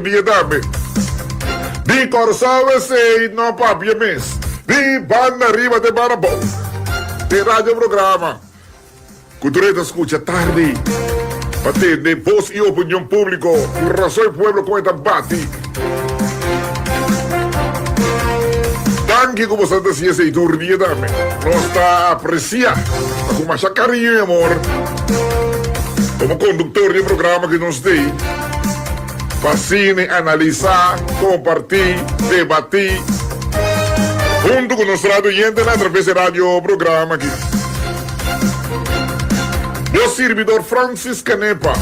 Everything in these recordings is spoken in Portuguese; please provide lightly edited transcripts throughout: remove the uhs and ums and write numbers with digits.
dia também. Di Corsava sei, não papia mês. Di banda riba de Barabão. De rádio programa. Cultura da escuta tarde. Para de voz e opinião pública. O razão do pueblo com esta bate. Tanque como você decía esse dia também. Nós está a apreciar. Com mais carinho e amor. Como condutor de programa que nos tem. Fascine, analisar, compartilhar, debater. Junto com nosso audiente através do rádio programa aqui. Eu, servidor Francis Canepa,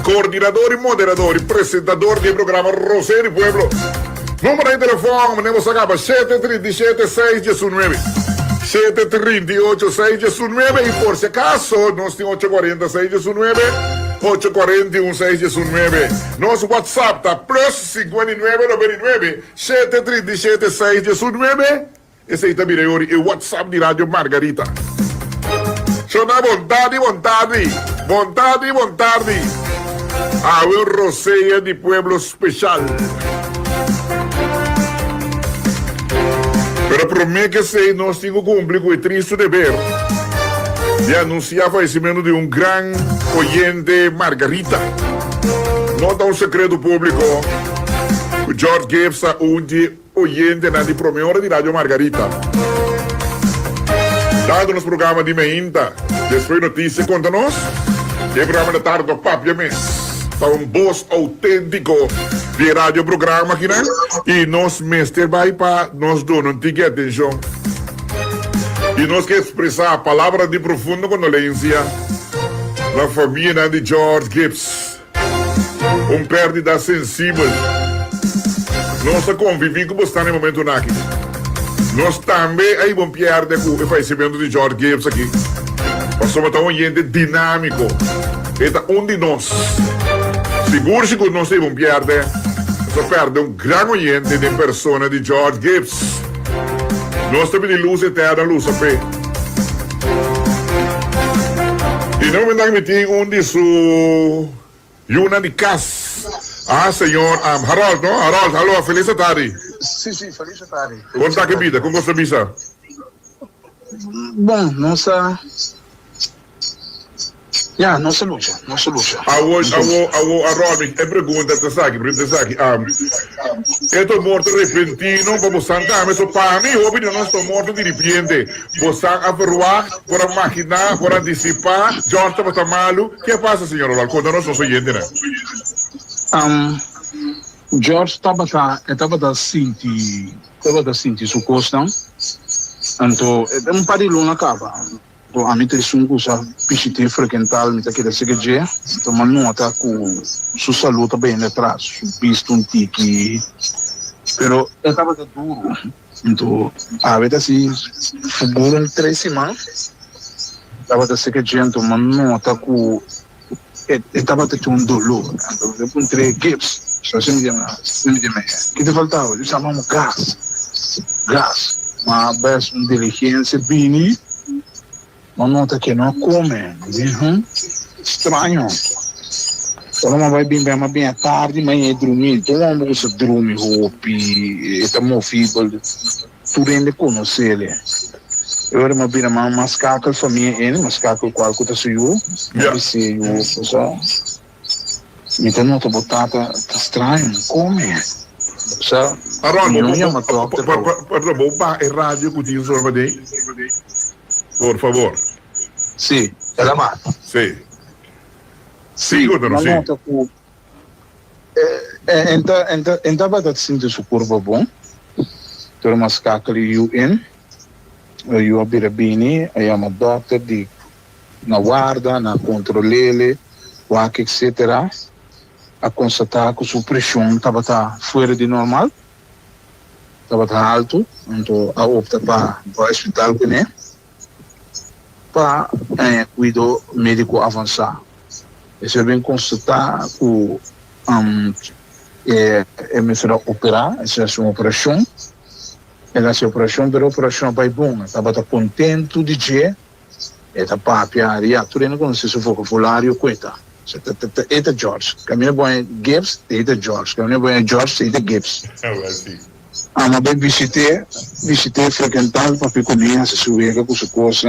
coordenador e moderador e apresentador do programa Rosério Pueblo. Número de telefone, nós acaba 737-619. 738-619 e por se acaso, nós temos 840-619. 841-619. Nosso WhatsApp tá plus 5999-737-619. Esse aí também é o WhatsApp de Rádio Margarita. Chama vontade. A um roceia de pueblo especial. Pero por mim que sei, nós temos que cumprir com o triste dever de anunciar o falecimento de um grande oyente Margarita. Não dá um segredo público. O George Gibbs é um oyente na de primeira de Rádio Margarita. Dado nos programas de Meinta, depois notícia conta-nos. E o programa da tarde do Papia Mês. Para um voz autêntico de rádio programa aqui, né? E nós, mestre, vai para nós donos, tique atenção. E nós queremos expressar a palavra de profunda condolência na família de George Gibbs. Perdida sensível. Nós convivemos com você no momento aqui. Nós também aí vamos perder o falecimento de George Gibbs aqui. Nós somos um ambiente dinâmico. É um de nós. Seguro-se que nós vamos perder. Nós perdemos um grande ambiente de persona de George Gibbs. Nós temos de luz eterna, luz a fé. E não me dá que tem de sua Yuna de Cas. Senhor, Harold, não? Harold, alô, feliz tarde. Sim, feliz tarde. Como está que vida? Como você missa? Bom, nossa luta. Harold, é pergunta, está aqui. Estou morto repentino, vamos sentar, mas para mim, eu não estou morto de repente. Você averruar, por maquinar, por antecipar, George está malo. O que passa, senhor Harold? Conta-nos o seguinte, né? George estava a sentir sua questão. Então, um parilo na cava. A mim tem um curso piscite frequentar, me tem que dizer então uma nota com sua saúde bem atrás, visto um tique, pero estava duro, então a vezes assim, foram 3 semanas, estava a ser que uma nota com estava tendo um dolor, então eu encontrei Gibbs, só se me diz, que te faltava, eu chamava gás, mas uma diligência bem. Uma nota que não come, estranho. Quando vai bem à tarde, mas é dormir. Então não você dorme, roupi, é móvel, tu rende conhecer ele. Eu era uma bem mas caca família ele, mas caca qual que tá suyo, mas se eu só. Então não tô botata estranho, come. Só. Harold, vou para a rádio que tinha sobre daí. Por favor. Sì, è la mano. Sì. Sì, guardano, sì. Entava a sentir su curva bom. Ter uma escaca ali eu abrir bem, aí uma doctor de na guarda, na controlele, o etc. A constatar que sua pressão estava fora de normal, estava alto, então a opta para o hospital que né. Para cuidado médico avançado. Isso é bem constatar que é melhor operar, essa é uma operação. Essa operação, mas a operação vai bom. Estava contente de dizer, está para a tudo não conhece o vocabulário coisa. Eta George. Caminho bom é Gibbs, eta George. Caminho bom é George, eta Gibbs. Ama bem visitei frequentar para picolinha, se subir com sua coisa,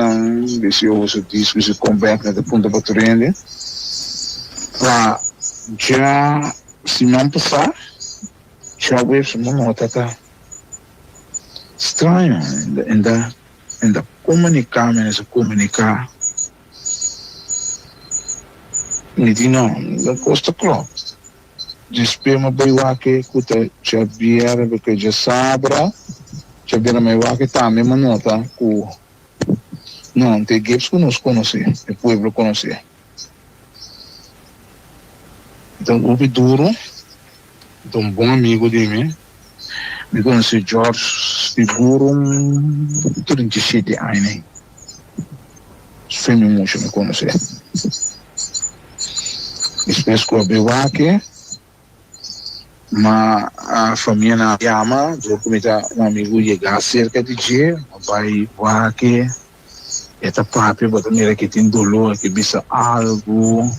se usa disco, se converte na ponta para trende. Para já se não passar, já vejo se não nota tá estranho, ainda comunicar, mas comunicar. Me diz não, da costa club. Despema baiwa que kuta chabiera porque já sabra chabiera maiwa que tá mesmo nota ku não tem Gibbs que nos conhecer o povo conhecer então houve duro então bom amigo de mim me conheci George seguro 37 anos femi muito me conhecer depois com a baiwa que mas a família na Yama, vou comentar um amigo chegar cerca de dia, vai que esta papi, bota mira que tem dolor, que bisa algo.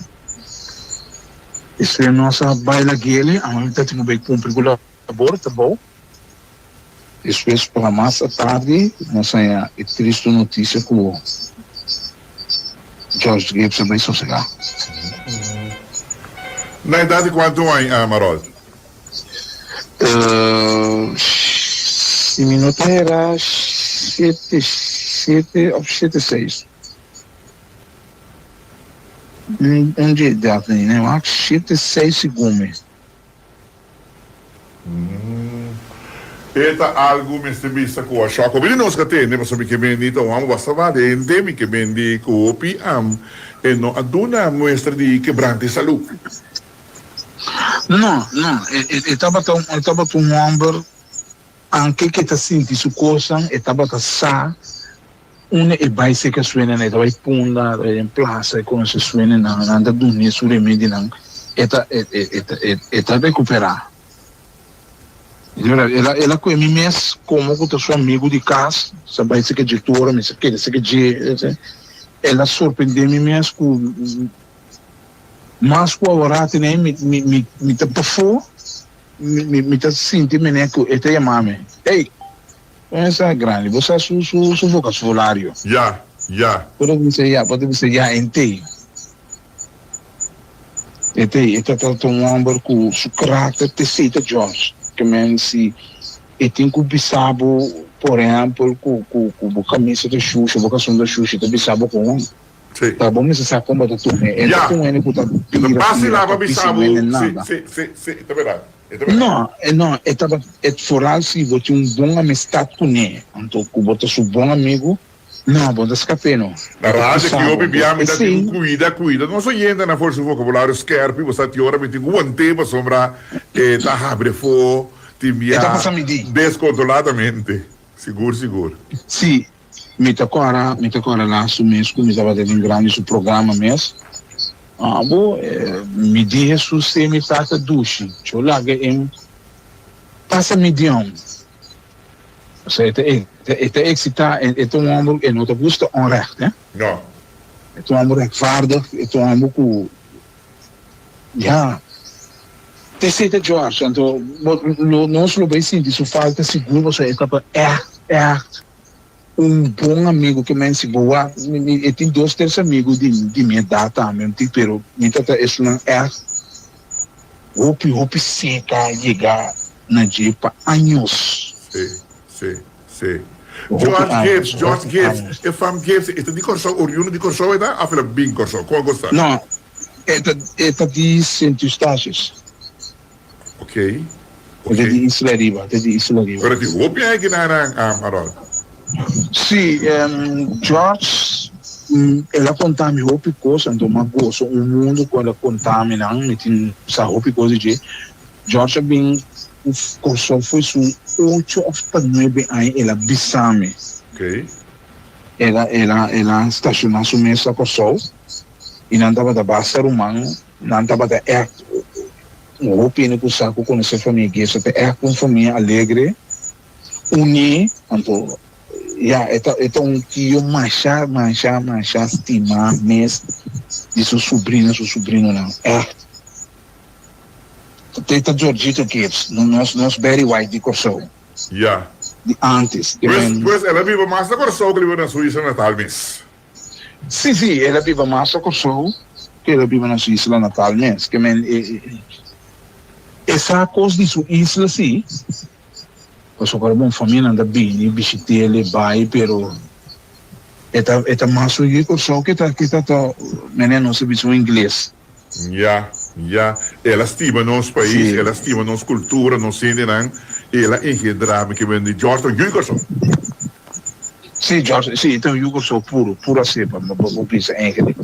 Isso é nossa baila gele, a mãe tá tendo bem cumprir com o labor, tá bom? Isso é para mais à tarde, nossa é triste notícia que o George Gibbs vai sossegar. Na idade quanto é, Marol? Se minuto era 7 ou 7,6. Onde dá, né? Eu acho 7,6 segundos. Eta algo me vista com a choque. Ele não se tem, mas sobre que vendi então amo basta valente, me que vendi copi e não aduna mostra de quebrante saúde. Não, estava tão ombro, anche che ti senti su cosa, estava tão sa, e vai se che suena, ne vai punda, in plaza, e come se suena, anda dunni su remedi, e ta recuperar. Ela com mim mesmo, como com o seu amigo de casa, sabe se que de touro, me se que de, ela surpreendeu-me mesmo com mas com a hora tem me tá pafo me tá sentindo né que até chamar-me ei essa grande você su vocabulário já pode dizer já entei tá um homem com su caráter te cita George que men se e tem que bisabo por exemplo com camisa de Xuxa vocação da Xuxa te bisabo com Sì. Tá bom, mas essa comba do turno é Yeah. com ele que tá Não passe lá para bisabo. Sim, tá verdade. Não, é foral se você um bom amistade com ele, então que você é um bom amigo, não, você escapar não. Na rádio que eu bebiamo da tipo cuida. Não sou ainda na força do vocabulário scarpi, você tem hora me tem um tempo sombra tá abre fo, te via descontroladamente. Seguro. Sim. Me tocou lá su mesmo, me estava dando grande su programa mesmo. Me disse su se me tata duche. Eu larga em passa medium. Ou seja, é excita, é um homem que não te gusta onrecht, né? Não. É um homem rechtvaardig, é um homem que ja. Te cita George, então nós lo bem sentir su falta seguro, você estava echt bom amigo que me ensinou eu tenho 2 3 amigos de minha idade também pero minha tata isso não é hope seca chegar na jepa anos Sim. George Gibbs e fam Gibbs e di corso oriundo di corso e da afela bin corso come gosta não é de Santo Estácios ok é de Isla Riba ora ti hope é que na Marol. Sì, George, ela contava roupa coisa, então uma coisa, mundo quando ela contava, não, tinha essa roupa coisa de George bem, o curso foi su 8 ou 9 anos, ela bisame. Ok. Ela estacionou su mesa com sol, e não estava da base romano, não estava da roupa que o saco com essa família, essa uma família alegre, unir, então, é um tio manchar, estimar, mesmo, de seu sobrinho não. Teta Georgito Gibbs, nós Barry White de Corso, Ja. de antes. Pues ela vive mais na Corsão que vive na Suíça natal, miss. Sim, ela vive mais a Corso, que ela vive na Suíça natal, mas que essa coisa de sua isla, sim, posso agora bom família anda bem, visitele, vai, pero eta mais o que Corso que tá, menino não sabe o inglês. Ja. Ela estima nos país, Sim. ela estima nos cultura, nos cinenan, ela engendra que vem de George Jurgensen. Sim, Jorge, sim, então eu sou pura cepa, mas vou pensar em ele.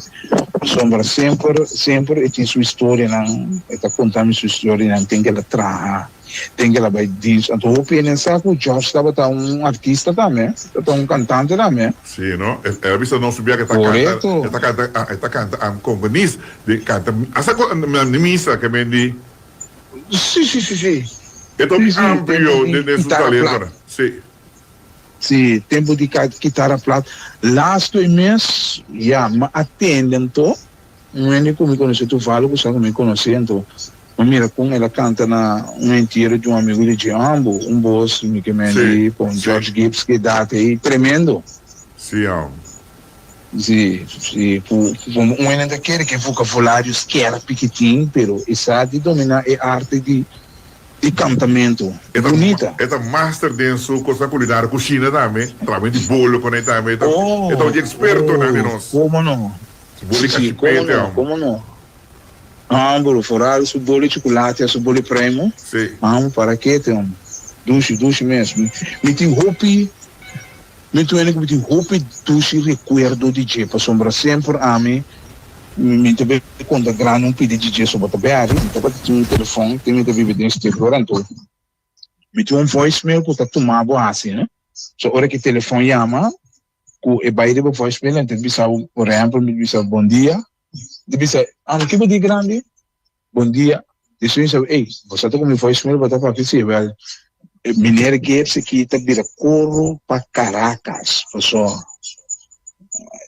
Sombra sempre tem sua história, não, está contando sua história, não tem que ela traga, tem que ela vai dizer. Então eu penso que o Jorge estava artista também, estava cantante também. Sim, não? Ela vista não sabia que está cantando companhis de canta. Essa missa que vem de. Sim. É tão amplo de seus talentos. Sim. Sim, tempo de guitarra plata. Last mês, mas atendem to. Não é como me conhece, tu fala, que sabe me conhecer, então. Mira, com ela canta na inteiro de amego de Jambo, boss que me com George Gibbs que dá aí tremendo. Sim, Sim, ainda quer que vocabulários que era pequenininho, pero essa de dominar é arte de cantamento. É bonita. É master de sua coisa culinária, cozinha também, trabalho de bolo com ele também. É um experto na menos. Como não? Sim, como não? Bolo forado, su bolo de chocolate, su bolo primo. Sim. Para que tem duche mesmo. Me tem roupa, me tem roupa, duche recuerdo de dia, para sombra sempre a mim. Me também quando grana um pedido de dia sobre a beira, então tem um telefone, tem me vive dentro do exterior, então me tem voicemail que tá tomado assim, né? So hora que o telefone chama, que é baile do voicemail, então por exemplo, me diz bom dia, diz que bom dia grande, bom dia, diz ei, você tá com meu voicemail, você tá para que se velho, mineiro que esse aqui tá vira corro para Caracas, pessoal.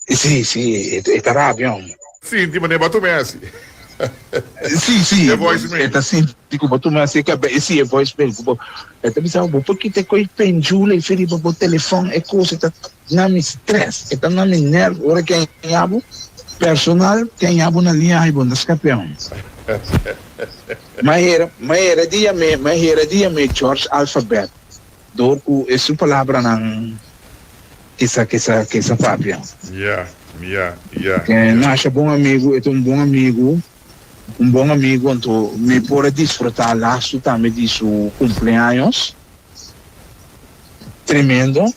Sim, é carábio. Sim, de maneira bato messi. Sim, é voicemail. É assim, tipo, bato messi, sim, é voicemail. É também sabe, porque tem coisa pendula e feliz para o telefone, é coisa, tá na minha stress, tá na minha nervo, hora que é abo, personal, quem abo na linha, aí, bom, das campeão. Mas era dia me George Alphabet, do essa palavra não, que essa papia. Yeah. Nasce bom amigo, é um bom amigo, então me pode desfrutar lá também de seu cumpleaños, tremendo.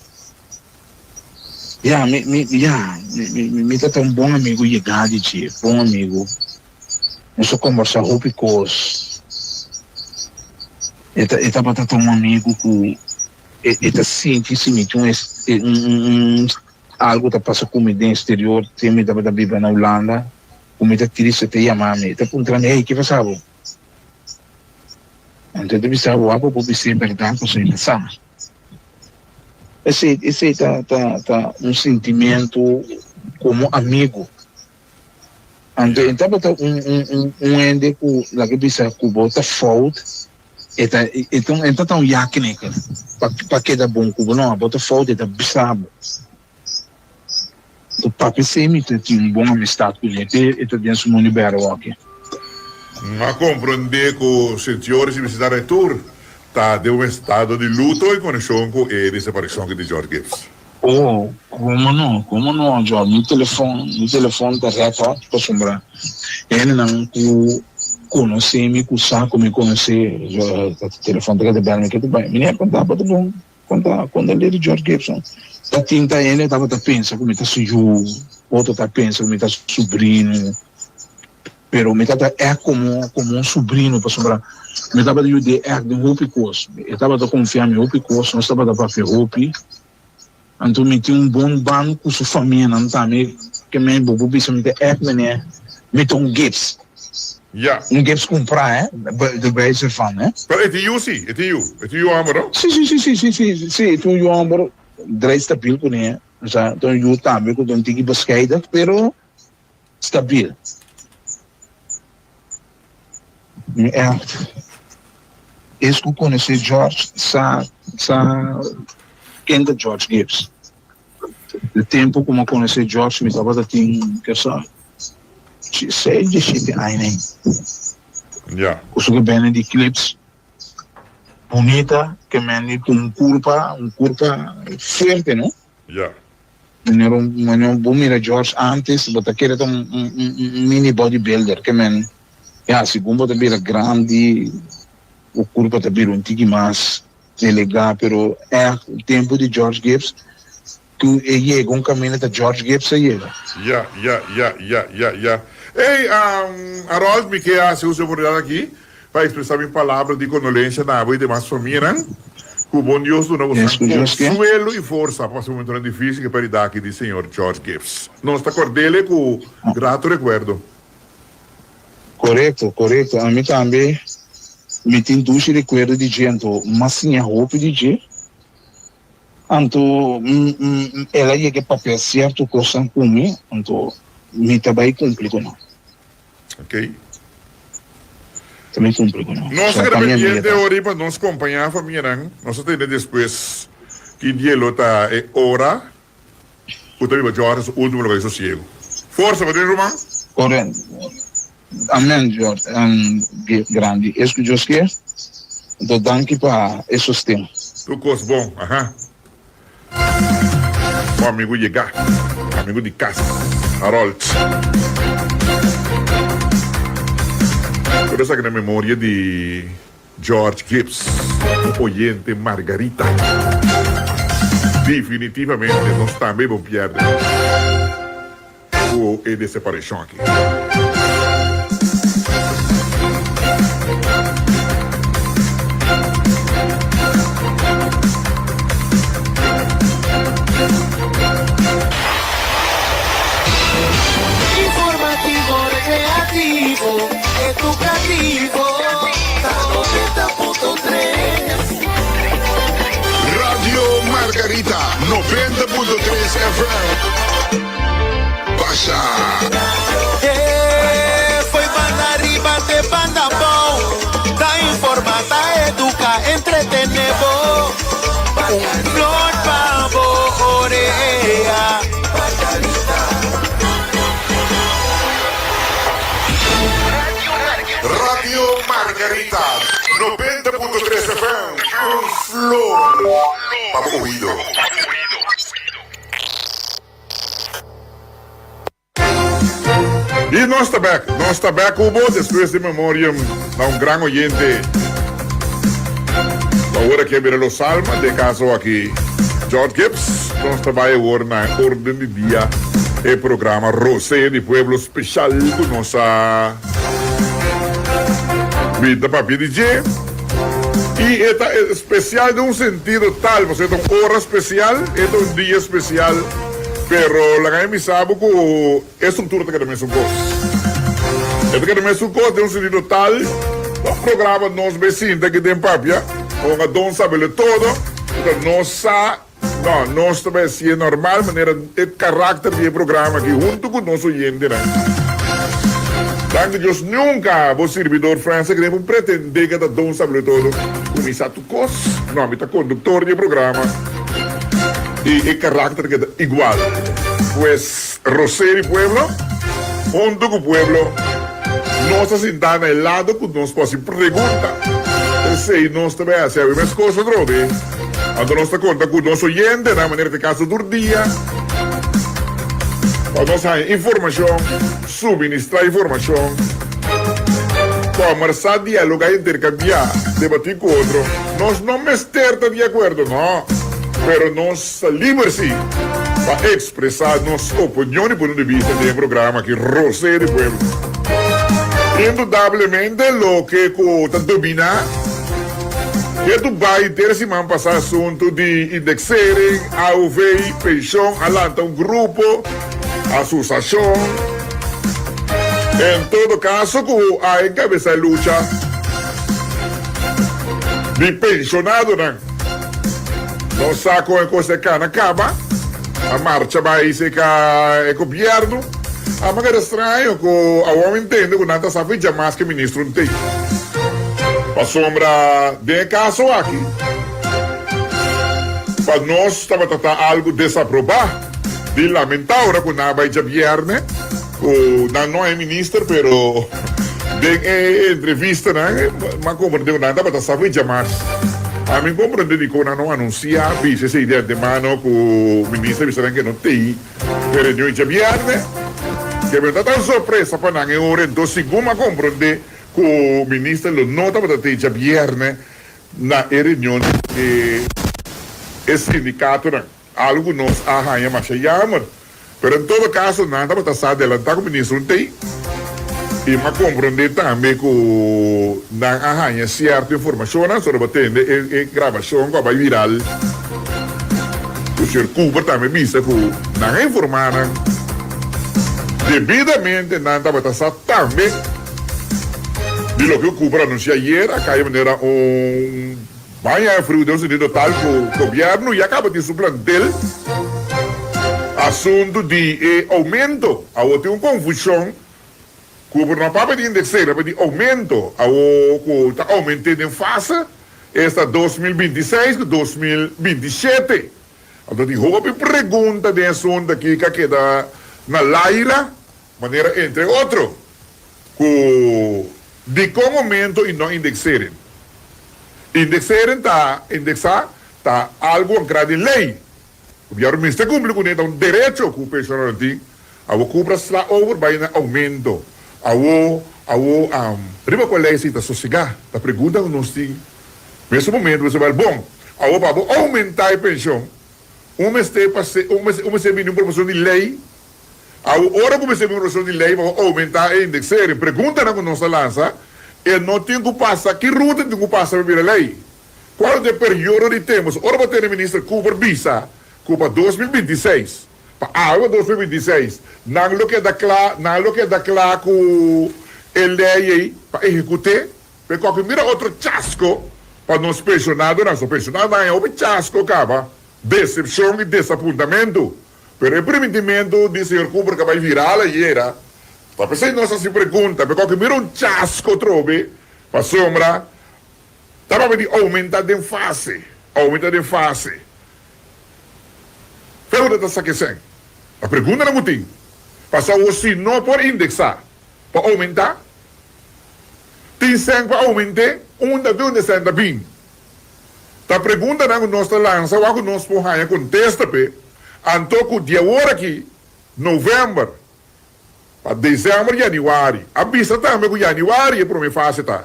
Me tá um bom amigo chegar de ti, bom amigo. Nós conversar roupa coisas. Eta bata um amigo que eta sente algo tá passa comigo no exterior, tem me da viver na Holanda, como tá triste te chamar me, tá contra ei que faz algo. Então deve ser algo para poder ser verdade com você sabe. Esse tá sentimento como amigo. Então bota ende com lá que bisa com bota fault. Então tá yaknika. Para que dá bom com não, bota fault tá bisabo. O papi sempre tem boa amistade com ele, e também se libera aqui. Mas compreender que o senhor se visitar retorno está de estado de luto em conexão com a desaparição de George Gibbs. Oh, como não, Jorge? Meu telefone tá reto, para sombra. Ele não conhece-me, que saco me conhecer, o telefone tá de bem, que tudo bem. Menina, quando ele é de George Gibson. Tá tinta ele estava pensando como está seu outro tá pensando como está sobrinho, pero me tá é como um sobrinho para sobrar. Me tava de roupa coisa, eu estava a confiar em roupa coisa, nós estava para fazer roupa, então me tinha um bom banco com sua família, não também que me bobo bisa me né, me tem Gibbs. Gibbs comprar, de base fan, né? Mas é tu amor? Sim, tu amor. Drie stabiel kunnen, então eu também com um tique bescheiden, pero stabiel. Is que conhecer George, quem é George Gibbs? O tempo como eu conheci George, me estava assim, que só, sei de chip aí, Ja, o que bem de clips, bonita, que me com um curva forte, não? ja. Meneer bom mira George antes, but aquele mini bodybuilder, que men, segundo também grande, o curva também um tigre mais legal, pero o tempo de George Gibbs, que ele chegou um caminho de George Gibbs chega. Ja. Hey, Harold, me queda a sua oportunidade aqui para expressar minha palavra de condolência na avó e demais família. Que o bom Deus nos dê consuelo e força para esse momento difícil que perde aqui do senhor George Gibbs. Nós está cordele com grato recuerdo. Correto. A mim também me tem dois recuerdos de gente, mas sim a roupa de gente. Então, ela ia que papel certo coisa com mim, então me também cumprido não. Ok. Também cumprido não. Nós queremos ir de hora para nos acompanhar a família, nós temos depois que dia lota é hora, o tempo de horas, o último lugar sossego. Força, Padre Romão. Correto. Amém, George. Grande. Isso que Deus quer, então danke para esses temas. Tu cos bom, aham. O amigo chegar, amigo de casa, Harold. Por essa grande memória de George Gibbs, oyente Margarita. Definitivamente nós também vamos perder o de separação aqui. Recreativo, educativo, 90.3. Radio Margarita 90.3 FM. Baixa. Foi banda arriba, te banda bom. Tá informada, educa, entretener bom. Flor pra oreia. Radio Margarita 90.3 FM. Un flor para o ouvido. E nós está back, Hugo, depois de memória a grande oyente. Agora que é Los Salma, de caso aqui, George Gibbs, nós trabalhamos agora na ordem de dia, o programa Rosé de Pueblo Especial, com nossa vida para DJ. E é especial de um sentido tal, você tem uma hora especial, é um dia especial. Pero la gente sabe que a estrutura que também são coisas. Esta que também são coisas de um sentido tal, o programa nos vecinos que tem papia, onde não sabe todo, nós também se é normal, maneira o caráter do programa aqui junto com o nosso oyente, né? Tanto Deus nunca, o servidor França, que deve pretender que não sabe todo, começar tu coisa, não, me tá condutor do programa. Y el carácter que es igual. Pues Rosé y Pueblo, junto con Pueblo, nos asentan al lado que nos hacen preguntas. Si nos te ve a hacer las cosas, drobe, cuando nos te cuenta con los oyentes, de manera de caso del día, cuando nos hay información, suministrar información, conversar, dialogar, intercambiar, debatir con otro, nos no me estar de acuerdo, no. Pero nos livre sim para expressar nossa opinião e ponto de vista do programa aqui Rosé de Pueblo. Indudablemente, o que está dominar é tu vai ter semana passada assunto de indexering, AUV, pensão, alanta um grupo, associação. Em todo caso, a encabeçar a luta de pensionado, né? Nós sacamos a coisa que acaba, a marcha vai ser com o governo, Maganda estranho que a homem entende que nada sabe jamais que o ministro não tem. Para sombra de caso aqui. Para nós estava tratando algo desaprovar. De lamentar que não vai de viernes. Não é ministro, pero de entrevista, né? Mas compreendeu nada para saber jamais. A mim compreende que não anuncia, fiz essa ideia de mano que o ministro disse que não tem. Pero eu de viernes. Que me está surpresa para não hora. Então, segundo compreende que o ministro lo nota para ter de viernes na reunião esse sindicato, né? Algo nos arranha mais chamar. Pero em todo caso, nada para estar adelantar com o ministro não tem. E me compreender também que não arranha certa informação sobre a gravação que vai viral. O senhor Cooper também disse que não é informada devidamente, nada para estar também. De lo que o Cooper anunciou ayer, acá de maneira banha frio de um sentido tal que o governo e acaba de suplantar assunto de aumento. Agora tem uma confusão. O governo não pode indexar, pode aumento. Agora está aumentando em fase esta 2026 e 2027. Então, tem uma pergunta de assunto aqui que queda na Laira, maneira entre outros, de como aumento e não indexarem. Indexar está algo ancrado em lei. O governo está cumprindo com um direito que o pessoal tem. A cubra está over vai na aumento. Riba com a lei está sossegada. A pergunta que nós temos, nesse momento, você vai, bom, para aumentar a pensão, uma se vem uma promoção de lei, a hora que você vem uma promoção de lei, para aumentar a indexar. Pergunta na nossa lança, eu não tenho que passar, que ruta tenho que passar para a lei? Qual é o período de tempo? Ora, para ter o ministro Cooper Bisa, para 2026, para água 2026, não lo que dá claro que a lei para executar, porque qualquer mira outro chasco, para nós pensionados, não pensionados, não é um chasco, acaba, decepção e desapontamento. Pero o permitimento do senhor Cooper que vai virar a era, para pensar nossa se pergunta, porque qualquer mira um chasco trove, para sombra, estava a aumentar de fase, Pergunta está saquecendo. A pergunta não tem. Passar o se não por indexar, para aumentar, tem sempre para aumentar, de onde senta bem. A pergunta não nós lança, o que nós podemos contestar, anto de agora aqui, novembro, para dezembro, januário. Avisa também que januário é para mim fácil, tá?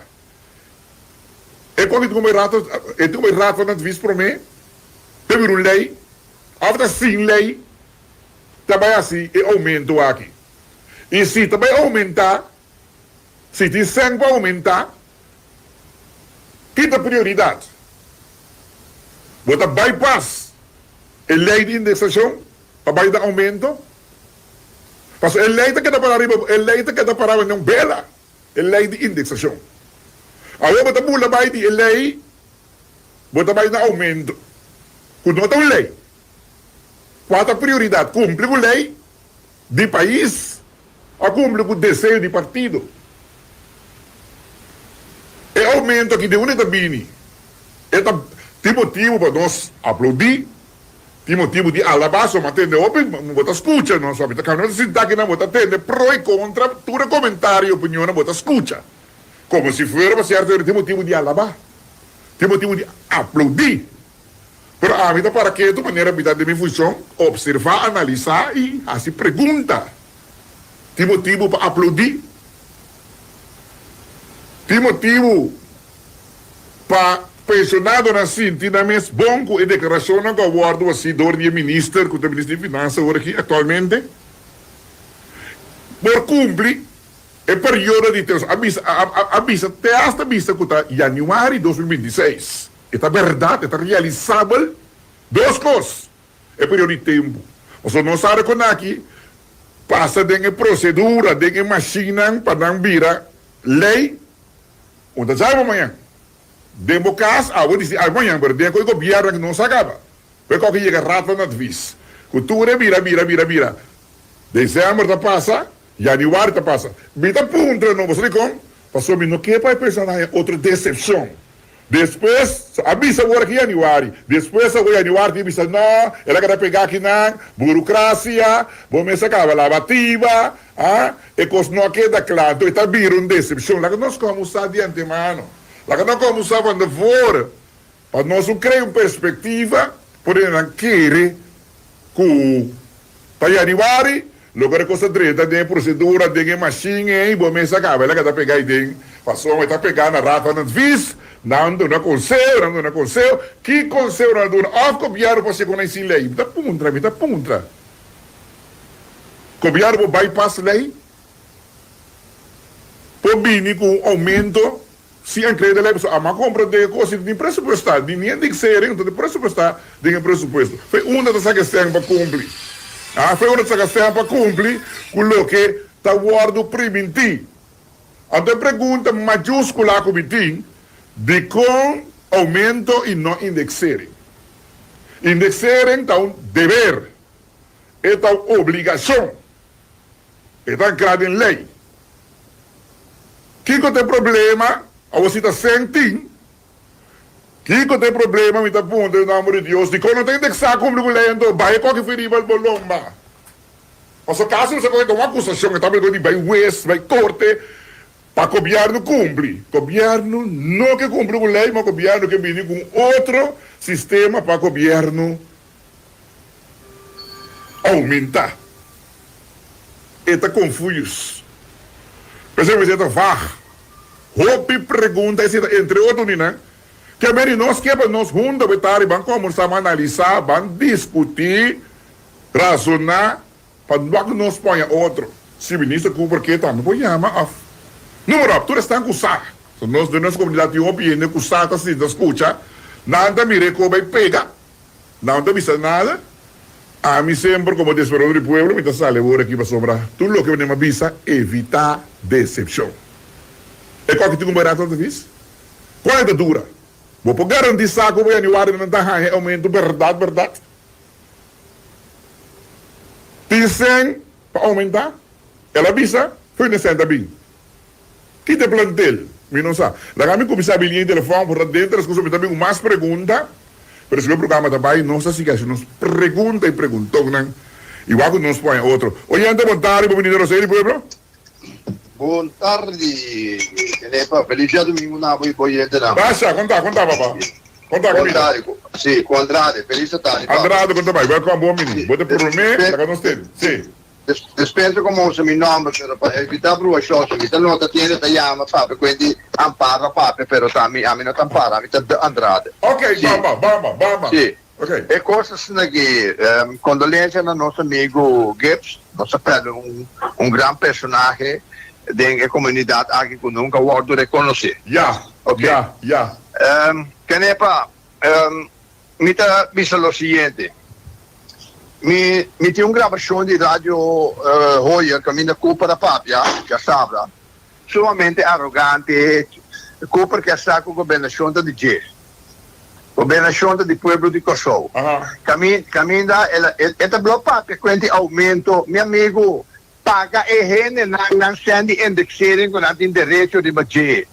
E quando eu tenho rato na vista para mim, teve uma lei, after sem lei, também assim, e aumento aqui. E se também aumentar, se tem sangue para aumentar, quinta prioridade. Bota bypass a lei de indexação, para dar aumento. Mas a lei que está para não bela, a lei de indexação. Agora, bota mula vai de lei, bota vai dar aumento. Quando não tem lei, qual a prioridade? Cumpre com a lei de país ou cumpre com o desejo de partido? É aumento aqui de onde está vindo. Tem motivo para nós aplaudir, tem motivo de alabar, só atende open, não bota escuta, não sabe? Tá caminhando se dá que não bota atende, pro e contra, tudo comentário e opinião não bota escuta. Como se fosse certo, tem motivo de alabar, tem motivo de aplaudir. Pero a vida para que de maneira de minha função, observar, analisar e assim pergunta. Tem motivo para aplaudir? Tem motivo para pensionado na sentina mes bom e declaração que aguardo o assessor de ministro, que o ministro de Finanças agora aqui atualmente, por cumprir o período de tempo. Avisa, até esta vista que está januário de 2026. Esta verdade, está realizável, duas coisas. É período de tempo. Você não sabe quando aqui passa de procedura, de máquina para não virar lei, onde já é amanhã. Demo caso, vou dizer amanhã, mas tem coisa que o governo não se acaba. Porque qualquer chega rato na vis. Cultura vira. Dezembro da passa, Januari tá passa. Bita punta no você com. Passou me no que para personagem outra decepção. Depois, avisa agora que Januari. Depois, o Januari avisa, não, ela quer pegar aqui na burocracia, vamos sacar a lavativa, e coisa não queda claro. Então, está vindo uma decepção. Lá que nós vamos usar de antemano. Lá que nós vamos usar quando for, para nós criar uma perspectiva, por exemplo, querer que, para Januari, logo é coisa direita, tem procedura, tem machine, e vamos sacar, ela quer pegar e tem, passou, está pegando a rata, não vis, não na conselho, que conselho não dona, of copiar para se conhecer lei, tá puntra. Copiar para bypass lei, por bini com aumento, se a creio da lei, a uma compra de coisa de pressupostar, de ninguém tem que ser, então de pressupostar, de pressuposto. Foi uma das questões para cumprir. Foi uma das questões para cumprir com o que está o guardo preventivo. Então, pergunta majúscula que tem, de com aumento e não indexarem. Indexarem está um dever, está uma obrigação, está criado em lei. Que tem problema, a você está sentindo, que tem problema, me está pondo, em nome de Deus, de quando não tem indexar como lei, então vai qualquer ferida al bolomba. Mas o caso não se pode tomar acusação, está vendo, vai juez, vai corte, para o governo cumpre. O governo não que cumpre com a lei, mas o governo que vem com outro sistema para o governo aumentar. Está confuso. Pessoal, você está vago. Hope pergunta, entre outros, né? Que a nós que nós juntos vamos começar a analisar, vamos discutir, razonar, para que nós ponha outro. Se o ministro cumpre, que também pode chamar. Número 1, tu está acusado. Nós, de nossa comunidade, opinião, acusado, assim, escuta, nada me vai pegar, não te avisa nada. A mim sempre, como desesperado do pueblo, me sale agora aqui para sobrar. Tudo o que me avisa, evitar decepção. É qual que tem um barato de vez? Qual é a dura? Vou por garantir saco, vou anivar, não está aumento, verdade. Tem 100 para aumentar, ela avisa, foi necessário bem. Que te plantel? Me não sabe. Lá kami começar a linha de telefone, por dentro, as coisas também mais pergunta, pero se o programa também, não se que nos pergunta e perguntou, não? Igual que nos põe outro. Oi, ante, boa tarde, bem-vindo a Rosario, pueblo. Boa tarde, Nepa. Feliz dia domingo na boiete na. Baixa, conta, papá. Conta, Boa tarde, sim, com Andrade. Feliz tarde. Andrade, conta mais. Vai com a boa menina. Vou te prometer, lá que nós temos. Sim. Despenso come se mi nome per evitare per ciò che mi danno da tiene da chiama papà quindi ampara papà però tammi a me non ampara mi da Andrade. Ok, sì. Bamba. Sì. Ok. E cosa sono che condolenze al nostro amico Gibbs, non sapete un gran personaggio della comunità che nunca vuole riconoscere. Ya. Ok. Ya. Che ne pa mi ta visto lo siguiente. Mi tinha uma gravação de rádio Hoyer, que me culpa da papia, que sabra, sumamente arrogante, culpa que está com a governação de Jez, governação do povo de Kosovo. Caminha, ela bloco papia, quando aumento, meu amigo, paga e rende, não sende indexering, quando tem direito de Jez.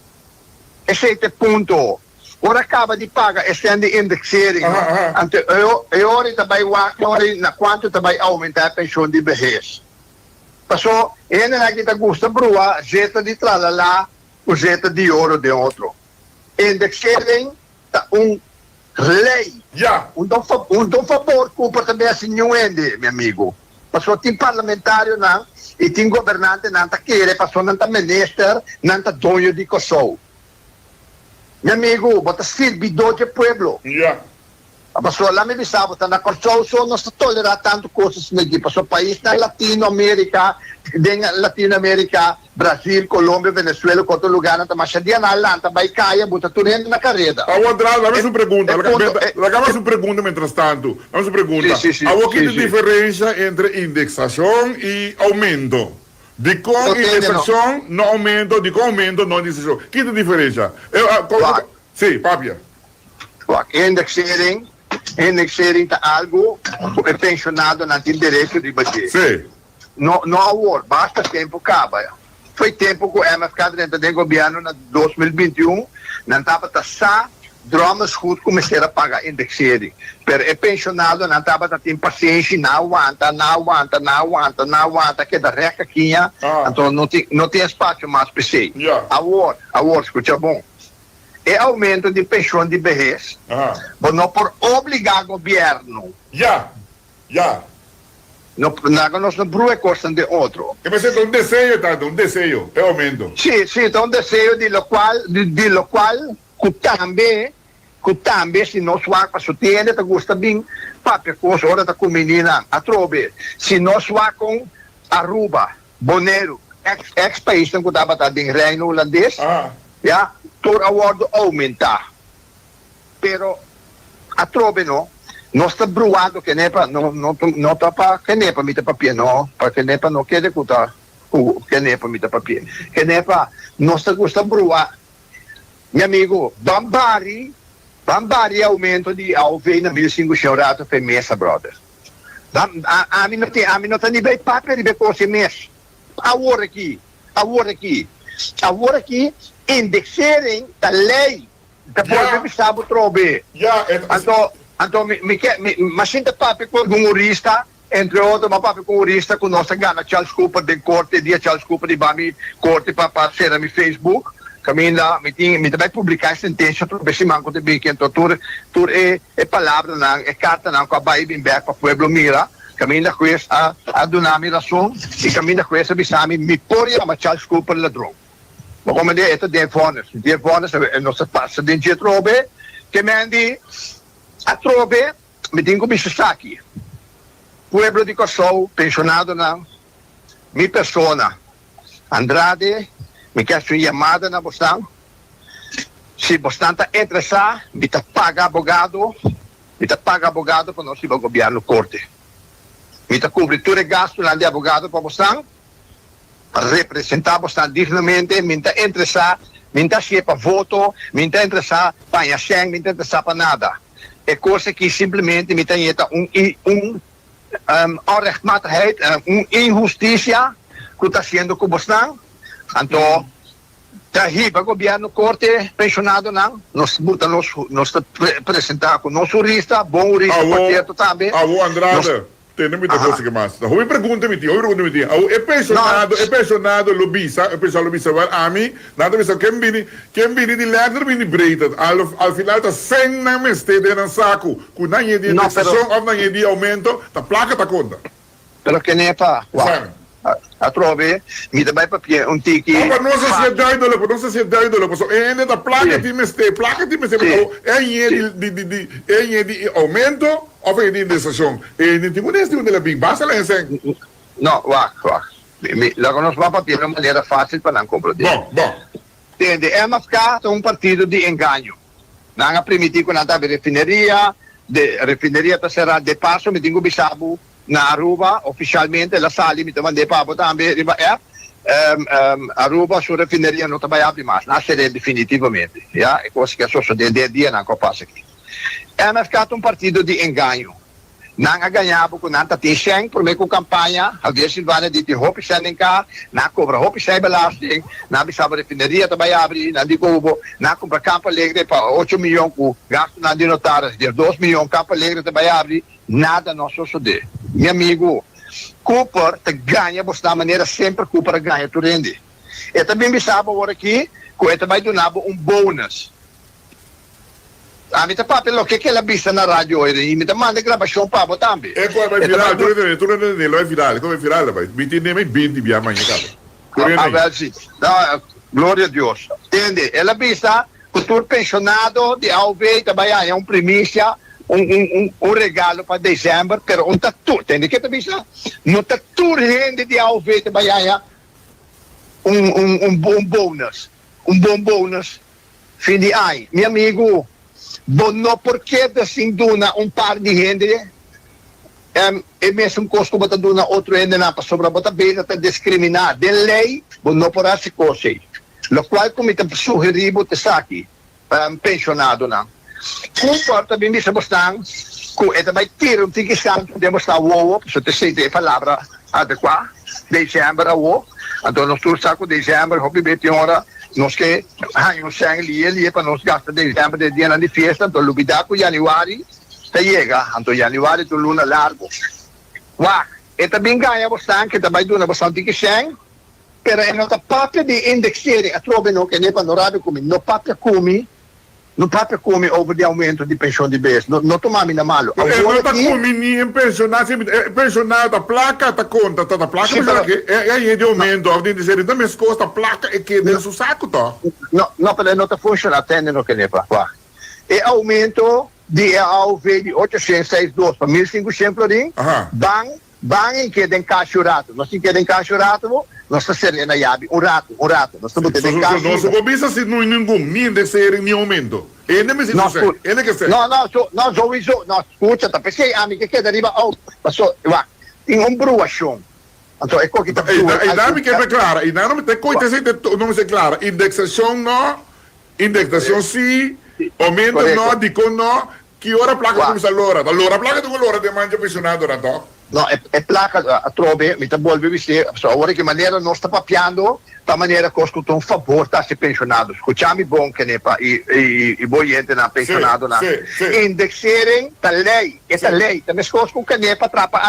Esse é o ponto. Ora acaba de pagar e sende indexering. E ora também na quanto também aumentar a pensão de vejez. Passou, e na que gusta brua, zeta de tralala, o zeta de ouro de outro. Indexering tá lei. Um dom favor, culpa também assim não ende, meu amigo. Passou, tem parlamentário não, e tem governante não tá querer, passou não tá minister, não tá dono de Kosovo. Meu amigo, bota servir do pueblo. Ya. A pessoa lá me avisava, tá na Kosovo, não se tolera tanto coisas naqui. Passou país na Latinoamérica, Brasil, Colômbia, Venezuela, outro lugar, não tá mais dia na Atlanta, vai cair, bota tudo na carreira. Andrade, dame sua pergunta. Dame sua pergunta, mientras tanto. Dame sua pergunta. Há que diferença entre indexação e aumento? De com indexação, não aumento, de com aumento, não indexação. Que diferença? Sim, papia. Indexering tá algo, é pensionado não tem direito de bater. Sim. no agora, basta tempo acaba. Foi tempo que o MFK dentro do governo na 2021, não estava taxar dromas goed começar a pagar indexering. Pero é pensionado, não estava tendo paciência, não aguenta, que da reca aqui, então não tem espaço mais para si. Agora, escuta bom. É aumento de pensão de vejez, mas não por obrigar o governo. Nós não brua costa de outro. Mas é um desejo, tá? Um desejo, é aumento. Sim, então um desejo de lo qual que também se nós vamos para sostener, tá gosta bem, papi, coisa, hora tá com menina, a trobe. Se nós vamos com Aruba, Bonaire, ex-país, que estava em Reino Holandês, todo a bordo aumentar. Pero a trobe não está bruado que nepa não tá para que nepa mita papel não, para que nepa não quer escutar que nepa mita papel. Que nepa não está gosta bruar. Meu amigo, Bambari aumento de alveia na 1.500 por mês, brother. A mim não tem nível papel de coisa mês. Agora aqui, indexarem da lei, depois me sabe trobe. Mas sinta papel com humorista, entre outros, mas papel com humorista com nossa gana Charles Cooper de corte, dia Charles Cooper de bami corte para ser no Facebook. Camila, me também publicar sentença para ver se manco de bem que então tur é palavra não, é carta não com a baía bem back para pueblo mira. Camila conhece a donar-me razão e Camila conhece a bisami me poria mas Charles Cooper ladrão. Mas como é esta de fones é nossa passa de dia trobe que mendi a trobe me tenho bisaki. Pueblo de Kosovo pensionado não, mi persona Andrade me quer sua chamada na Boston. Se Boston está interessado, me está paga abogado para nós ir ao governo corte. Me está cobertura de gasto lá de abogado para Boston, para representar Boston dignamente, me está interessado, me está cheio para voto, me está interessado para Yasheng, me está interessado para nada. É coisa que simplesmente me tem onrechtmatigheid, injustiça que está sendo com Boston. Então, daí para o governo corte pensionado não, nós apresentar com nosso jurista, bom jurista, portanto também. Andrade, tem muita coisa que mais. Eu pergunto-me, é pensionado lobista, a mim, nada me sabe, quem vini de letra, vini breita, ao final está sem na mestede no saco, com não é de indexação, ou não é de aumento, a placa está conta. Pero que nem para, a trove, mi também papel tiki. Mas não sei se é $10, mas é da placa de mestede, é de aumento ou é de indexação? E não tem um de bem, basta lá em Não, wacht. Logo nós vamos papel de uma maneira fácil para não compreender. Bom. Entende? MFK é partido de engano. Não permitir que nada de refineria está será de passo, me tenho bisabo na Aruba, oficialmente, la sali, mi mandei para também, Aruba, sua refineria não vai abrir mais, não será definitivamente. É coisa que é só de dia não passa aqui. MFK é um partido de engano. Não ganhava com nada, tem 100 por meio com campanha, a vez Silvana disse, roupa sem cá, não cobra roupa sem belasting, não bisaba refineria também abrir, não digo, não compra Campo Alegre para 8 milhões, gasto não de notários, de 2 milhões, Campo Alegre também abrir, nada não sucede. Meu amigo, Cooper te ganha, você da maneira sempre Cooper ganha, tu rende. E também bisaba agora aqui, que ele também donava bônus. A mim tá papel que ela vista na rádio e me manda gravação para botar também. É qual vai virar, tu não vai virar, como vai virar, vai. Me tem nem 20 via amanhã, cara. Sim. Glória a Deus. Entende? Ela vista futuro pensionado de alveia também é primícia, regalo para dezembro, pero tatu, entende que também está? No tatu rende de alveia também é bom bônus, bom bônus. Fim de ano, meu amigo. Bom, não porque assim duna par de gente é mesmo custo bota duna outro gente na para sobra bota bem até discriminar de lei bom não por essa coisa lo qual como te sugerir bote aqui pensionado não comporta bem isso bastante com é também ter tem que estar podemos estar wow se te sei a palavra adequada dezembro awo. Então nós todos saco dezembro, hobby beti hora, nós que hang sangue ali para nós gasta dezembro de dia na de festa, então lubida com januário, está chega, então januário tu luna largo. Wah, eta bingaya bastante que também duna bastante que sang, pero é nota papel de indexering, a trove no que ne panorama come, no papel come over de aumento de pensão de base, no tomami na malo. Não está com menino pensionado, a placa está conta, a placa Sim, mas pero- é aí de aumento, a dizer, então mas custa a placa é que dentro do saco tá. No, pero não está funcionando, atende no que ne pa. Wah. E aumento de AUV de 862 para 1.500 florim, Aha. bang em que den caixa rato. Nós tem que den caixa rato, nós está serena yabi, rato. Nós estamos Não den caixa. se começa se não ninguém nem descer nem aumento. Ele me No, diz ele que sei. no, escuta, tá pensei, amiga, que deriva ao, passou, va, tem bruação. Então, é coisa que tá E dá-me que é clara, e não me tem coisa se não me clara. Indexação não, indexação sim, aumento Correto. não, dico não, que hora a placa Guarda. começa a lora? Allora a placa tem uma lora de mancha pensionado, não? No, è placa a trove, mi ta bolve viste, so, ora che maniera non sta papiando, ta maniera costa un favore, sta si pensionato. Scucciami bon che ne pa, i boiente na pensionato na. sì. Indexering, ta lei, e ta lei, ta mescosco che ne pa trappa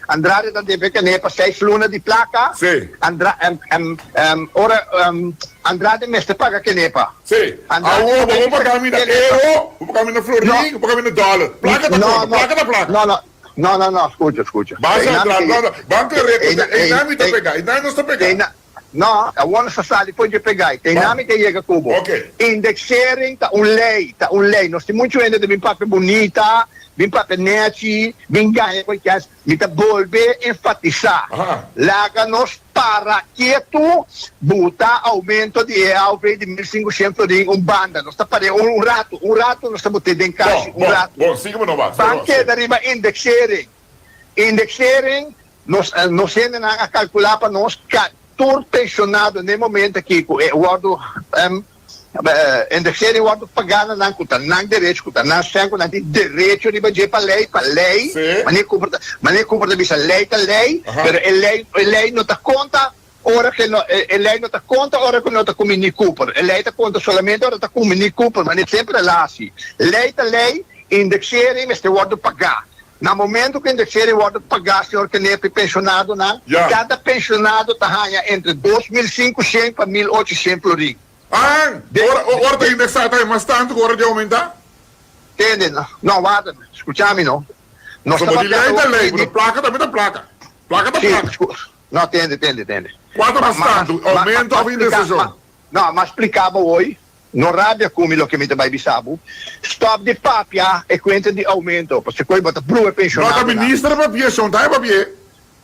Andrade da deve che ne pa 6 luna di placa. Sì. Ora, Andrade me sta paga che ne pa. Sì, Andrade, vamos para caminhar euro, vamos para caminhar florim, vamos caminhar dólar. Placa da placa, placa da placa. No, scusa. Basta E entrar, nami che- no, banco e reto, e- e nami sta e- pegando, e nami non sta pegando. No, a buona sali poi pegai. Tem Ah. nome que chega cubo. Ok. Indexering ta un lei. Nós temos muito ainda de bem papel bonita, bem papel neti, bem ganha com que me tá volve enfatizar. Aha. Laga nos para quieto, buta aumento de AUV de 1.500 em banda. Nós tá para um rato, nós estamos tendo em caixa, rato. Bom, siga-me no basta. Banque deriva indexering. Indexering, nós ainda a calcular para nós todo pensionado no momento aqui, guardo indexering, guardo pagando não custa, não direito custa, não sempre não tem direito de bater para lei, Sim. mas nem compra bisa lei, Aha. pero lei não dá conta. Ora che lei non ti conta, ora che non ti communi Cooper. E lei ti conta solamente, ora ti communi Cooper, ma non sempre lasci. Lei, indexering, mas te guardo pagar. No momento que indexering guardo pagar, senhor que nem é pensionado, Ja. cada pensionado está ganha entre 2.500 para 1.800 florim. Ah, ora tem indexado aí, mas tanto, ora de aumentar? Entende? No, guarda, escutami, no? Nós Sono di lei da lei, di- ma placa também da placa. Placa da Sì, placa. no, attende. Quanto mais tanto, aumento a indexação. No, ma spiegavo voi, non rabbia come lo che mi vai bisabo, stop di papia e quente di aumento, perché poi bota bru e Nota pensionato. ministra papie, sono dai papie.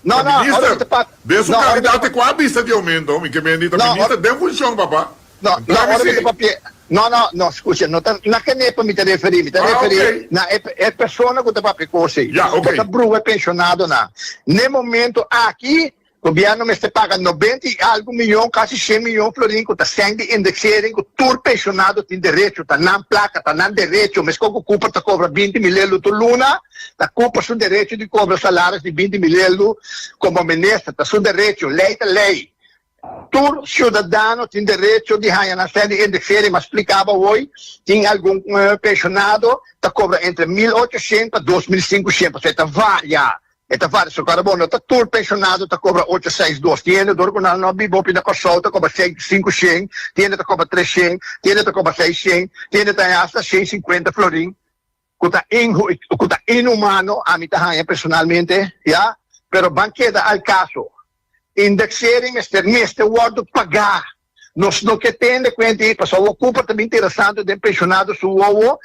No, Ministra, adesso no, candidato qua a vista di aumento, mi che mi ha detto No, ministra, den funzione papà. No, ora mi papia. No, scusa, non che ne mi te referi, ok. na è persona che te papia così. Ja, ok. Bota bru e pensionato na. Nel momento aqui o governo me está pagando 90 e algo milhão, quase 100 milhões florim, que está sendo indexering, que todo pensionado tem direito, está na placa, está na direito, mas como o Cooper está cobra 20 mil euros por luna, está Cooper seu direito de cobrar salários de 20 mil euros como ministra, está seu direito, lei é lei. Todo cidadão tem direito de ganhar na série indexering, mas explicava hoje, tem algum pensionado, está cobra entre 1.800 a 2.500, ou seja, varia. Eta fare su carbono, ta tur pensionato, ta cobra 862, tiene, dopo non bibo più da consulta, cobra 500, tiene, ta cobra 300, tiene, ta cobra 600, tiene, ta hasta 150 florin, kuta inumano, a mi tahaya personalmente, ya, pero banqueta al caso, indexering este guardo pagar, Nós não que tende quanti, pessoal ocupa também interessante de pensionado su ovo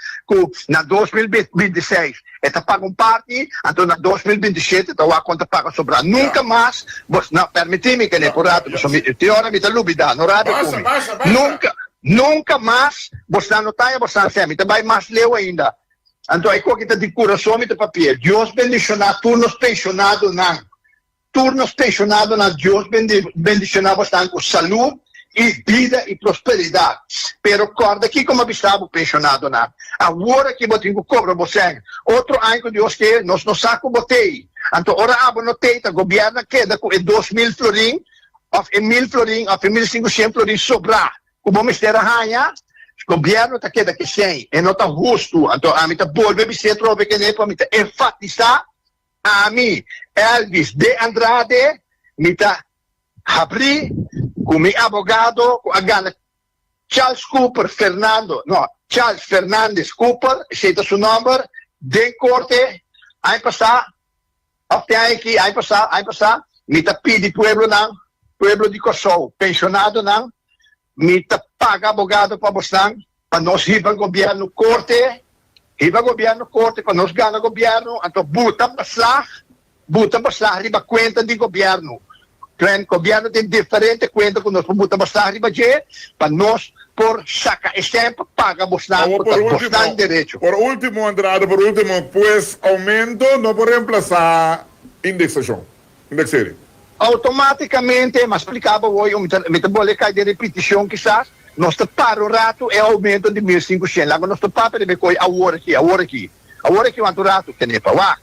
na 2026. Eta paga parte, então na 2027 então a conta paga sobrar. Nunca mais, não permite-me que ne porrato, teora mi talubida, no rádio comigo. Nunca mais, você não tá, você não sabe, vai mais leu ainda. Então é coisa que de coração me papel. Deus bendicionar turnos pensionados não. Turnos pensionados não, Deus bendicionar bastante com saúde e vida e prosperidade. Pero corda aqui como estava pensionado na. Agora que eu tenho cobra você. Outro ano que Deus quer, nós não saco botei. Anto ora abo no teita, gobyerno queda com 2.000 florin, of 1.000 florin, of 1.500 florin sobra. Como mistera hanya, gobyerno ta queda que 100, e não tá justo. Anto a mim tá bolbe bise trove que ne pa mita enfatizar a mim Elvis de Andrade, mita abri com mi abogado, com a gana Charles Cooper Charles Fernandes Cooper, cita su number, de corte, aí passar, até aí passar, mita pidi pueblo de Kosovo, pensionado não, mita paga abogado para bostan, para nós riba governo corte, para nós gana governo, então buta basar, riba conta de governo. O governo tem diferente conta com nós, buta basar, riba je, para nós por saca exemplo, paga bostan, bostan direito. Por último, Andrade, pues aumento no por reemplazar indexação. Automaticamente, mas explicava hoje, me cai de repetição quizás, nós para o rato é aumento de 1.500. Lá nós para ver coi a hora aqui, quanto rato que nem para lá.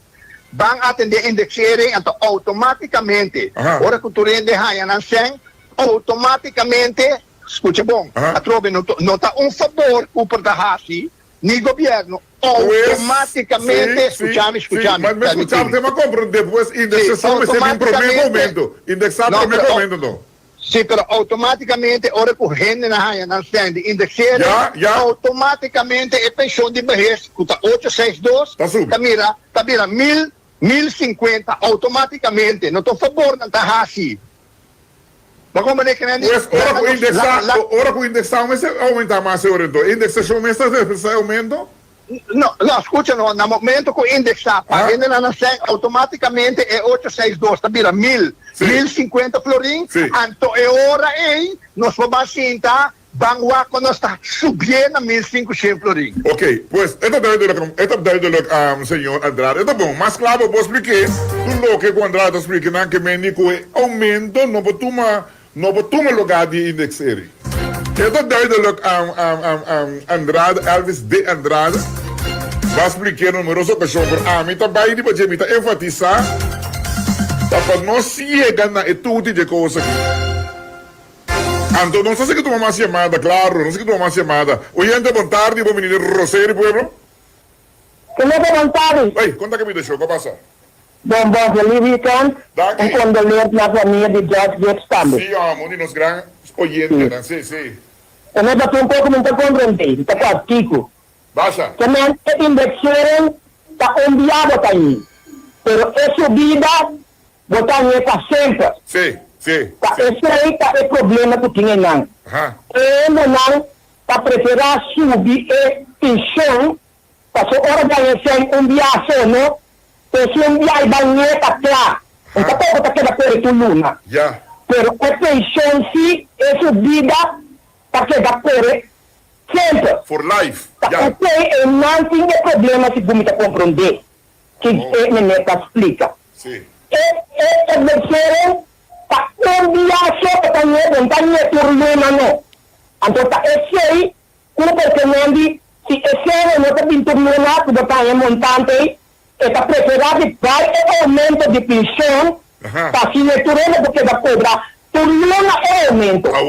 Vão atender indexering, então automaticamente, hora que tu rende raia não sem, automaticamente, escute bom, a trove não está favor por da Hasi, ni governo, automaticamente, escutami. Mas escutami, tem uma compra, depois indexação, esse é o primeiro momento. Indexar no primeiro momento, não. Sim, pero automaticamente, hora que o rende na raia não tem de indexer, automaticamente é pensão de vejez, custa 862, tá mira 1.050 automaticamente, não estou a favor não tá assim. Mas como é que não é? Pues, hora que indexar, mas aumenta mais o então. Indexação, mas está aumento? Não, escuta, no momento que indexar, rende na nação, automaticamente é 862, tá mira 1.050 florin, então é hora aí, nós vamos sentar, vamos quando está subindo a 1.500 florin. Ok, pues, esta deve de senhor Andrade, tá bom, mas claro, vou explicar, tudo que o Andrade explica, que médico aumento, não vou tomar lugar de indexar. Esta deve de Andrade, Elvis de Andrade, vai explicar numerosas ocasiões, a mim também, de você, me enfatizar, para não chegar na etude de coisas aqui. Então, não sei se tu uma chamada, claro, não sei que tu uma chamada. Oyente, boa tarde, bom menino Rosério, pueblo. Como é que boa tarde? Oi, conta que me deixou, o que passa? Bom, feliz weekend. Daqui. Condolente na família de George Gates também. Sim, amor, nos grandes oyentes, sim. Eu não estou um pouco muito compreendendo, está quase, Kiko. Baixa. Que não é indexaram, está enviado para mim. Pero é subida, botar aí para sempre. Sim. Esse aí está o problema que tinha não. E não, para preferir subir a pensão, para a hora de ser enviar só, não? Se enviar banheiro para lá, então pouco está querendo per tu luna. Pero a pensão sim é subida para quedar por sempre. For life. Porque não tem problema se você está compreender. Que a explica. Sim. É adversário para enviar só para banheiro, não tem por luna, não. Então, esse aí, porque não diz, se esse aí não está pintura luna, que botar em montante, está preparado para aumento de pensão, para assinatura, porque vai cobrar. Por luna é aumento. A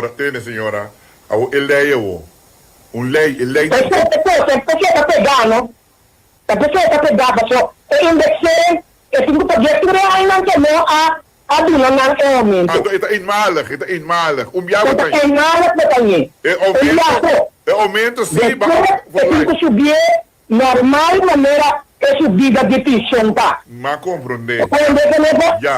tem, senhora. Ele lei, lei. A pessoa está pegando, só, indexar, esse grupo de estudo ainda não a duna não é aumento. Está inmalig. Está inmalig para mim. É aumento, sim. Tem que subir normal maneira é subida de pensão, tá? Mas compreender.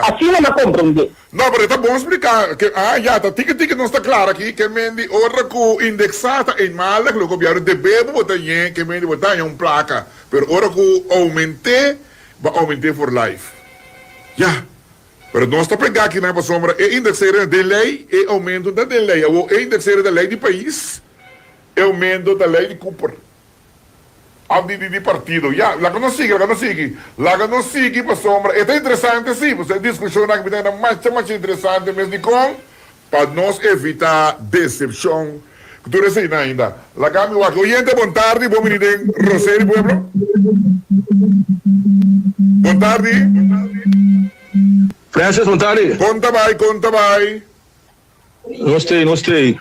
Assim não compreender. Não, mas tá bom explicar. Que, tá. Tica não está claro aqui. Que mendi, ora que indexar em mal, que o governo deve botar que mendi botar em placa. Pero ora que vai aumentar for life. Pero não está pegando aqui na sombra. É indexar de lei e aumento da lei. É indexar da lei de país e aumento da lei de Cooper. De partido, lá que não sigue, para sombra, é interessante sim, você discussão que está mais interessante, mas de como, para nós evitar decepção, Tu resina ainda. La cami wak. Oyente, bon tarde, bom menino Rosario Pueblo. Bon tarde. Francis, boa tarde. Conta vai. Gostei.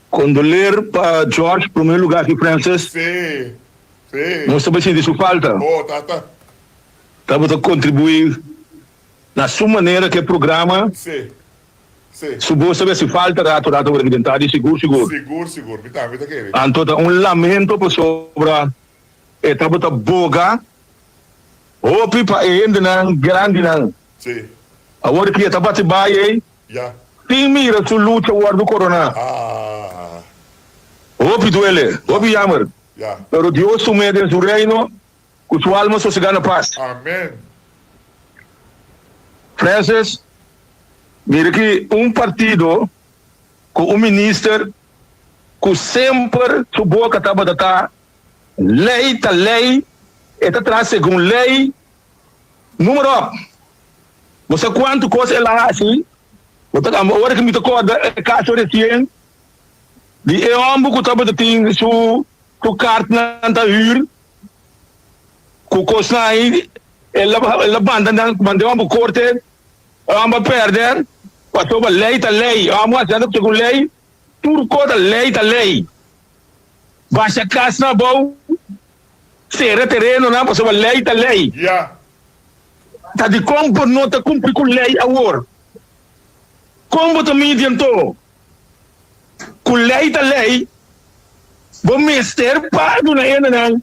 Condoler para George, em primeiro lugar aqui, Francis. Sim. Não estou sentindo isso falta. Oh, tá. Estamos a contribuir na sua maneira que o programa. Sim. Subo saber se falta rato identidade seguro. Seguro. Me tá querendo. Então, lamento por sobre estamos a boga. O pipa ainda não grande não. Sim. Agora que está batendo bem, Já. tem mira sua luta do corona. O duele, o jammer. Já. Pero Dios sumede en su reino, con su alma sosegada paz. Amém. Francis, mira que partido com ministro que sempre su boca estava a lei, está atrás segundo lei, número 1. Você quanto coisa ela assim? Agora que me tocou a caso recém, de homem que estava a ter su carta na huur, ku kosta aí, ela banda mandou uma corte, uma perder, passou para lei, vamos fazer com lei, tudo coisa lei. Baixa casa na boa, será terreno na passou para lei. Já. Tá de como não tá cumprir com lei agora. Como também adiantou? Com lei, bom ministério pago na ena não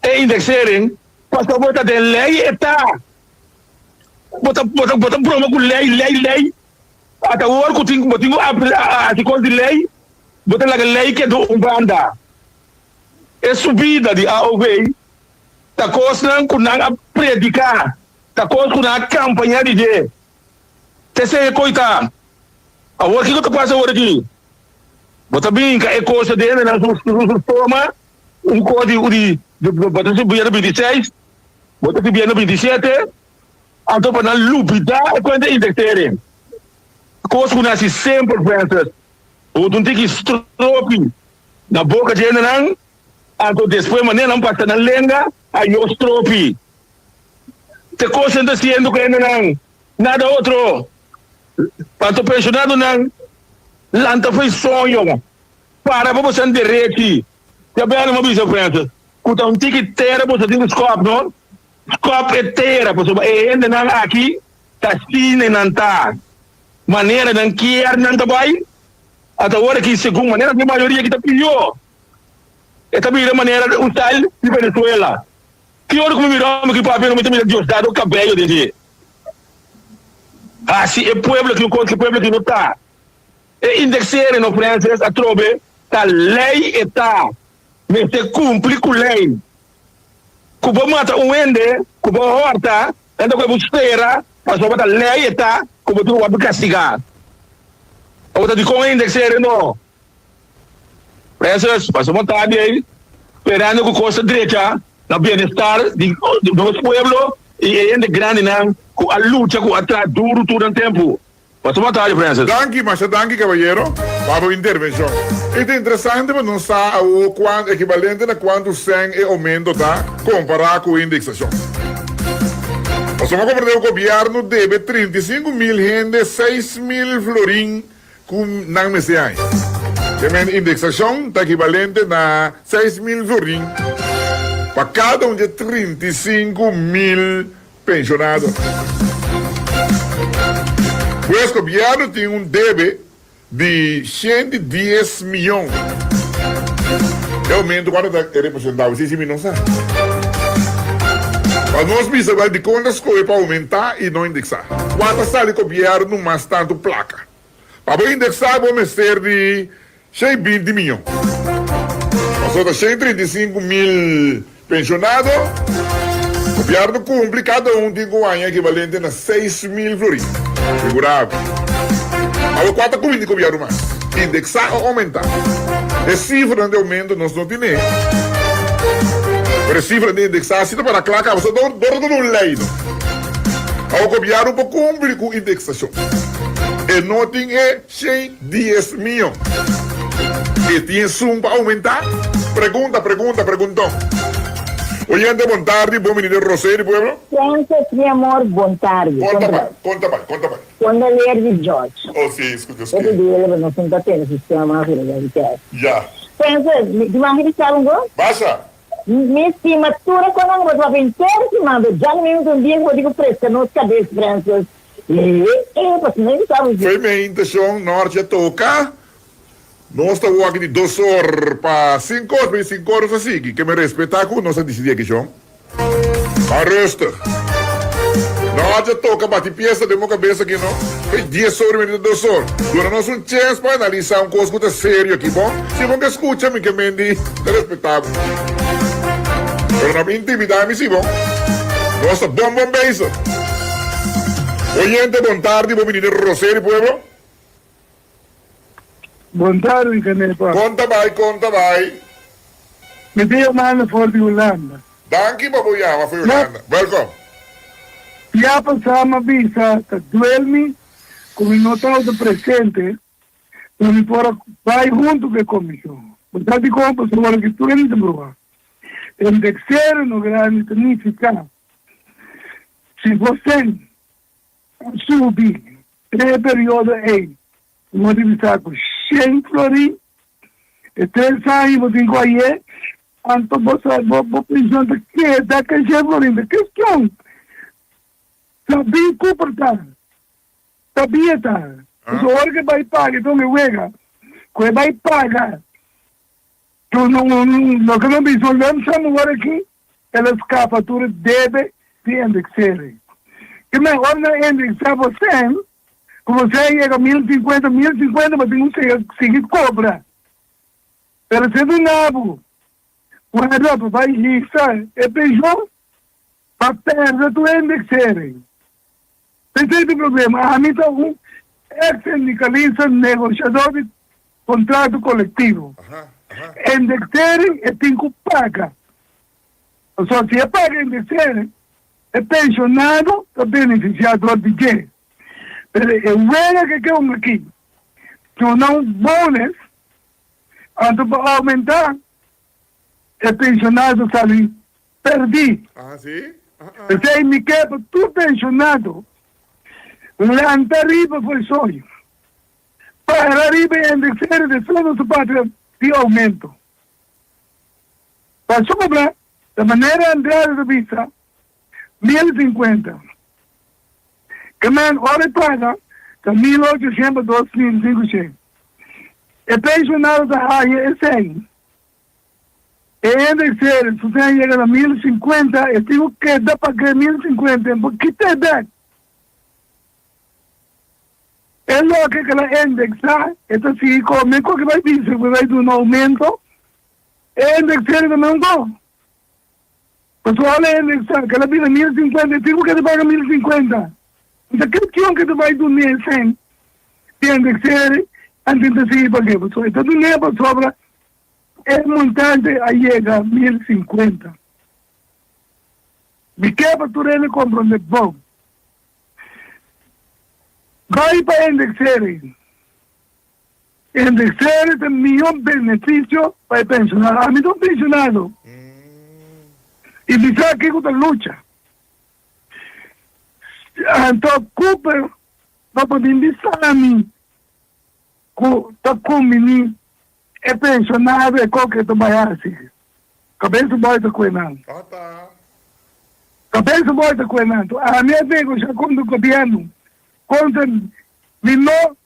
é indexering, passou bota de lei está bota promo com lei até o orco tinha a coisa de lei bota lá lei que do banda é subida de AOV tá coisa com na predicar tá coisa com na campanha de G terceira coisa agora que tu passa agora aqui bota bem que é coisa dele na toma código de bota se vier 26 bota se vier 27 então para lupita é quando indexerem coisa que nasce sempre Francis o tu tem que stroke na boca de ele não então depois maneira não passa na lenga aí o stroke te coisa está sendo que ele não nada outro para pensionado não lanta foi sonho para você não direito já bem uma vez Francis quando um ticket terra você tem scope não scope é terra você ainda não aqui tá cine não tá maneira não quer não tá bem até agora que segundo maneira a maioria que tá pior esta primeira maneira o style de Venezuela que hora que me miramos que papel não me tem Deus dado o cabelo de assim é pueblo que não está e indexer no Francis a trobe tá lei está mas se cumpre com lei cuba mata ende cuba horta anda com espera mas a lei está cuba tu vai castigar outra de com indexer no Francis passou vontade aí esperando com coisa direita na bem-estar de nosso pueblo e ainda grande não com a luta com atrás duro todo o tempo. Passou uma tarde, Francis. Danke, caballero, para a intervenção. É interessante, mas não sabe o quanto equivalente a quanto sem é aumento, tá? Comparar com a indexação. Nós vamos compreender o governo deve 35 mil gente, 6 mil florim com não me sei. A indexação está equivalente a 6 mil florim para cada um de 35 mil pensionados. O governo tem débito de 110 milhões. É aumento quando é representado, 6 milhões. Mas nós precisamos de contas para aumentar e não indexar. Quanto está o governo não mais tanto placa? Para indexar, vamos ter de 120 milhões. Nós temos 135 mil pensionados. O governo cumpre, cada um tem um ano equivalente a 6 mil florins. Figurável. Agora, quanto cumpre o governo mais? Indexar ou aumentar? A cifra de aumento nós não temos. Mas a cifra de indexar, se para a claca, você não lei. O governo pode cumprir com indexação. E não tem 110 milhões. que tiene zoom para aumentar. Preguntón. Oyente, buenas tardes, buen venir de Rosario, pueblo. Francis, mi amor, buon tarde. Conta mal. Quando ler di George. Oh, sì, scusa. Eu digo, ele não se entende no sistema de Ya. Francis, di mana kita algo? Pasa. Mi estimatura quando não vai inteiro que manda. Já no mesmo dia eu digo presta nos cabeças, Francis. Mas nem sabe. Foi minha intenção, norte toca. Nós estamos aqui de 2 horas para 5 horas, 5 horas assim, que me respeitar com nós decidir aqui, João. Arresta. Norte toca, bate peça de minha cabeça aqui, não? Foi 10 horas, 2 horas. Agora nós um chance para analisar coisa que sério aqui, bom? Se você escuta-me, que me diz, é respeitável. Pero não me intimidar, sim, bom? Nossa, bom beijo. Oyente, buenas tardes, buen venir de Rosario, pueblo. Buon tardi, Canepa. Conta vai. Mi dio mano fuori di Olanda. Danke, babuyama, foi Holanda. Welcome. Já passamos a visa, que duerme, como notado de presente, não fora, vai junto com a comissão. Portanto, como se for que tu não te prova. Em terceiro, no grande significa, se você subir 3 períodos aí, uma divisão com 100 florim, e 3 anos, 5 anos, então você pensando que é daquele 100 florim, da questão. Sabia comportar. Sabia estar. Mas a hora que vai pagar, então me uega. Que vai pagar. Tu não que não resolvemos agora aqui, ela escapatura deve de indexar. Que melhor não indexar você, como você chega a 1050, mas tem um seguir cobra. Pero se do nabo, quando vai riscar, é beijão, para perder tu indexar. Esse é o problema. A mim está um ex-sindicalista negociador de contrato coletivo. Indexar é 5 paga. Ou seja, se é paga indexar, é pensionado, é beneficiado de quê? Mas é o que é um aqui. Se não bônus, então para aumentar, é pensionado sabe, perdi. Sim? Você me quebra, tu pensionado, lá arriba foi sonho. Para arriba é indexar de sono do pátria de aumento. Para sobrar, da maneira Andrade de vista, 1050. Que man, hora paga, de 1800 a 2500. É pensionado da raia, é 100. É indexar, se você chega a 1050, eu tenho que dar para que 1050, porque te dá. É logo que ela indexa, então se come, qual que vai dizer, vai dar um aumento, é indexar que não dá. Pessoal, é indexar, que ela vira 1050, eu tenho que te pagar 1050. Então, que que tu vai dar 100, é indexar, antes de seguir para quê? Pessoal, então, tu leva sobra, é montante, aí chega a 1050. Me quebra, tu ele compra um bom. Vai para indexar. Indexar tem melhor benefício para pensionar. A mim estou pensionado. E me sabe que eu luta. Então, Cooper, vai poder dizer a mim, que com mim é pensionado e qualquer trabalhar assim. Cabeça boa está coenando. Cabeça boa está coenando. A minha amiga já quando o governo contra no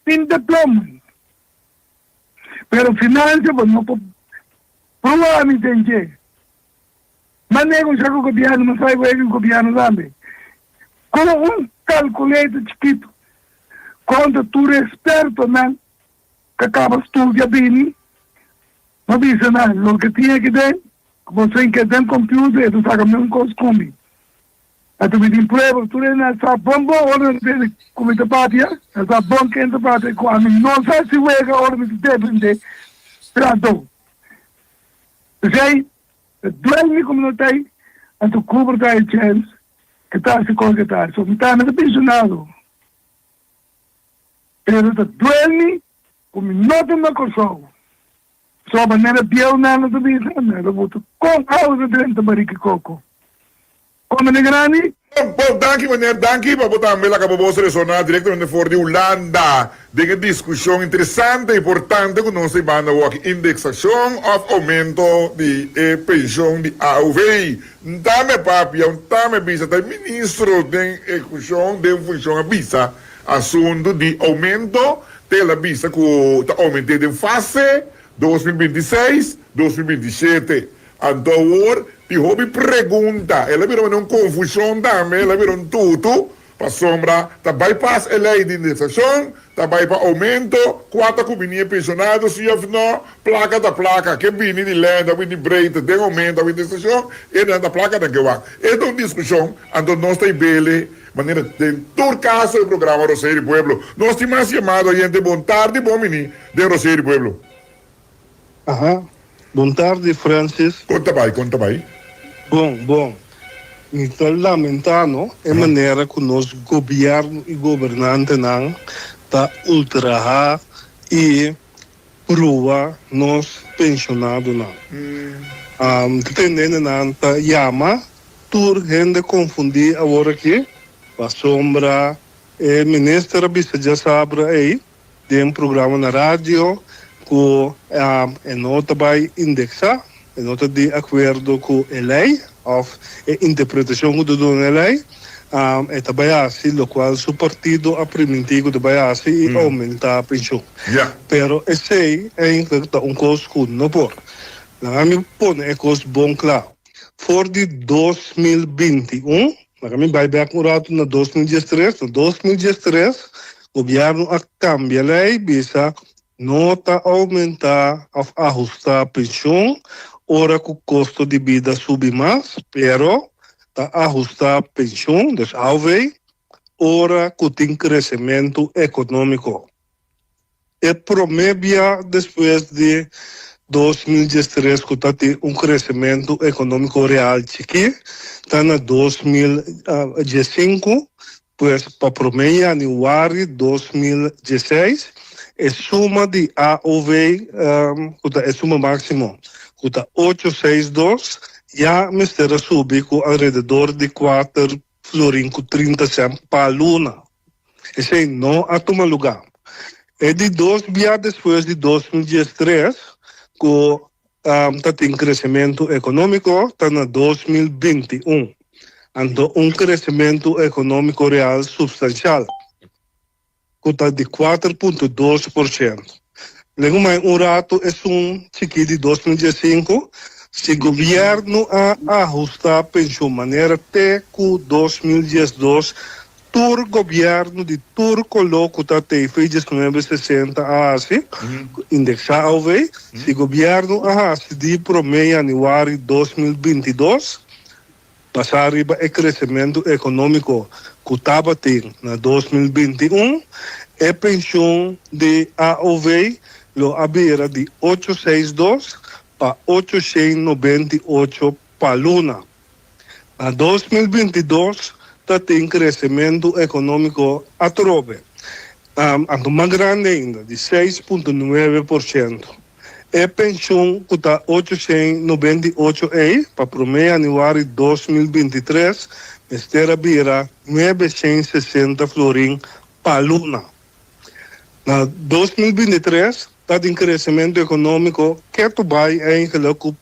sin diploma. Pero financia, pues no puedo probar mi tenche. Manejo ya con copiano, no sabe con copiano dame. Como un calculete chiquito, cuando tú eres experto, man, que acabas tú ya vini, no dice nada, lo que tiene que dar, como se que den computer, tú sacas un coscumi. A tu meeting prueba, tú eres essa bomba, ora de comida pátia, essa bomba que entra pátia, quando não sabe se juega, ora de depende, tratou. Sei, duele como não tem, a tu cubra da chance, que está se concretar, só me está pensionado. Pero duele como não tem uma coisa. So, manera diyaw na lang tumisa, nalabuto. Kung ako sa din, tabariki koko. Kung manigrani, Danke meneer, danke. Paputan mela kaboboso resona directamente voor de Holanda. Dingen discussión interessante, importante con nos van a walk indexación of aumento de pensión de AUV. Dame papi, dame visa, del ministro de ejecución de función a visa, asunto de aumento de la visa que aumente de fase 2026-2027. Então, ti hobby pergunta, ela virou uma confusão também, ela virou tudo, para sombra, tá bypass a lei de indexação, tá bypass aumento, quatro companhias pensionadas, se não, placa da placa, que vini de lenda, vini de breita, tem aumento, vini de indexação, e da placa da que vai. Esta é uma discussão, então nós temos bele, maneira, de todo caso do programa Roseiro Pueblo, nós temos mais chamado a gente, bom tarde, bom menino, de Roseiro Pueblo. Aham. Boa tarde, Francis. Conta vai. Bom. Então, lamentando a maneira que o nosso governo e governante não está ultrajar e prova nos pensionados não. Entendendo não está chama, tur gente confundir agora aqui, para sombra, o ministro já sabe aí, tem um programa na rádio, que nota vai indexar, nota de acordo com a lei, ou a interpretação que do na lei, e também assim, o qual o partido a permitido também assim e aumentar a pensão. Pero esse é um custo que não pode. A mim põe é custo bom claro. For de 2021, a mim vai back um rato na 2013, no 2013, o governo cambia a lei, bisa nota aumentar ou ajustar a pensão, ora que o custo de vida sube mais, pero está ajustar a pensão, dus AUV, ora que tem crescimento econômico. E promédia depois de 2013 que está tendo crescimento econômico real chique, está na 2015, pues para promédia januário 2016, a suma de AOV, a suma máxima, que está 862, já me será subir com alrededor de 4 florin com 30 centavos para luna. Esse não a tomar lugar. E de 2 dias depois de 2013, que está tendo crescimento econômico, está na 2021. Então, crescimento econômico real substancial. Está de 4,2%. Luego mais rato é chiqui de 2015, se o governo ajustar a pensão maneira até que 2012, todo governo de todo coloco está fez 1960 assim, indexar ao vez, se o governo de promeio januário 2022, passar arriba o crescimento econômico que estava tendo na 2021, a pensão de AOV lo abira de 862 para 898 para luna. Na 2022, está tendo crescimento econômico a trobe, mais grande ainda, de 6,9%. A pensão que está 898 para promeio januário 2023, esta vira 960 florin para luna. Na 2023, está em crescimento econômico que tu vai eigenlijk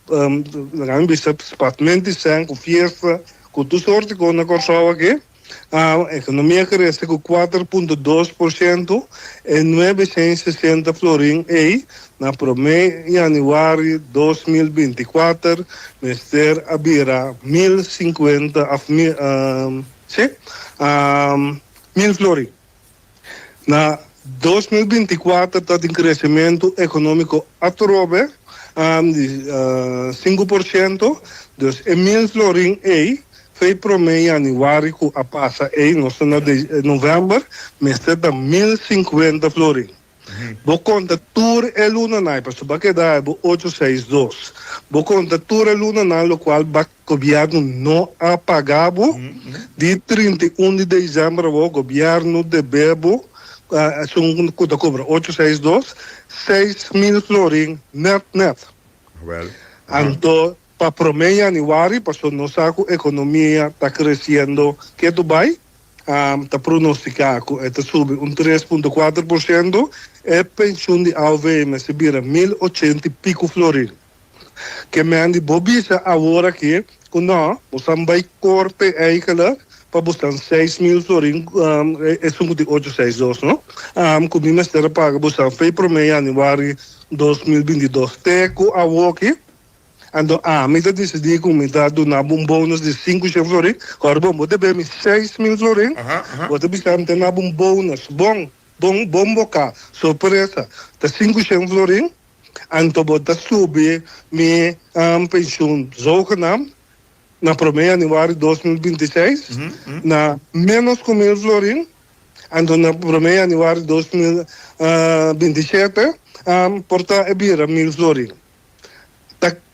na vista principalmente sem confiança com tu sorte com na corção aqui. A economia cresce com 4,2% e 960 florin aí na promeio januário 2024, mister abira 1.050 1.000 florin. Na 2024 está em crescimento econômico a trobe de 5%, dus 1.000 florin aí foi promeio januário que a passa aí, nós estamos de novembro, mas está 1.050 florin. Vou contar tudo a luna na, para subir que dá 862. Vou contar tudo a luna na, o qual o governo não ha pagado. De 31 de dezembro, o governo deveu um kuta cobra 862, 6.000 florin net. Well. Então, para promedio januário, passou nossa economia está crescendo, que Dubai está pronosticado, está sube 3,4%, e pensão de AVM se vira 1.080 pico florin. Que me andi bobisa agora que, não, você vai corte eigenlijk, para buscar 6.000 florin, é um de 862, não? Como o Ministério paga, buscar foi promedio januário 2022, teco a aqui. Então, me decidi que me donar bônus de 500 florin. Agora, vou ter 6.000 florin. Vou ter um bônus bom boca, surpresa, de 500 florin. Então, vou subir minha pensão zogenaamd na promedio januário 2026, na menos com 1.000 florin. Então, na promedio januário 2027, porta ebira 1.000 florin.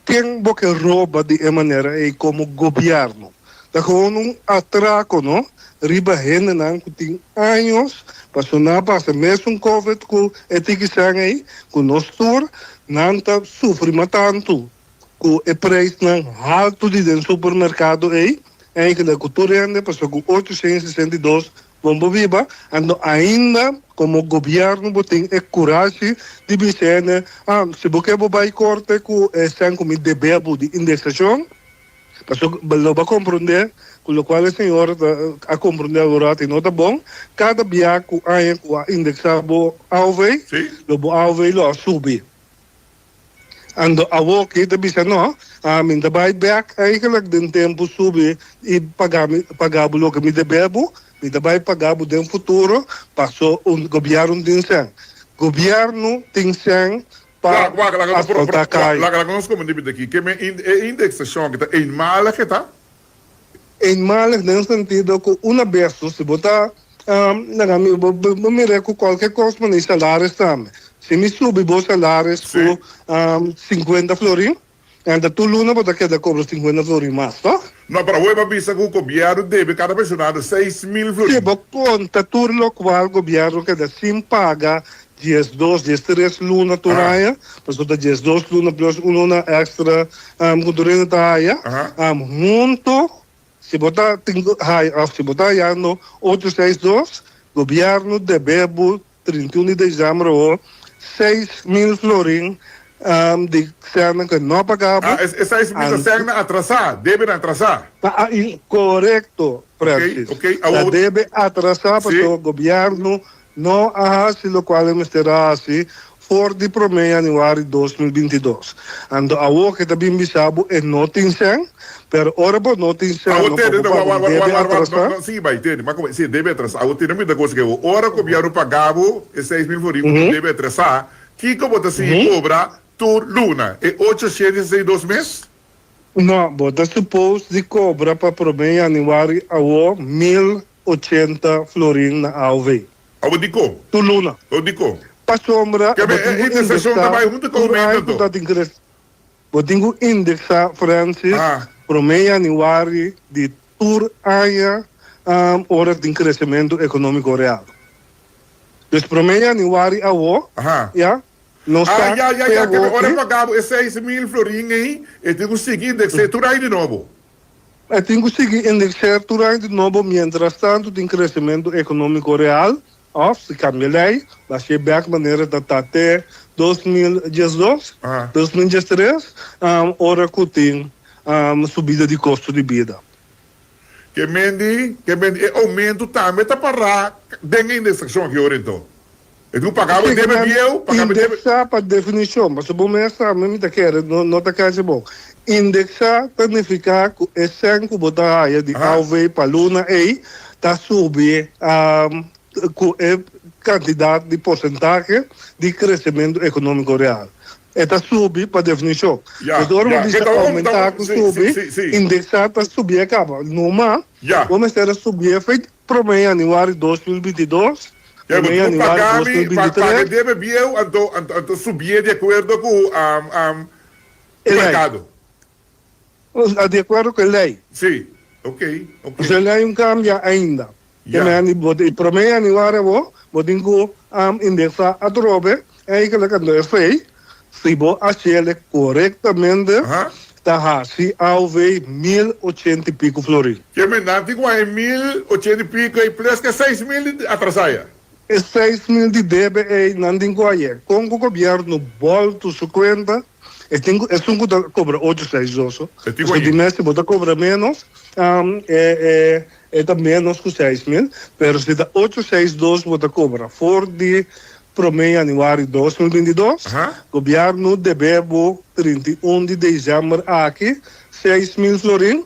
Quem boca rouba de maneira é como governo. Da gewoon atraco, não? Riba hende não que tem anos, passou na passa mesmo Covid com etiqueção aí, com nós tour, não tá sofre tanto, com o preço não alto de dentro do supermercado aí, que cultura ainda passou com 862 bombo viva, então ainda como governo tem a coragem de dizer, se você vai corte com essa comida de indexação, passou lo vai compreender, com o qual a senhora a compreender agora tem nota bom, cada dia que há indexado AOV, o AOV lo sube. Ando awo kita bisa no, minta buyback eigenlijk den tempo sube e pagamos lo que me debebo, minta vai pagar no futuro, passou governo tem sen. Governo tem sen para asfaltar cai. Lá nós como debito aqui, que é indexação que está eenmalig que tá? Eenmalig no sentido que uma vez se botar, me reco qualquer coisa no salário também. Se me sube o salário por 50 florin, então tu luna pode quedar cobra 50 florin mais, tá? Não, para o visa que o governo deve cada pensionado 6.000 florin. Se você conta tudo o qual o governo queda sem pagar 12, 13 luna turaya, passou da 12 luna plus luna extra cultura taia, junto, se botar já no 862, governo deve 31 de dezembro 6.000 florin de cena que não pagava. Essa é a cena atrasar, deve atrasar. Correto, Francis. Deve atrasar porque o governo não hace o qual o Ministério hace for de promedio januário 2022. Então, a que também me sabe é não tem sen, pero ora não tem sen, não deve atrasar. Sim, vai ter, mas sim, deve atrasar. Eu tenho muita coisa que o ora que o governo pagava 6.000 florin, deve atrasar. Que como você cobra por luna? É 862 meses? Não, você supôs de cobra para promedio januário a 1.080 florin na AOV. Eu digo? Tu luna. Eu digo? Para sombra, a indexação também muito com o aumento. Eu tenho que indexar, Francis, promedio januário de tur aia horas de crescimento econômico real. Então, promedio januário a já? Não está. Agora pagava 6.000 florin aí, e tenho que seguir indexar tudo aí de novo. Eu tenho que seguir indexar tudo aí de novo, mientras tanto, tem crescimento econômico real. Se cambia a lei, vai ser de maneira de até 2012, 2013, hora que tem subida de custo de vida. Que mendi, aumento também está para dengue indexação aqui agora então. E tu pagava o deve eu, pagava indexar para definição, mas o bom mesmo, mesmo te quer, não te quer bom. Indexar significa que é sem que botar a área de AOV para luna aí, está subir com a quantidade de porcentagem de crescimento econômico real. Está subir para definição. Então, vamos aumentar com subir, indexar está subir acaba. Numa, vamos ter subir feito promedio januário 2022. Promedio januário 2023. Deve eu então subir de acordo com o mercado. De acordo com a lei. Sim, ok. A lei não cambia ainda. Ja. Men i promedia ni waren we, bodin ko indexa atrobe, eigenlijk aan de FA, sibo asiele correctamente, ta si AOV 1080 pico flori. Que me nanti com a 1080 pico e plus que 6.000 atrasaya. E 6.000 de DBE nandin ko ayer. Com o governo volta sua conta, es un que cobra 862. Tipo Se de mês bota cobra menos, é menos que 6.000, pero se dá 862 bota cobra. For de promedio januário 2022, governo debebo 31 de dezembro aqui 6.000 florin,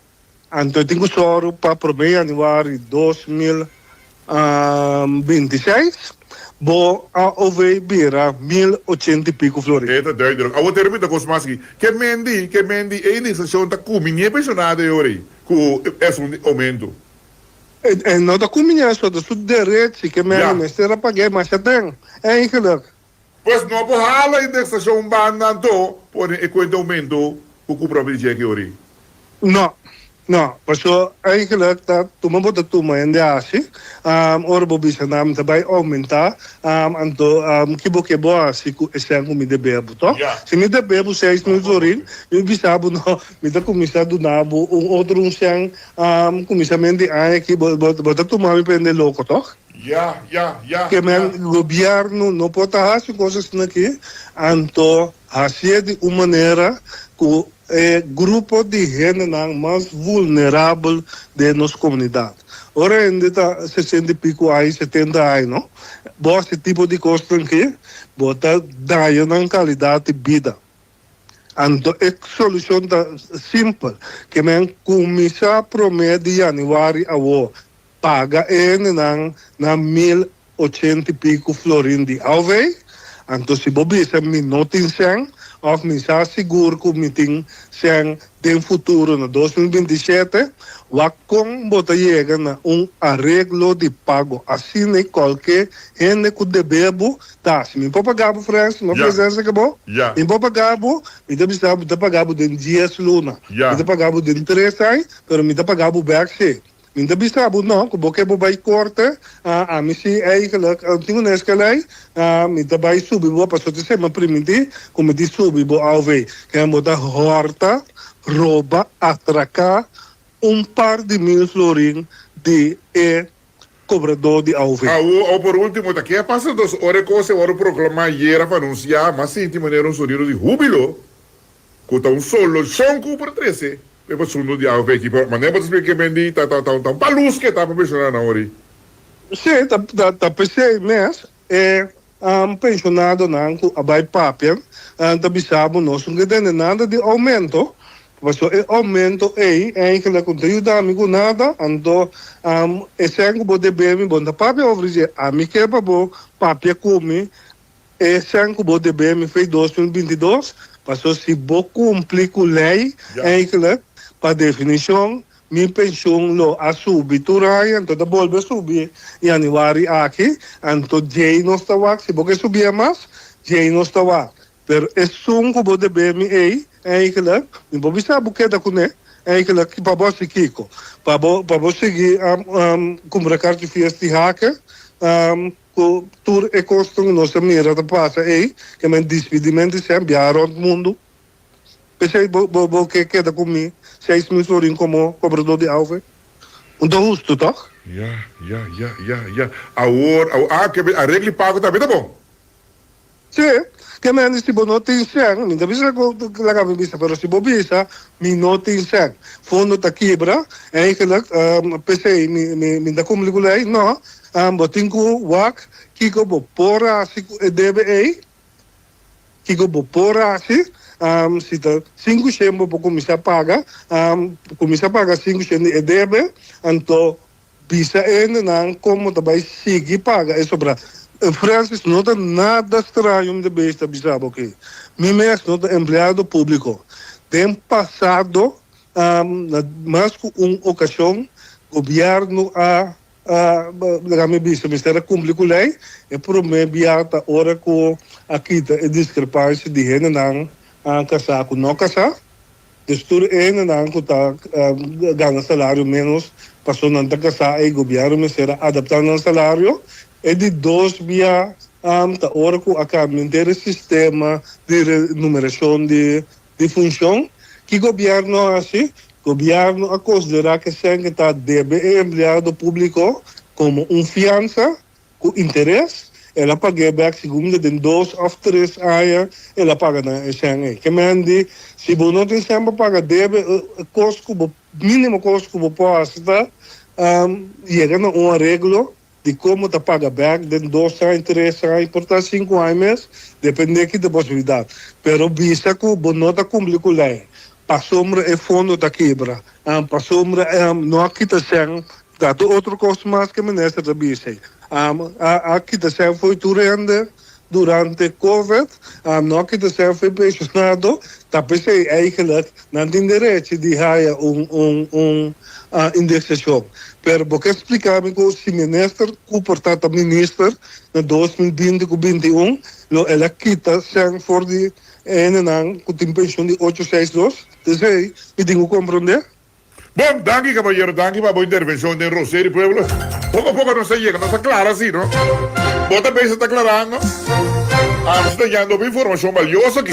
então tem que soro para promedio januário 2026, bo AOV bira 1080 pico florin. Eta duidelijk. Oude termita kosmaski. Que mendi, één station ta kumi nie pensionado yori. Ku es un aumento. En nou, dat kom je niet zo, dat is de reactie. Ik Ja. heb een rapagé, maar je denkt, eigenlijk. Pues no pohalo in de station banda to por e cuento aumento ku ku provincie yori. No, maar zo, eigenlijk, dat toen we dat toen in de Asie, orbo bisa naam daarbij aumenta, en to, kibo asi, ku esang kumi de bebo, toch? Ja. Si mi de bebo 6.000 florin, yung bisa bu no, mi da kumisa do nabo, outro siyang, kumisa mendi ay, bota tumami pende loko, toch? Ja. Que o governo não pode fazer coisas aqui, então fazer de uma maneira que o grupo de gente mais vulnerável de nossa comunidade. Ora ainda está 60 e pico aí, 70 aí, não? Bom, esse tipo de coisa aqui, bota daí na qualidade de vida. Então, a solução tá simples, que men começar a prometer de januário a paga ele na 1080 pico florin de AOV. Então, se bobi se me notin sen, of me sa seguro que me tem sen de futuro na 2027, wakong bota chega na arreglo de pago. Assim, qualquer gente que debebo, tá, se me pode pagar por frente, não presença que bom. Ja. Me pode pagar, me dá pagar de 10 luna. Ja. Me dá pagar de 3 anos, pero me dá pagar o back Minta bisa bu no, ko boke bu bay korte, a misi eigenlijk, tingo neskalay, minta bay subi bu paso te sema primiti, como di subi bu AOV, que bota horta, rouba, atracar par de 1.000 florin de cobrador de AOV. Ou por último, tá que passa 2 horas que você ora proclamar era para anunciar, mas sim, de maneira sonido de júbilo, que tá solo, som por 13. Eu vou suno de AOV aqui, mas nem vou explicar que mendi, tá palus que tá para mencionar na hora. Sim, tá pensei mesmo, pensionado não, com a bai papel, tá bisabo nós, não tem nada de aumento, mas o aumento eigenlijk com ajuda amigo nada, então, esse é o de bem, bom, da papel oferecer, a mim que é para bom, papel come, esse é o de bem, fez 2022, mas se vou cumprir com a lei, eigenlijk, para definição, minha pensão lo a subir turai, então da volta subir em januário aqui, então já não está lá, se você subir mais, já não está lá. Pero é som que você bem eigenlijk, não pode saber o que é da cune, eigenlijk para você Kiko, para você seguir comprar carta de festa hacker, tur e costume nossa mira da passa que men despedimento sempre a rond mundo. Pensei que queda comigo 6.000 florin como cobrador de AOV. Então justo, toch? Ja. Agora, que arregle pago também, tá bom? Sim, que men se não tem sen, me dá bisa que la cabe bisa, pero se bobisa, me não tem sen. Fundo tá quebra, eigenlijk, pensei, me dá como ligulei, não, botinho wak, kiko bo pora assim DBE, kiko bo pora assim, se tá 5 chembo para começar a pagar 5 chembo de DBE, então bisa não como também seguir paga, é sobra. Francis não tem nada estranho de besta bisa, ok? Mesmo não é empregado público. Tem passado, mais que ocasião, governo kami bisa mistera cumprir com lei e promebiata ora ko akita e discrepância de gente não casar com não casar destur nang ko ta ganha salário menos passou não está casar e governo me será adaptando ao salário e de dois via tá hora que acaba manter o sistema de numeração de função que governo assim governo a considerar que sempre está deve empregado público como fiança com interesse ela paga back segundo de 2 ou 3 anos ela paga na SNE que mande se você não tem sempre paga deve custo mínimo custo que você pode chega a um arreglo de como te paga back de 2 anos, 3 anos, portanto 5 anos depende aqui da possibilidade pero visa que você não está cumprindo com a lei passou-me o fundo da quebra passou-me não aqui está sendo dado outro custo mais que ministro da BC. Aqui da CEF foi durante Covid, não aqui da CEF foi pensionado, tapi sei eigenlijk não tem direito de ganhar indexação. Pero porque explicar-me que se ministro, o portanto ministro, na 2020-2021, ela quita sem for de ano que tem pensão de 862, então, me tenho que compreender? Bom, danke caballero, danke para a intervenção de Rosario Pueblo. Poco a poco no se llega, no está clara así, ¿no? Vos también se está aclarando. Me está dando información valiosa aquí.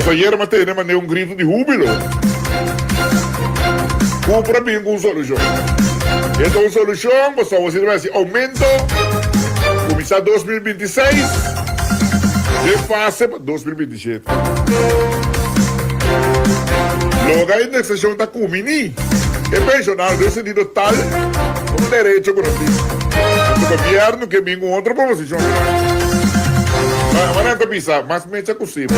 Ayer me tenemos un grito de júbilo. Compra bien con solución. Esta es una solución, pues vamos a decir, aumento, comienza 2026, de fase 2027. Luego a indexação está cumini. É pensionado decidido tal um direito garantido. O governo que vem com outra proposição. Mas não é pensar, mas me é possível.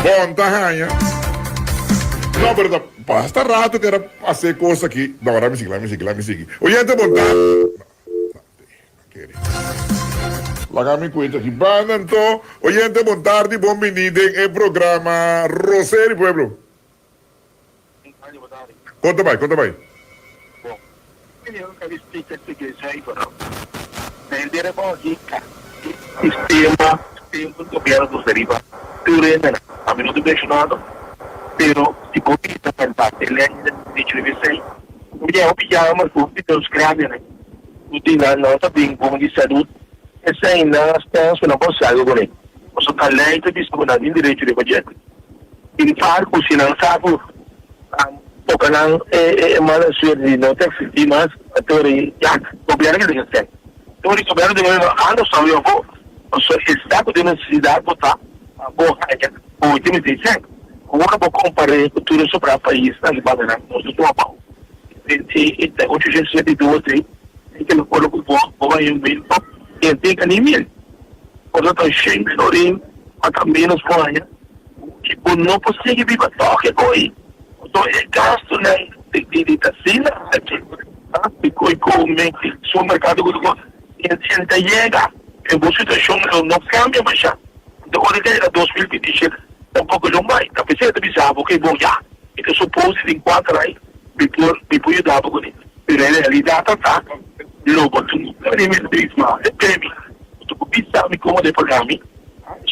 Bom, tá ranha. Não, verdade, basta rato que era fazer coisa aqui. Não, agora me siga. Oyente, bom, tá. Lagami cuenta aqui. Banda, então, oyente, boa tarde, bom venido em programa Rosario Pueblo. Conta mais. Bom, eu quero explicar o que é isso, não. Vender é bom aqui, cara. Sistema do governo do Seriba. A mim não estou mencionando, pero se você está pensando, ele é de televisão. O que é o que é uma coisa que os criados, né? O que não está bem bom de saúde. Essa ainda está não pode sair agora. Você está lendo e está com direito de budget. Ele faz com se não sabe porque não é mais de não tem que mais a teoria já o governo que tem que ter. Então o governo tem anda só eu vou o estado de necessidade botar a boa o time de ser agora vou comparar com tudo sobre o país na Libana nós do Japão e o que gente se do tem que ele coloca o vai em meio e tem que animar quando tá cheio de norim até menos folha que não consegue viver toque coi então é gasto né de tacina e come o mercado e chega em boa situação não cambia mais já então quando era 2027 tampouco não vai tá pensando que sabe que bom já e que supõe de 4 aí depois dá para ele mas na realidade tá logo tu não é mesmo isso mas é prêmio tu precisa me como de programa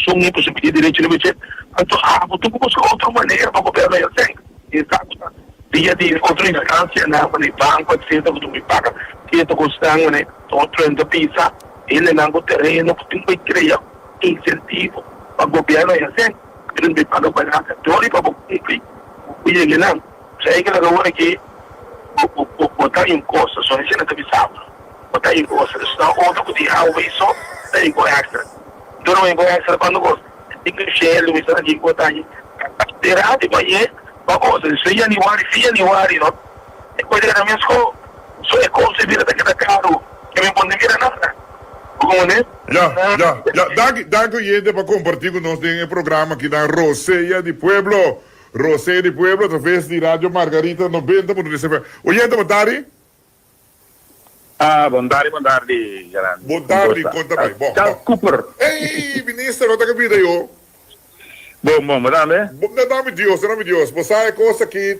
são nem possibilidade de direito de budget então tu busca outra maneira para governo assim exato dia de outra instância na banco etc que tu me paga que tu custando né outro ainda pisa ele não tem terreno que tem que criar incentivo para o governo assim ele me paga para a teoria para cumprir o que não sei que agora que botar em costa só isso não te sabe botar em costa está outro que tem algo isso tem que extra então não é extra quando gosta tem que chegar o isso aqui botar aí terá de manhã coisa isso é januário não é coisa que na minha escola só é coisa vira daquela caro que me pode virar nada como né já danke gente para compartilhar conosco em programa aqui na Rosario de Pueblo através de Rádio Margarita 90.9. Oyente, boa tarde. Boa tarde, Gerardo. Boa tarde, conta mais. Charles Cooper. Ei, ministro, não está que vida eu. Bom, madame. Nome Deus. Você sabe coisa que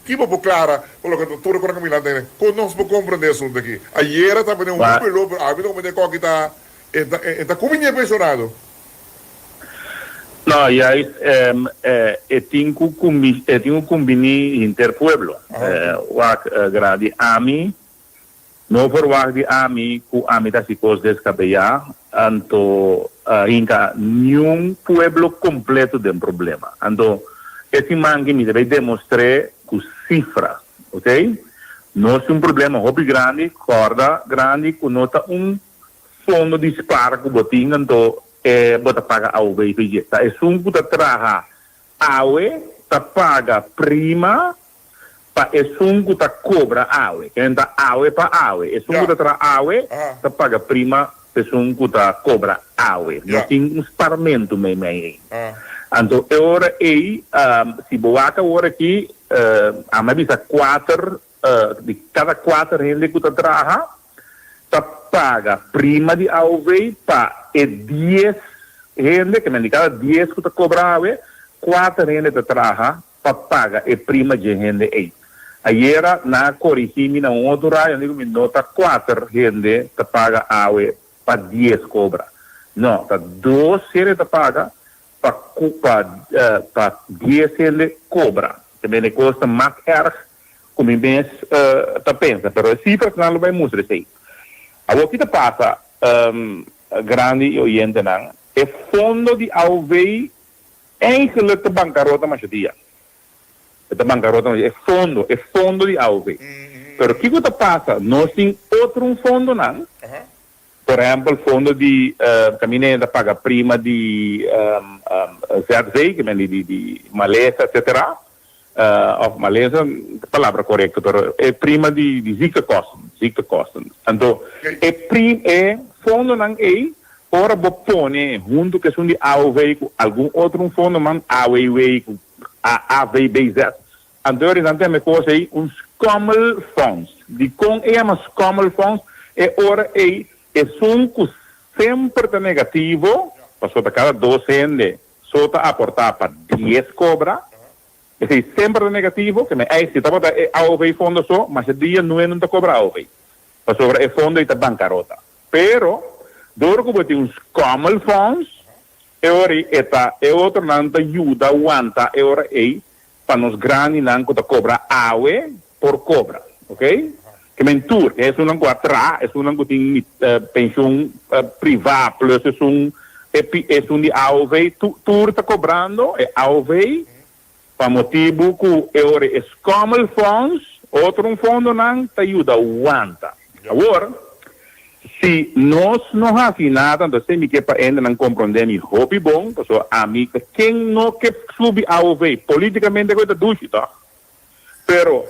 tipo por clara, pelo que tudo com a Camila tem. Conosco para compreender isso daqui. Ayer também um grupo, a vida como de qual que está como é pensionado. No, ya es, tengo combini interpueblo. Gradi ami, no por wak di ami, ku ami ta sikos descabellá, anto, inca, nenhum pueblo completo de problema. Anto, esse mangue me deve demonstrar com cifra, ok? Não é problema hobby grande, corda grande, com nota fundo de disparo que botinha, então, bota paga ao veículo. É que traga aue, paga prima, é que cobra aue. Que anda aue para aue. É que traga aue, paga prima, é que cobra aue. Não tem paramento meio. Então, agora se boaca agora aqui, a minha vista 4, de cada 4 gente que traga, paga prima de AUV para 10 gente, que me cada 10 que cobra AUV, 4 gente que traga para paga e prima de gente aí. Aí era na corrigir na outra, eu digo, me nota 4 gente que paga AUV para 10 cobra. Não, tá 2 gente que paga para 10 gente cobra. Também custa mais erg, como o mês pensa, mas a cifra não vai mostrar isso aí. O que passa, grande e oriente, é fundo de AUV eigenlijk de bancarrota mas dia. De bancarrota é fundo de AUV. Mas o que passa, nós temos outro fundo, não? Por exemplo, fundo de caminhada paga prima de ZZ, que é de Malesa, etc. Of Malesa, palavra correta, é prima de ziektekosten. Então, é fundo não é, ora põe junto que são de AOV com algum outro fundo, mas AOV com AVBZ. Então, não tem coisa aí, uns common funds. De com mas common funds, ora é que sempre tá negativo, passou para cada 12 gente, só tá aportar para 10 cobra. É sempre negativo, que se está botando AOV fundo só, mas el dia não está cobra AOV. Para sobre o fundo está bancarrota. Pero, duro que tem uns common funds, é outro não ajuda, aguanta, para nos grandes não que cobra AOV por cobra, ok? Que mentur, é um que atrás, é um que tem pensão privada, plus é um de AOV, tu está cobrando, é AOV, para motivo que é common funds, outro fundo não te ajuda, aguanta. Agora, se nós não fazemos nada, então se me quer para ainda não compreender me hobby bom, porque a mim, quem não quer subir AOV, politicamente é coisa dúvida, pero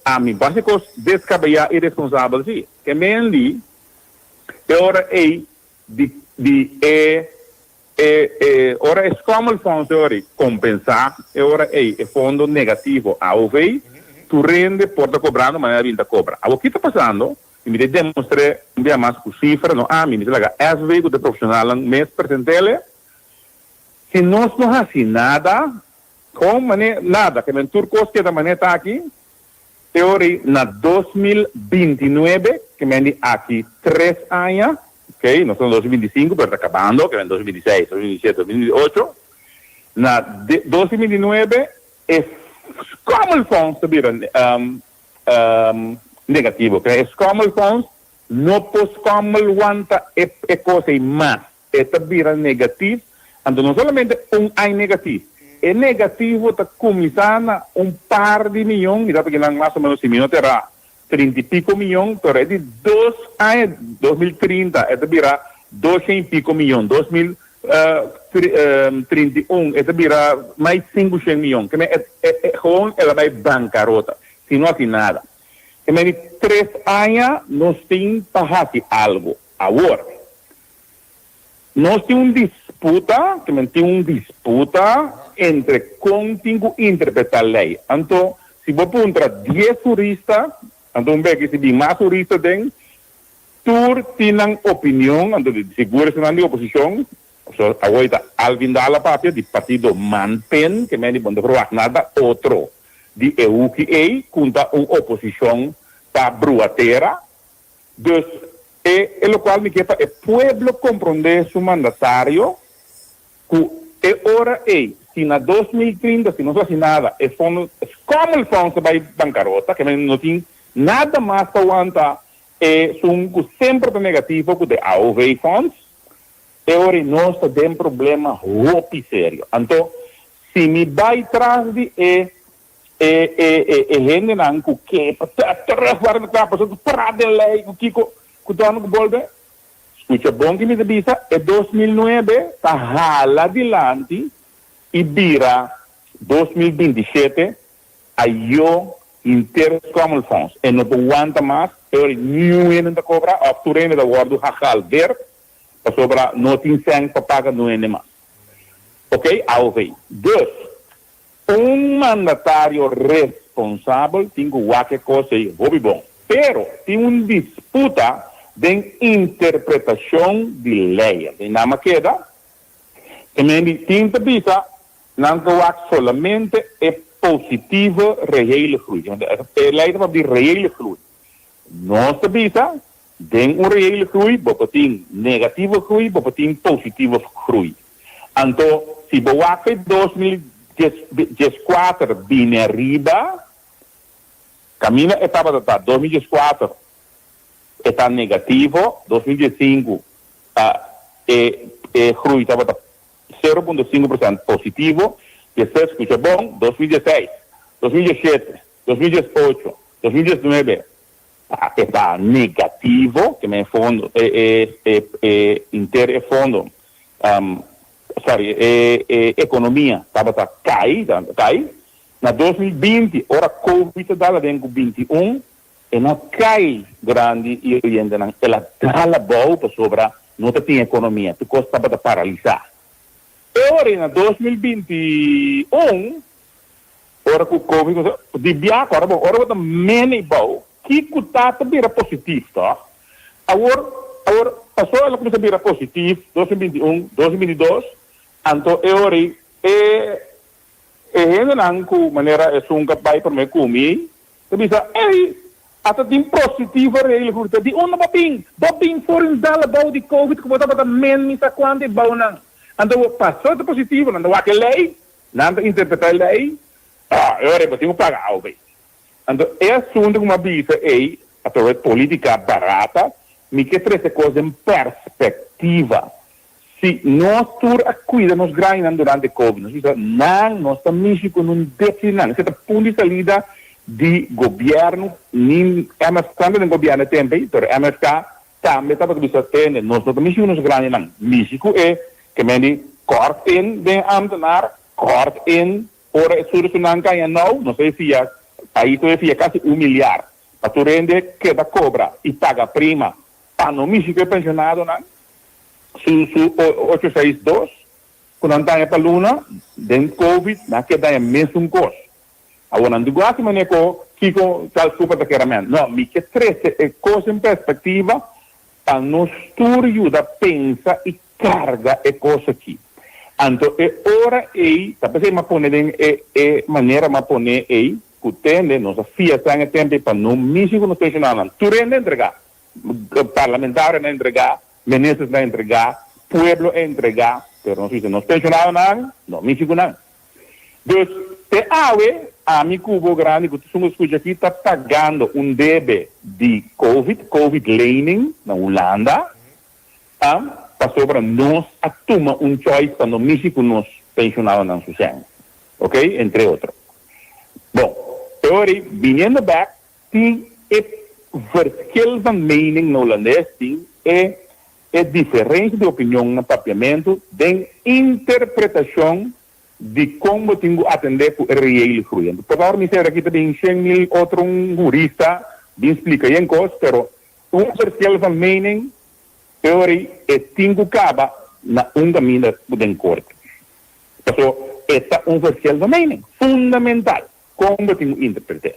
a mim, básicos, descabellar e responsável, sim, que me ali, agora ora é common funds compensar, ora é fundo negativo AOV, tu rende por estar cobrando, mas a vinda cobra. O que está passando, e me demonstra um dia mais com cifra, não me diz lá, SV do profissional, mês percentual, se nós não fazemos nada, nada, que o turco que da maneira está aqui, teoria na 2029, que me aqui 3 anos, ok, nós estamos em 2025, pero está acabando, que é em 2016, 2017, 2018. Na 2029, é common funds viram negativo, que é common funds, não pos common wanta é coisa mais, é viram negativo, então não somente ano negativo, é negativo está começando par de milhões, e dá porque mais ou menos se milhões terá 30 e pico milhões, pero é de 2 anos, 2030, é de virar 200 e pico milhões, 2031, é de virar mais 500 milhões, que ela vai bancarrota, se não faz nada. Que me 3 anos, nós temos para fazer algo. Agora, nós temos disputa, entre contigo e interpretar a lei. Então, se você encontrar 10 juristas, então que se mais juristas tem, tu tem opinião, então segura se não tem oposição, agora Alvin Dalla Papia, do partido Manpen, que não pode provar nada outro, de EU que conta uma oposição para bruateira, então, é o qual me quer o povo compreender seu mandatário, que E ora se na 2030, se não faz nada, como o fundo vai bancarrota, que não tem nada mais para aguentar, sempre negativo com o AOV funds, e ora nós temos um problema roupa sério. Então, se me vai atrás de gente não que agora não está passando para de lei o que dono que volta escuta bom que me diz é 2009 está hala adiante e vira 2027 aí eu inteiro como os fundos e não aguenta mais eu new ainda cobra a turene da guardo hakal ver para sobra não tem sangue para pagar no mais ok ao ver dois mandatário responsável tem qualquer coisa aí, bom. Pero tem uma disputa de interpretação de lei. E na maqueda, também tem que pensar, não que solamente é positivo real fluir. A lei vai de real fluir. Nós pensamos, tem real fluir, tem negativo fluir, tem positivo fluir. Então, se você 2014 vem arriba, camina etapa da 2014 está negativo, 2015 Rui estava 0,5% positivo, depois escuta bom, 2016, 2017, 2018, 2019 está negativo, que me fundo inteiro fundo economia estava cai na 2020 ora Covid dá dentro 21 e não cai grande e ainda não ela dá boa para sobra não tem economia tu costa para paralisar ora na 2021 ora com Covid de biaco ora tá menos bom que cutata vira positivo tá agora passou ela começa a virar positivo 2021 2022 então ora ainda não com maneira é um capaz para me comer também até tem positivo real curta de uma babin for dala bau de Covid que botar para menos a quanto bau não então passou de positivo não há que lei não interpretar lei ora eu tenho que pagar ao bem então é assunto como a bisa através de política barata me que traz coisa em perspectiva se nós cuidamos ganhando durante a Covid, nós estamos com um déficit, nós estamos com uma salida de governo, nem MSK do governo também, pero MSK também está para que nós estamos com ganhando. México é que me corte in de ambtenaar, corte in ora é solucionar ganha não sei se aí tu é quase 1 milhar, para tu rende que da cobra e paga prima, para no México é pensionado não. Su 862, quando andava para a Luna, dentro do Covid, naquele dia mesmo um custo. Agora, não digo assim, mas que com tal culpa da queramento. Não, me que três coisa em perspectiva, para nos ajudar a pensar e carga a coisa aqui. Então, é hora aí, talvez eu pôr maneira de pôr aí, que tem, nós afiamos tempo para não mexer com o pensionado. Tu rende entregar, parlamentar não entregar, ministros não entregar, pueblo entregar, pero não sei se nós pensionamos nada, não mexer nada. Então, a mim Cubo Grande, que tu escuta aqui, está pagando débito de Covid laning na Holanda, para sobre nós tomar choice para não mexer com nós pensionados na sociedade. Ok? Entre outros. Bom, agora, vindo back, tem verschil van mening no holandês, é diferença de opinião no papiamento, de interpretação de como tenho que atender com o real fluente. Por favor, me será aqui também 100.000 outro jurista, me explica em coisa, pero verschil van mening, teoria, é tenho que acabar na caminho de corte. Então, esta é verschil van mening, fundamental, como tenho que interpretar.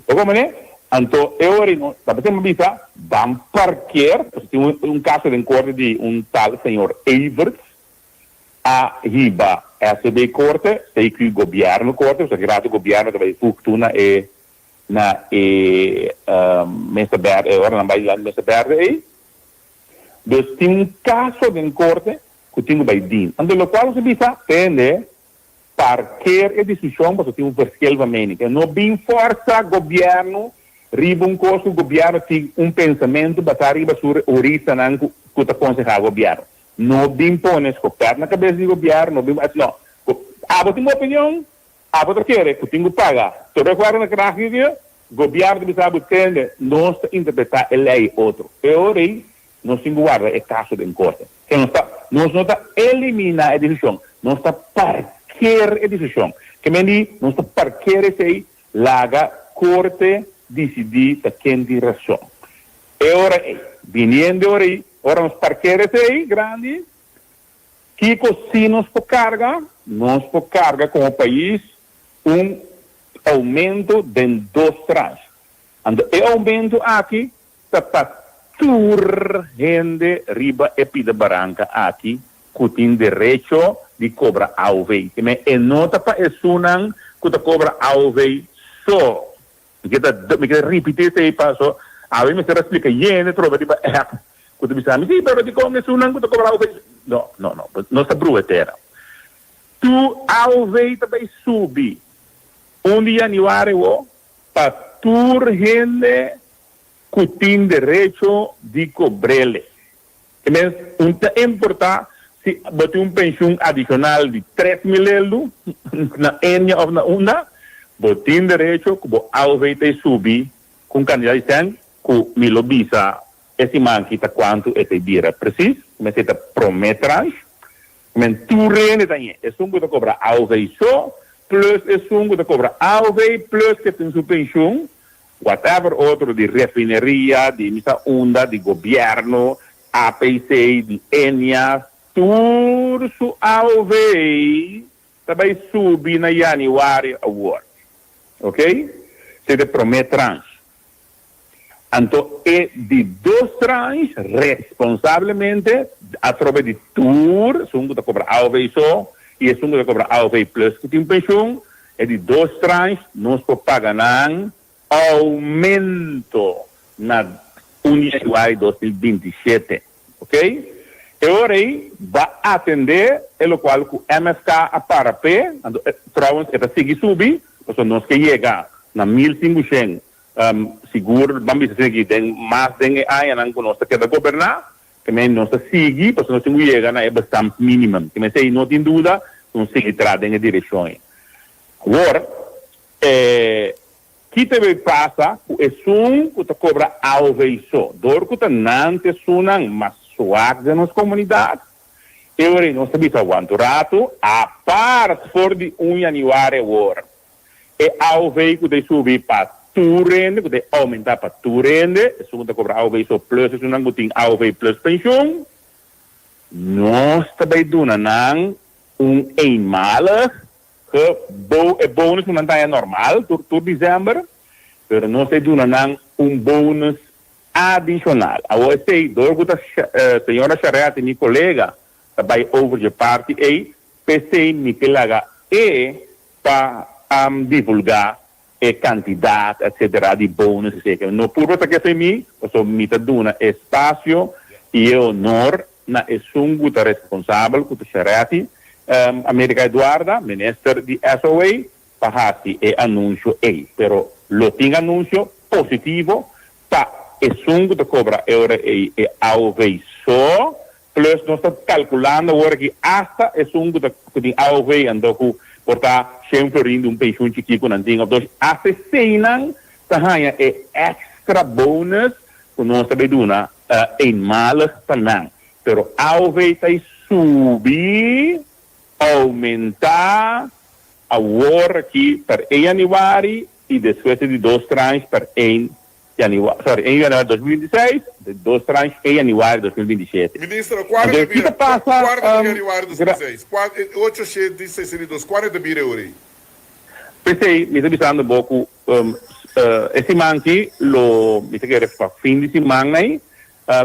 Como é? Então, eu talvez me avisa, vamos parquear, tem caso de corte de tal senhor Everts, a riba SB corte, sei que o governo corte, o sagrado governo que vai fortuna na Mesa Verde, agora não vai lá na Mesa Verde, então tem caso de corte, que vai din. Então, o qual se bisa tende qualquer decisão para ter um verschil não bem força governo riba um curso governo tem pensamento para riba sobre origem não que te aconselhar governo. Não bem põe escoper na cabeça do governo, não bem não. Tem uma opinião, você quer que tenho que pagar. Todo agora na cráquia, governo bisa tende nós interpretar a lei outro. E ora nós temos guarda é caso de encosta. Que nós não está eliminar a decisão, nós está qualquer decisão. Que me diz, nós está qualquer sei laga corte decidir a quem tem razão. E ora, viniendo ora nós qualquer sei grande, que se nós por carga como país aumento de 2 trans. E aumento aqui está gente riba e pida barranca aqui que tem direito de cobrar AOV. E nota para isso não que te cobra AOV só. Me quer repetir esse passo. A mim me será explica gente trova riba app. Que te bisa, sim, pero de como isso não que te cobra AOV. Não está brua terra. Tu AOV também subir. De januário para tu gente que tem direito de cobrar. É importante se você pensão adicional de 3 mil euros na enya ou na una, você tem direito que você vai subir com candidato que me lo bisa esse manquita quanto esse vira preciso, mas você promete, mas tu rende também, é um que cobra AOV só, plus é um que cobra AOV, plus que tem sua pensão, whatever outro de refineria, de misa onda, de governo, APC, de ENIA, tudo su AOV também subir na Januário Award. Ok? Se te promete trans. Então, é de 2 trans, responsavelmente, através de tour, se um que cobra AOV só, e se um que cobra AOV plus que tem pensão, é de 2 trans, nós pagamos aumento na Januário 2027, ok? E ora vai atender o qual o MSK a parapé, trouxe para seguir subir, porque nós que chega na 1.500 seguro, vamos dizer que tem mais de ano que nós queremos governar, que nós seguir, porque nós temos que chegar na bastante mínimo, que se não tem dúvida, nós seguirá em direção. Agora, que também passa, é que te cobra AOV só. Dor que não te sunam, mas suave nas comunidades. Eu não sabia se aguento rato, a parte for de januário agora. E AOV que te subir para tu rende, que te aumentar para tu rende, é que te cobra AOV só plus, é que tem AOV plus pensão. Nós também damos eenmalig, que é bônus não é normal, por dezembro, mas nós damos bônus adicional. Eu sei, a senhora Charete, minha colega, vai over de parte, e pensei que ela para divulgar a quantidade, etc., de bônus, etc. Não por outra que mim, eu me dou espaço e honor na essungo responsável, que o Charete, América Eduarda, ministro de SOA, para e anúncio aí. Pero lo tem anúncio positivo para essungo de cobra euro e AOV só, plus nós estamos calculando agora que hasta essungo de AOV andou com portar sempre rindo pensão chiquito não tem, então hasta cena tahanha é extra bônus que nós também duna em malas também. Pero AOV está subir, aumentar agora aqui para januário e depois de 2 trans para em januário 2026, de 2 trans em januário 2027. Ministro, qual é o januário 2026? 862, qual é o januário? Pensei, me está pensando um pouco, esse manque, me está querendo para fim de semana aí,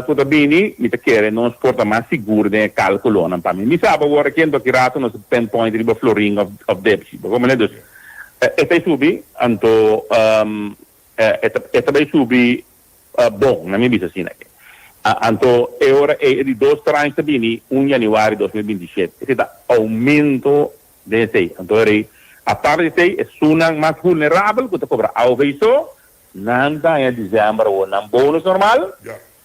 quando bem, me está querendo não porta mais seguro de cálculo, não para mim. Me sabe agora que ando tirato nos pen point de flooring of deficit. Como é isso? Este subi, anto este vai subir bom, na minha visão assim aqui. Anto, agora é de 2 tranches também, 1 januário de 2027. Esse é aumento de sei. Então, a parte de sei, é sunang mais vulnerável, que cobra ao isso, não está em dezembro ou não bônus normal,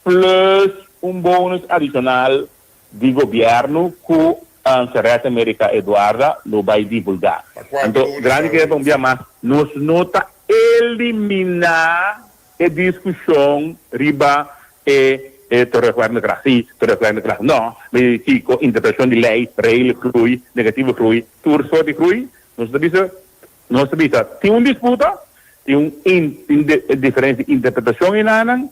plus bônus adicional de governo que a Secretaria América Eduarda não vai divulgar. Então, grande que é um dia mais, nos nota eliminar a discussão riba não, mas com interpretação de lei, real crui, negativo crui, turso de crui, nós sabemos, tem disputa, tem diferente interpretação em Anang,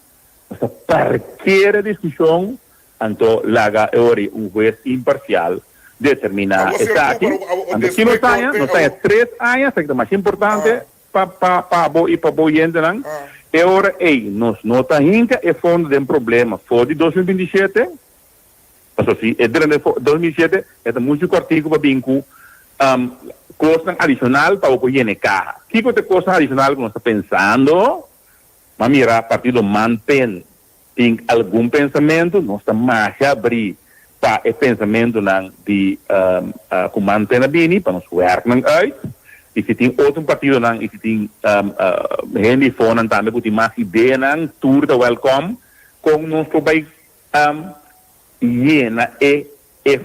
mas qualquer discussão, então, laga juez imparcial determinar esta aqui. Então, se não tem 3 anos, que é mais importante para o gente, agora, nós nota ainda é fundo de problema. Foi de 2027, mas assim, durante 2007, é muito cortico para vincular custo adicional para o INK. Que custo adicional que nós estamos pensando? Mas mira, partido mantém tem algum pensamento, nós estamos mais abrir para o pensamento de que mantém a bem, para nós work uit. E se tem outro partido, e se tem gente fora também, que tem mais ideia, tour da welcome, como nós vai llena e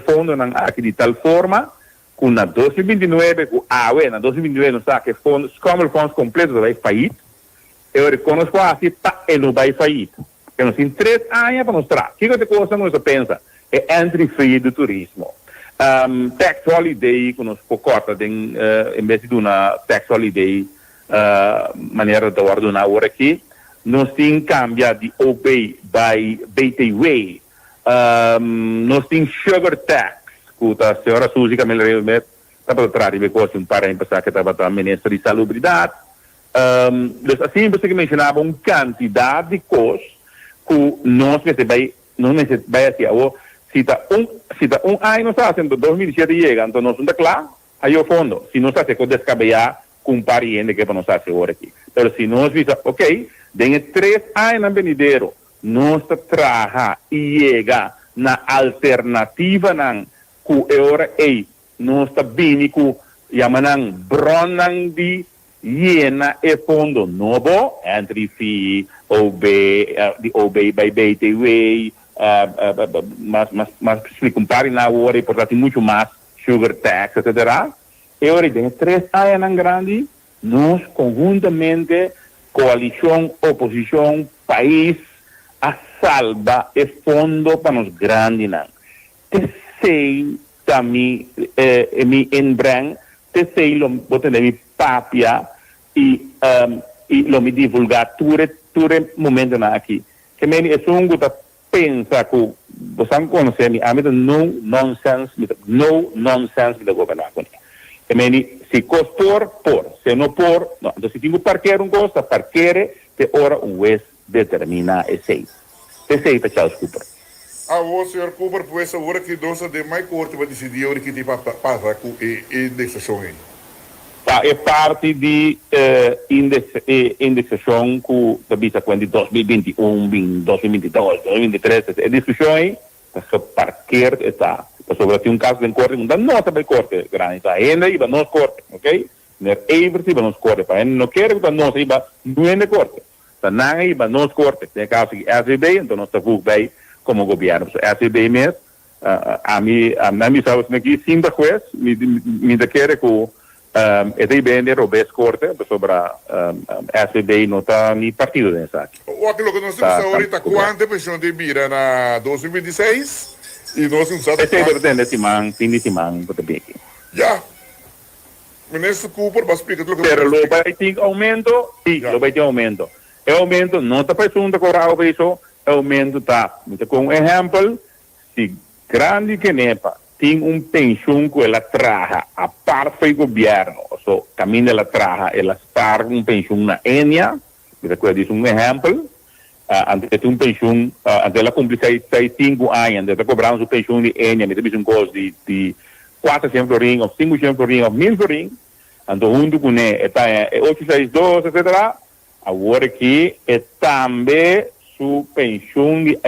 fundo aqui de tal forma, que na 2029, na 2029 nós sabe que fundos, como os fundos completos vai falir, eu reconheço assim, ele não vai falir. Porque nós temos 3 anos para mostrar. O que é coisa nós pensa? É entry free do turismo. Tax holiday, que nós corta, em vez de uma tax holiday, maneira de ordenar agora aqui, nós temos cambia de OB by BTW, nós temos sugar tax, que a senhora Suzy Camila estava atrás de coisa para empezar que estava a ministra de salubridade. Então, assim, você mencionava uma quantidade de coisas que nós vai assim, se está um ano, não está sendo 2007 chega, então nós não está claro, aí o fundo, se não está se descabear com um pariente que não está seguro aqui. Mas se nós visa, ok, tem 3 anos no venidero, nós trabalha e chega na alternativa que agora nós está bem com yamanang bronan de llena e fundo novo, entre fee, OB by BTW, mas se compare na hora e portanto muito mais sugar tax, etc. E agora tem 3 anos grande, nós conjuntamente, coalição, oposição, país, a salva e fundo para nos grandes. Te sei também, em branco, te sei lo bote de mi papia e lo me divulgar ture momento aqui. Que me é um que pensa que você conhece a mim no nonsense da governação. Que me se costor por, se não por, não. Então se tenho parquear costa, parqueare te ora juez determina esse. Esse é Charles Cooper. Senhor Cooper, pues agora que dosa de mais corte vai decidir o que te passa com a indexação aí. É parte de indexação que também está de 2021, 2022, 2023, a discussão aí, que parquear está, sobre um caso de corte, não nota para corte grande, está ainda e vai nos corte, ok? Não é para nos corte, para não quer que nós iba não é corte, está não iba nos corte, tem caso que SB, então nós estamos bem como governo, SB mesmo, a mim sabe aqui 5 juez, me quer que e bene robes corte sobre SB não está nem partido nessa aqui. O aquilo que nós temos ahorita, quanto pensão de mira na 2026 e nós não sabemos. Esse é verdade, fim de semana, para bem aqui. Já. Ministro Cooper, vai explicar tudo o que pero lo vai ter aumento, sim, lo vai ter aumento. É aumento, não está pensando correr o isso, aumento está. Com um exemplo, se grande que nepa, tem pensão que ela traga a parte do governo, so, caminho ela traga, ela paga pensão na Enia, diz exemplo, antes de pensão, antes ela cumpre 5 anos, antes de cobrar uma pensão de Enia, me diz custo de 400 ring, ou 500 ring, ou 1000 ring, então junto com ele, está 862, etc. Agora que também su pensión de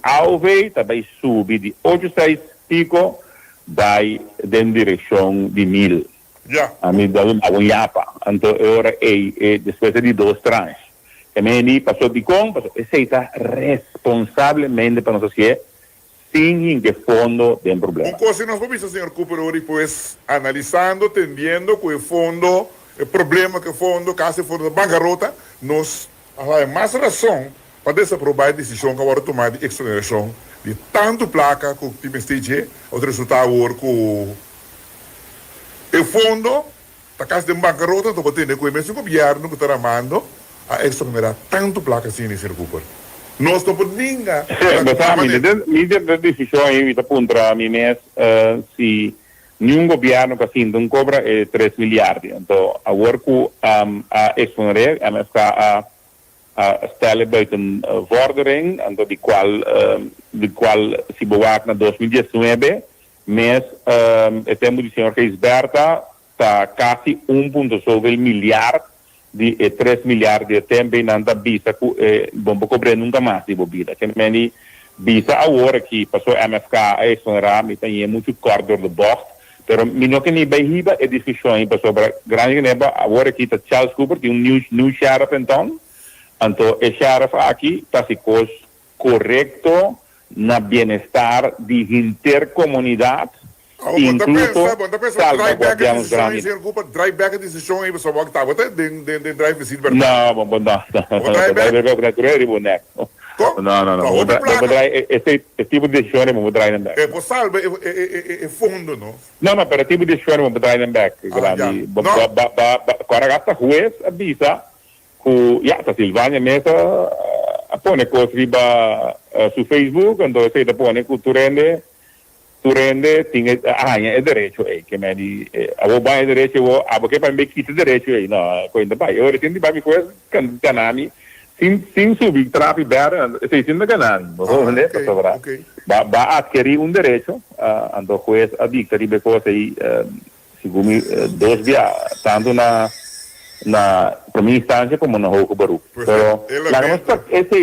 AOV também sube de 8,6 pico dai den direction di 1.000. Ja. A mim dá um yapa. Então agora depois de 2 tranches. E me passou de compra, aceita responsavelmente para nós que sin que fondo tem problema. Un cosa nós vamos ver, senhor Cooper, hoje pues analisando, entendendo que o fundo, o problema que o fundo, caso o fundo de bancarrota, nós há mais razão para desaprovar a decisão que agora tomar de exoneração de tanto placa que o time stage, o resultado agora com o fundo, a casa de bancarrota, então tem que o mesmo governo que está ramando a exonerar tanto placa assim, senhor Cooper. Nós não podemos ninguém. Minha decisão aí está contra mim mesmo se nenhum governo que assim não cobra 3 miljarden. Então agora com a exonerar, a MFK a stellen buiten vordering, então de qual se bewaakt na 2019, mas temos de senhor Geisberta está quase 1,7 miljard de 3 miljarden também não está vista vamos cobrar nunca mais de bebida. Que meni vista agora que passou a MFK a exonerar, me tem muito corredor de bocht, pero minho que nem behiba é discussão aí sobre grande neba agora que está Charles Cooper tem new sheriff então o sheriff aqui está se correto na bem-estar de intercomunidade. Incluso salvaguardamos grandes. Drive back a decisão aí, pessoal, que estava até de drive vice versa. Não. Esse tipo de decisão é muito drive back. É possível, é fundo, não? Não, mas para tipo de decisão é muito drive back. Agora gasta juez avisa que a Silvânia meta põe coisas riba su Facebook, então você põe que tu rende tinha é direito que me di abo ba direito abo que para me quita direito não coisa ba eu retendi ba me foi canani sin subir trafi ber sei sin ganan né para ba adquirir direito ando juez a dictar ribe coisa aí segundo 2 dia tanto na primeira instância como na Hoco Baru pero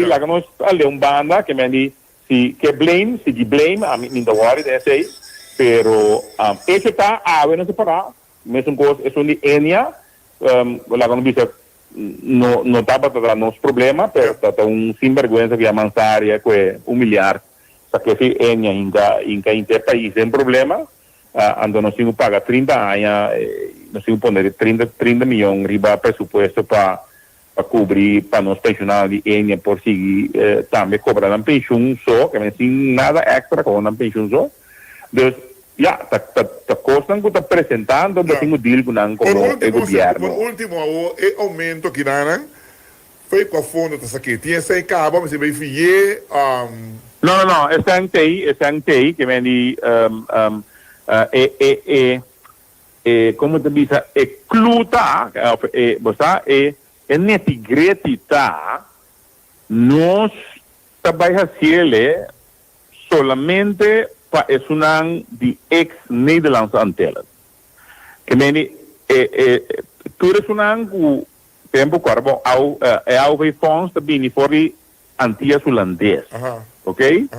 lá nós ali banda que me di que blame a mim não worry desse aí, pero esse tá não separar, mesmo coisa é de enia, lá quando bisa não tá para nos problema, pero tá sinvergüenza que a mansaria que humilhar, só que se enia inca interpaís tem problema, ando nós temos paga 30 anos, nós temos poner 30 milhões riba presupuesto para cobrir para nós pensionados de ENA por seguir também cobrar uma pensão só, que não tem nada extra com uma pensão só. Então, tá custando que está apresentando, não tem o deal com o governo. Por último, o aumento que não foi com a fundo dessa aqui, tinha esse cabo, mas se vai fiar... Não, esse antei, que vem de... como te diz, cluta, você netigreta nós trabalhamos solamente para estudar de ex-Nederlandse Antillen. Que meni tu estudar o tempo corpo ao fonds também for de Antillas holandês, ok?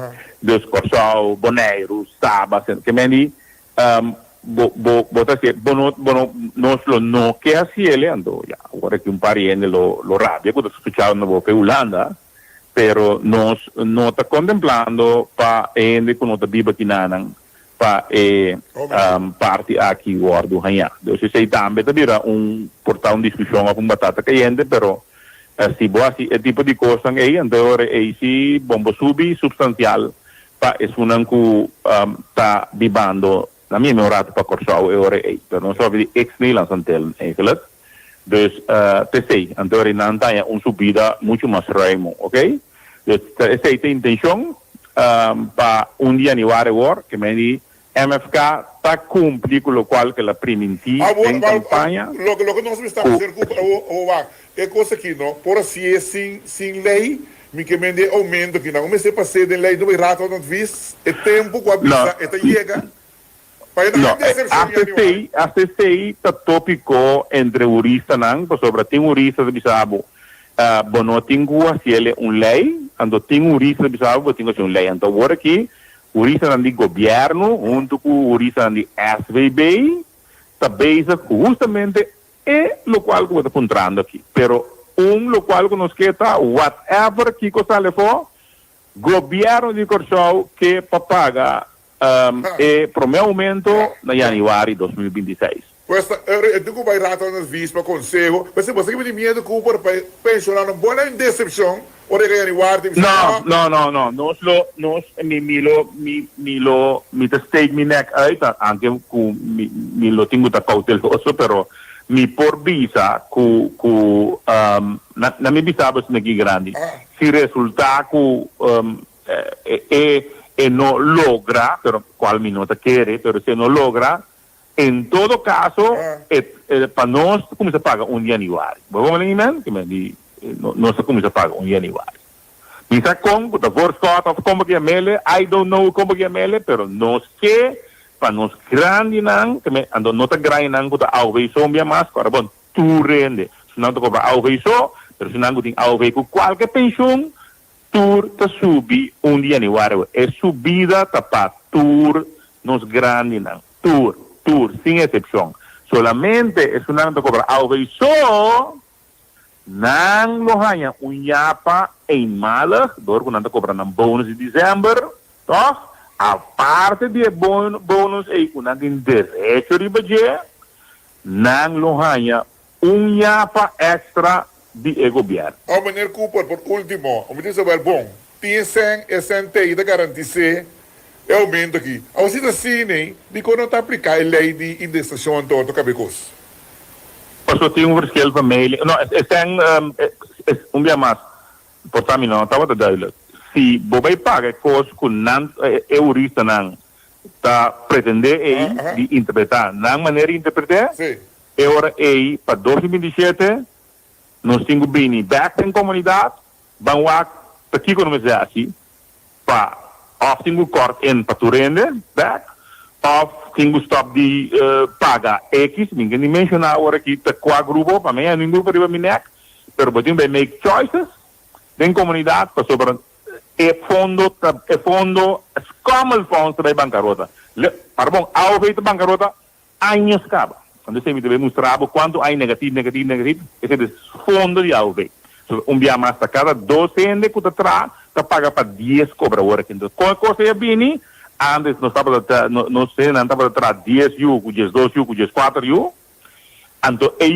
Dus Curaçao, Bonaire, Saba, que meni nós não que assim ele andou já agora que pariente lo rabia quando escuchava na boca Holanda pero nós não está contemplando para ele quando está viva aqui nanang para parte aqui guardo hanha então se também tá portar discussão com batata caliente pero se boa assim é tipo de coisa aí então é se bombo substancial para isso não que tá vivendo na minha memória para Curaçao é hora aí, pero não só de ex-Nederlandse Antillen eigenlijk. Dus te sei, então não tem subida muito mais rápido, ok? Dus essa é a intenção para dia de agora que me diz MFK está cumprindo com o qual que ela permitiu em campanha. Lo que nós estamos fazendo é coisa que não, por assim é sem lei, me que me dê aumento que não comecei a passar de lei do rato não vis, é tempo que a visa chega. A CCI está tópico entre jurista não, sobre tem jurista de bisabo, bono tinha se ele lei, ando tem urisa bisao, vou tinha um lei, então agora aqui urisa de governo, junto com urisa de SVB, está basic justamente é lo qual que eu estou encontrando aqui. Pero lo qual que nos queda, whatever que cosa le for, governo de Corsau que paga pro meu aumento na januário de 2026. Pues, eu vou vai rato nas vis para conselho, mas se você me medo Cooper para pensionar uma boa decepção, ou de ganhar guarda. No, nós me stake me neck uit, anche me lo tengo da cauteloso, pero mi por visa na mi visa bas nagi grande. Si resulta no logra, pero cual mi nota quiere, pero si no logra, en todo caso, para nós, como se paga januário? Vamos ver, no sé cómo se paga januário. Misa com, the voorschot of como que mele, I don't know como que mele, pero nos que, para nos grande nang, que me ando nota grande nang, kuta auve so mbia mas, para bon, tu rende. Se não toca para auve so, pero se não tem auve com qualquer pensão, tur ta subi januário. É subida tapa tur nos grande nang, tur, sin excepción. Solamente es un año cobra auve so, nang lohanya unyapa eenmalig door kunanta cobra ng bonus in December, toch? Aparte de bonus ay kunanta in derecho di budget, nang lohanya unyapa extra di governo. Oh, meneer Cooper, por último, om het is wel bom. Tienseng SNT de garantie é o aumento aqui. Ao se assim, né, de quando está aplicar a lei de indexação todo cabecos. Paso tem verschil van mailing. No, dia mais. Portanto, não estava duidelijk. Se bobei paga coisa com nan eurista nan, tá pretender de interpretar, nan maneira de interpretar. Sim. Agora para 2027 nós temos bem back em comunidade, vamos lá aqui quando me assim, para of tingu kort in paturende back of tingu stop di paga X minha nem mencionar agora aqui te qua grupo para mim é um grupo de minek pero botin by make choices den comunidade para sobre fondo como o fundo da bancarrota pardon ao feito bancarrota anos acaba quando se me deve mostrar quanto há negativo esse é fundo de ao feito dia mais cada 12 ende que tá paga para 10 cobra hora que então qual coisa é bem antes não estava não sei não estava para 10 yu com 10 2 yu com 10 4 yu então é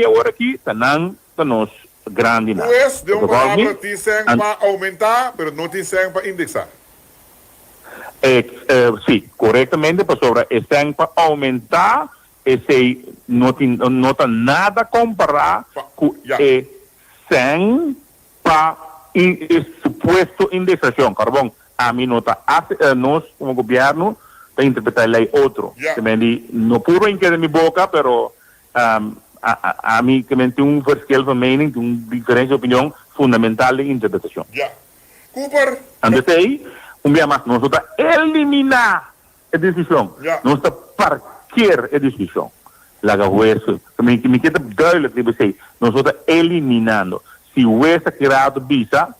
hora aqui tá nós grande na pues de palavra dizem para aumentar pero não dizem para indexar sim corretamente para sobre estão para aumentar esse não tem nada comparar com sem para supuesto indexação, carbón, a mí nota nós como governo para interpretar a lei outro. Que me não puro em que de minha boca, pero a mim que me tem verschil van mening, uma diferença de opinião fundamental de interpretação. Cooper. Antes aí, dia mais nós está eliminar a decisão, nós está parquear a decisão. Laga hueso, me queda duidelijk de você, nós está eliminando. Se o essa criado visa,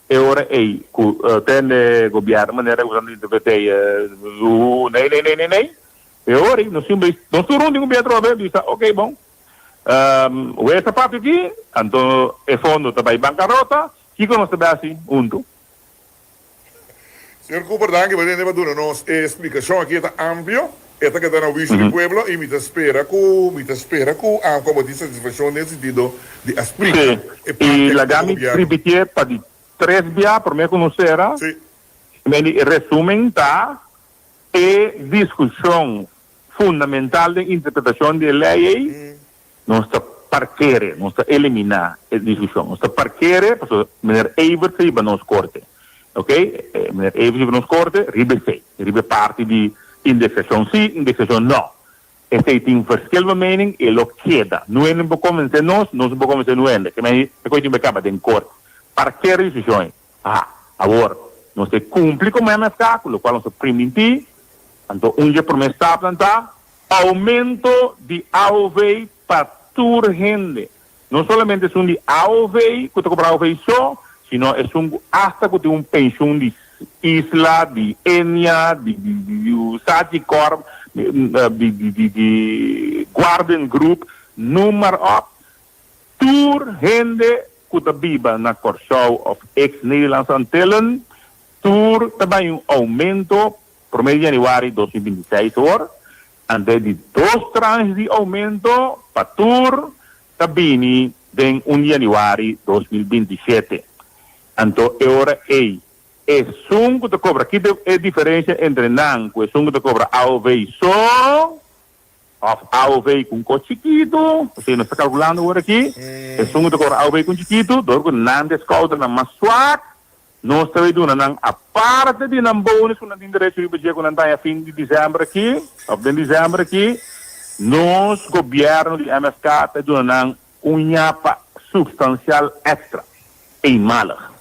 é hora aí, tem governo maneira usando interpretar, nem, é hora aí, nós turun de governo a visa, ok, bom, o essa parte aqui, então, é fundo também bancarrota, que nós também assim, Senhor Cooper, danke, mas ainda vai nos explicação aqui está amplo, esta que está na vista do pueblo, e me espera como diz satisfação nesse sentido de explicar. E la gami repetir para de 3 dias, por mim conhecer, resumen tá discussão fundamental de interpretação de lei, não está parqueire, não está eliminar a discussão, não está parqueire, porque meneer Evert se nos corte, ok? Meneer Evert se nos corte, ribe parte de indexação sim, indexação não. Esse tem verschil van mening e lo queda. Não é nem para convencer nós, não é para convencer não é. Que me coisa me acaba de corte. Para que decisões? Agora, não se cumpre com o cálculo, qual não se permite, então dia por mês está plantar aumento de AOV para toda gente. Não somente é de AOV, que tu compra AOV só, sino es hasta que tiene un pensión de Isla, de Enya, de Sagicorp, de Garden Group, noem maar op. Tour gente que vive na Curaçao of ex-Nederlandse Antillen, tour também um aumento por 1 de januari 2026 hoor. En de 2 tranches de aumento para tour também em 1 de januari 2027. Então, agora é um que te cobra. Aqui é a diferença entre NAN, que é um que te cobra AOV só, ou AOV com chiquito, você não está calculando agora aqui, é um que te cobra AOV com chiquito, door que NAN desconta na mais swak, nós também damos a parte de um bônus que nós temos direito de budget quando está a fim de dezembro aqui, ou de dezembro aqui, nós, governo de MSK, está dando nhapa substancial extra em Malag.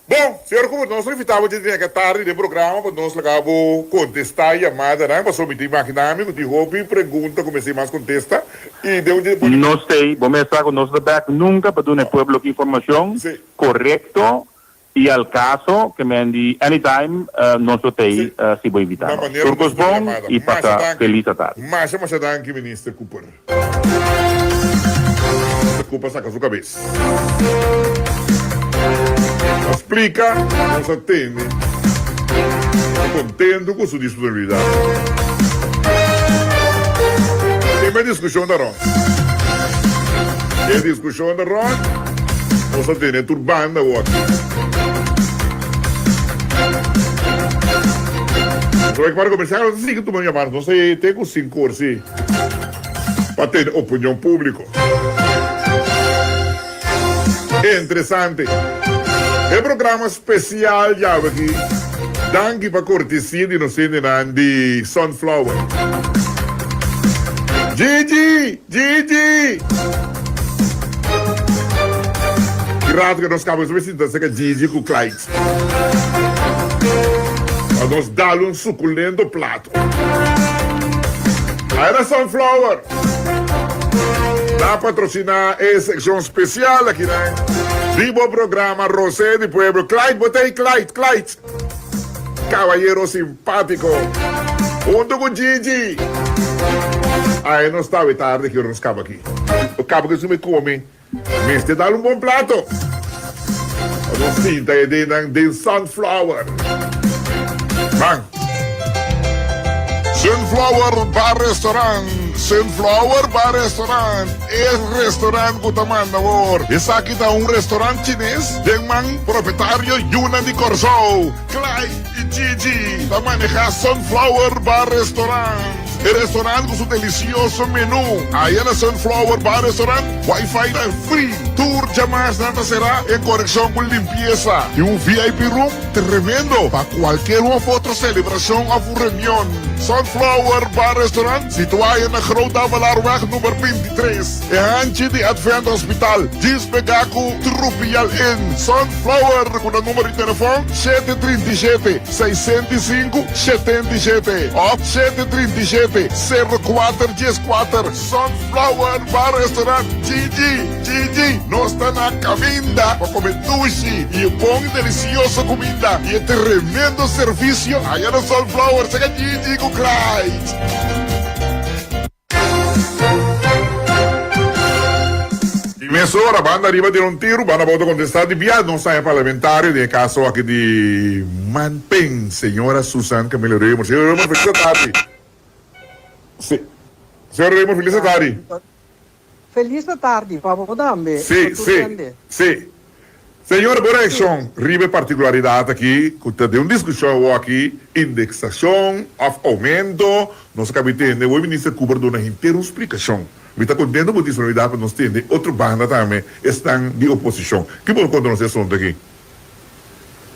Bom, senhor Cooper, nós invitamos de que tarde de programa para nós acabamos contestar a chamada, né? Para someter maquinâmico, de roupa e pergunta, comecei mais contesta. E deu de... Não sei, vamos estar com nós back nunca para dar ao povo que informação correto e ao caso que me andi anytime nós tem se vou invitar. Turcos bom e passa feliz a tarde. Mas danke, ministro Cooper. Cooper saca sua cabeça. Explica, nos atende, contento com sua disponibilidade. Tem uma discussão da RON. Tem discussão da RON, nos atende turbanda o aqui. Só que para começar, eu sei que tu me chamaste, não sei, tem com 5 horas, sim, para ter opinião pública. É interessante. É programa especial já aqui. Danke para cortesia de nós de Sunflower. Gigi! Que rato que nós acabamos de ver se Gigi com Clyde. Para nós dar suculento prato. Aí é Sunflower. Dá patrocinar a secção especial aqui, né? Vivo programa Rosé de Pueblo. Clyde, botei Clyde. Caballero simpático. Junto com Gigi. Aí não estava tarde que eu não estava aqui. O cabo que você me come, mas te dá bom prato. Não sinta aí de Sunflower. Bang. Sunflower Bar Restaurant. Sunflower Bar Restaurant es restaurante que te manda por. Esa aquí está un restaurante chinés de man propietario Yuna de Curaçao, Clyde y Gigi. Te maneja Sunflower Bar Restaurant. El restaurante con su delicioso menú. Ahí en el Sunflower Bar Restaurant, Wi-Fi free. Tour llamadas nada será en conexión con limpieza. Y un VIP room tremendo para cualquier otra celebración o reunión. Sunflower Bar Restaurant, situado en la Grote Avalarweg número 23. En Anchi de Advent Hospital. Gisbegaku Trupial in Sunflower con el número de teléfono 737-6577 o 737-0414. Sunflower Bar Restaurant. Gigi, no está na caminda para comer sushi y bom deliciosa comida y tremendo servicio. Allá en Sunflower, se Gigi con Clyde. Nessa hora, a banda arriba de um tiro, a banda volta a contestar de viado, não sai parlamentar, de caso aqui de Manpen, senhora Susan Camilo Ramos. Senhor Ramos, feliz tarde. Senhor Ramos, feliz tarde. Feliz tarde, vamos também. Sim. Senhor, por ação, ribe particularidade aqui, que tem uma discussão aqui, indexação, aumento, nós acabamos de entender, o ministro Cooper deu uma inteira explicação. Me está contendo com a disponibilidade para nós entender, outra banda também estão de oposição. Que bom contar esse assunto aqui?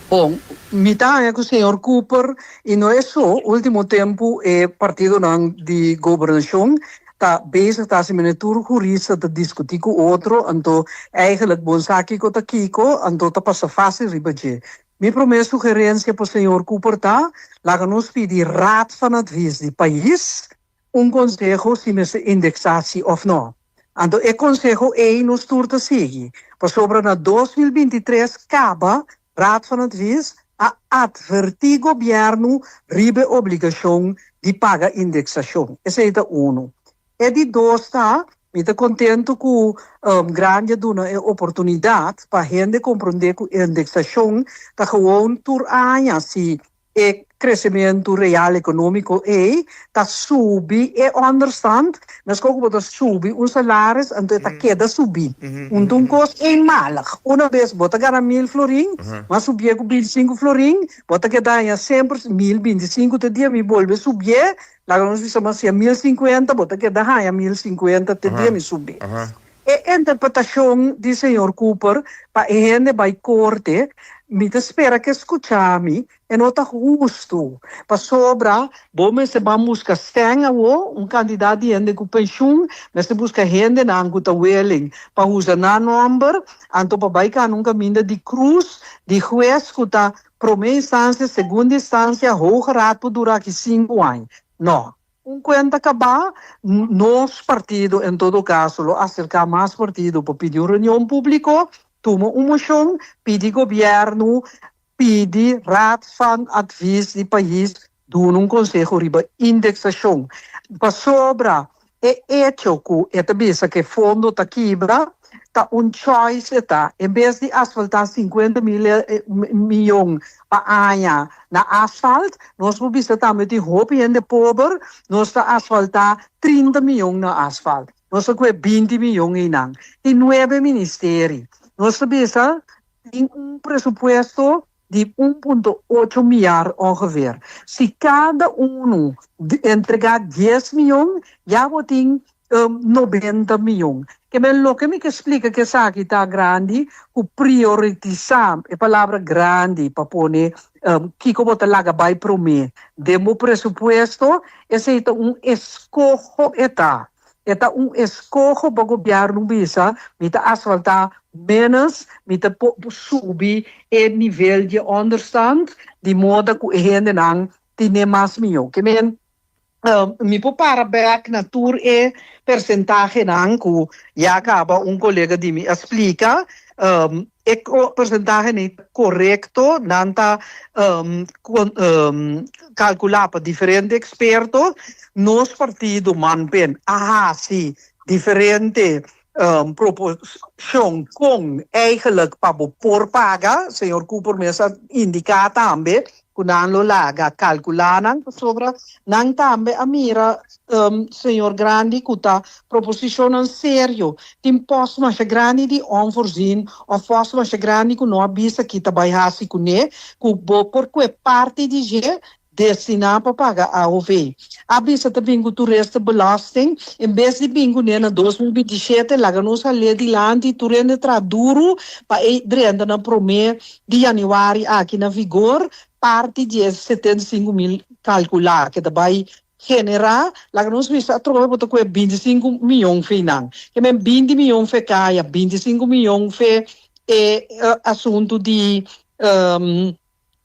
Bom, me está com o senhor Cooper, e não é só, último tempo, o partido de governação está bezig, está se monitor jurista te discutir com outro, então, eigenlijk, bom saque que está aqui, então, está passa fácil, ribaje. Minha primeira sugerência para o senhor Cooper está, lá nos pedir raad van advies do país, conselho se met indexatie of não. Então, o Conselho nos turta seguir. Para sobre na 2023, acaba, Raad van Advies, a advertir o governo ribe obrigação de pagar indexação. Esse é o 1. E de 2, tá? Estou contente com grande duna oportunidade para a gente compreender que a indexação está gewoon por ano, se o crescimento real econômico está subir e understand, mas como está subir os salários, então está queda subir. Então, coisa é malig. Uma vez, bota ganhar 1.000 florin, mas subir com 25 florin, bota quedar sempre 1.025 te dia, me volve subir, lá nós precisamos ser 1.050, bota quedar 1.050 te dia, me subir. E a interpretação do senhor Cooper, para a gente vai corte, me espera que escuchar-me, e não está justo. Para sobra, vamos buscar candidato de gente com pensão, mas busca gente na anguta willing, para usar na number, então para vai um caminho de cruz, de juez, que está primeira instância, segunda instância, hoge raad por durar aqui 5 anos. Não. Conta acabar, nós partido, em todo caso, acercar mais partido para pedir reunião pública, toma uma moção, pede governo, pede Raad van Advies de país, do conselho riba indexação. Para sobra, é hecho que esta vez que fundo está quebra, está choice, em vez de asfaltar 50 milhões para ano na asfalto, nós vamos também de roupa e de pobre, nós está asfaltar 30 milhões na asfalto. Nós temos 20 milhões em ano. Tem 9 ministérios. Nós tem presupuesto de 1,8 milhar ongeveer. Se cada entregar 10 milhões, já vou ter 90 milhões. Que me explica que essa aqui está grande, o priorizar, a palavra grande, para pôr, que como te laga vai para mim. Demo presupuesto, esse é escojo eta. Eta escojo para o governo bisa, mita asfaltar menos, mita subir o nível de understand, de modo que a gente não tem mais milhão. Que me para back na tour e percentagem não que já acaba colega de me explica o percentagem é correto não está calcular para diferentes expertos nos partido manpen sim diferente proporção com eigenlijk para por paga senhor Cooper me indica também quando laga calcular sobre nang tambe amira senhor grande kuta proposition sério tim post mas grande de onvoorzien of post mas grande ku no abisa kita by hasi kune ku por que parte de je destinar para pagar a OV. Abisa também o turista belasting, em vez de bingo na 2027, lá nos a lei de land, turista traduro para drenda na primeiro de janeiro aqui na vigor, parte de 75 mil calcular, que vai generar, lá nos visa trocar para 25 milhões final. Que 20 milhões fe caia, 25 milhões fe assunto de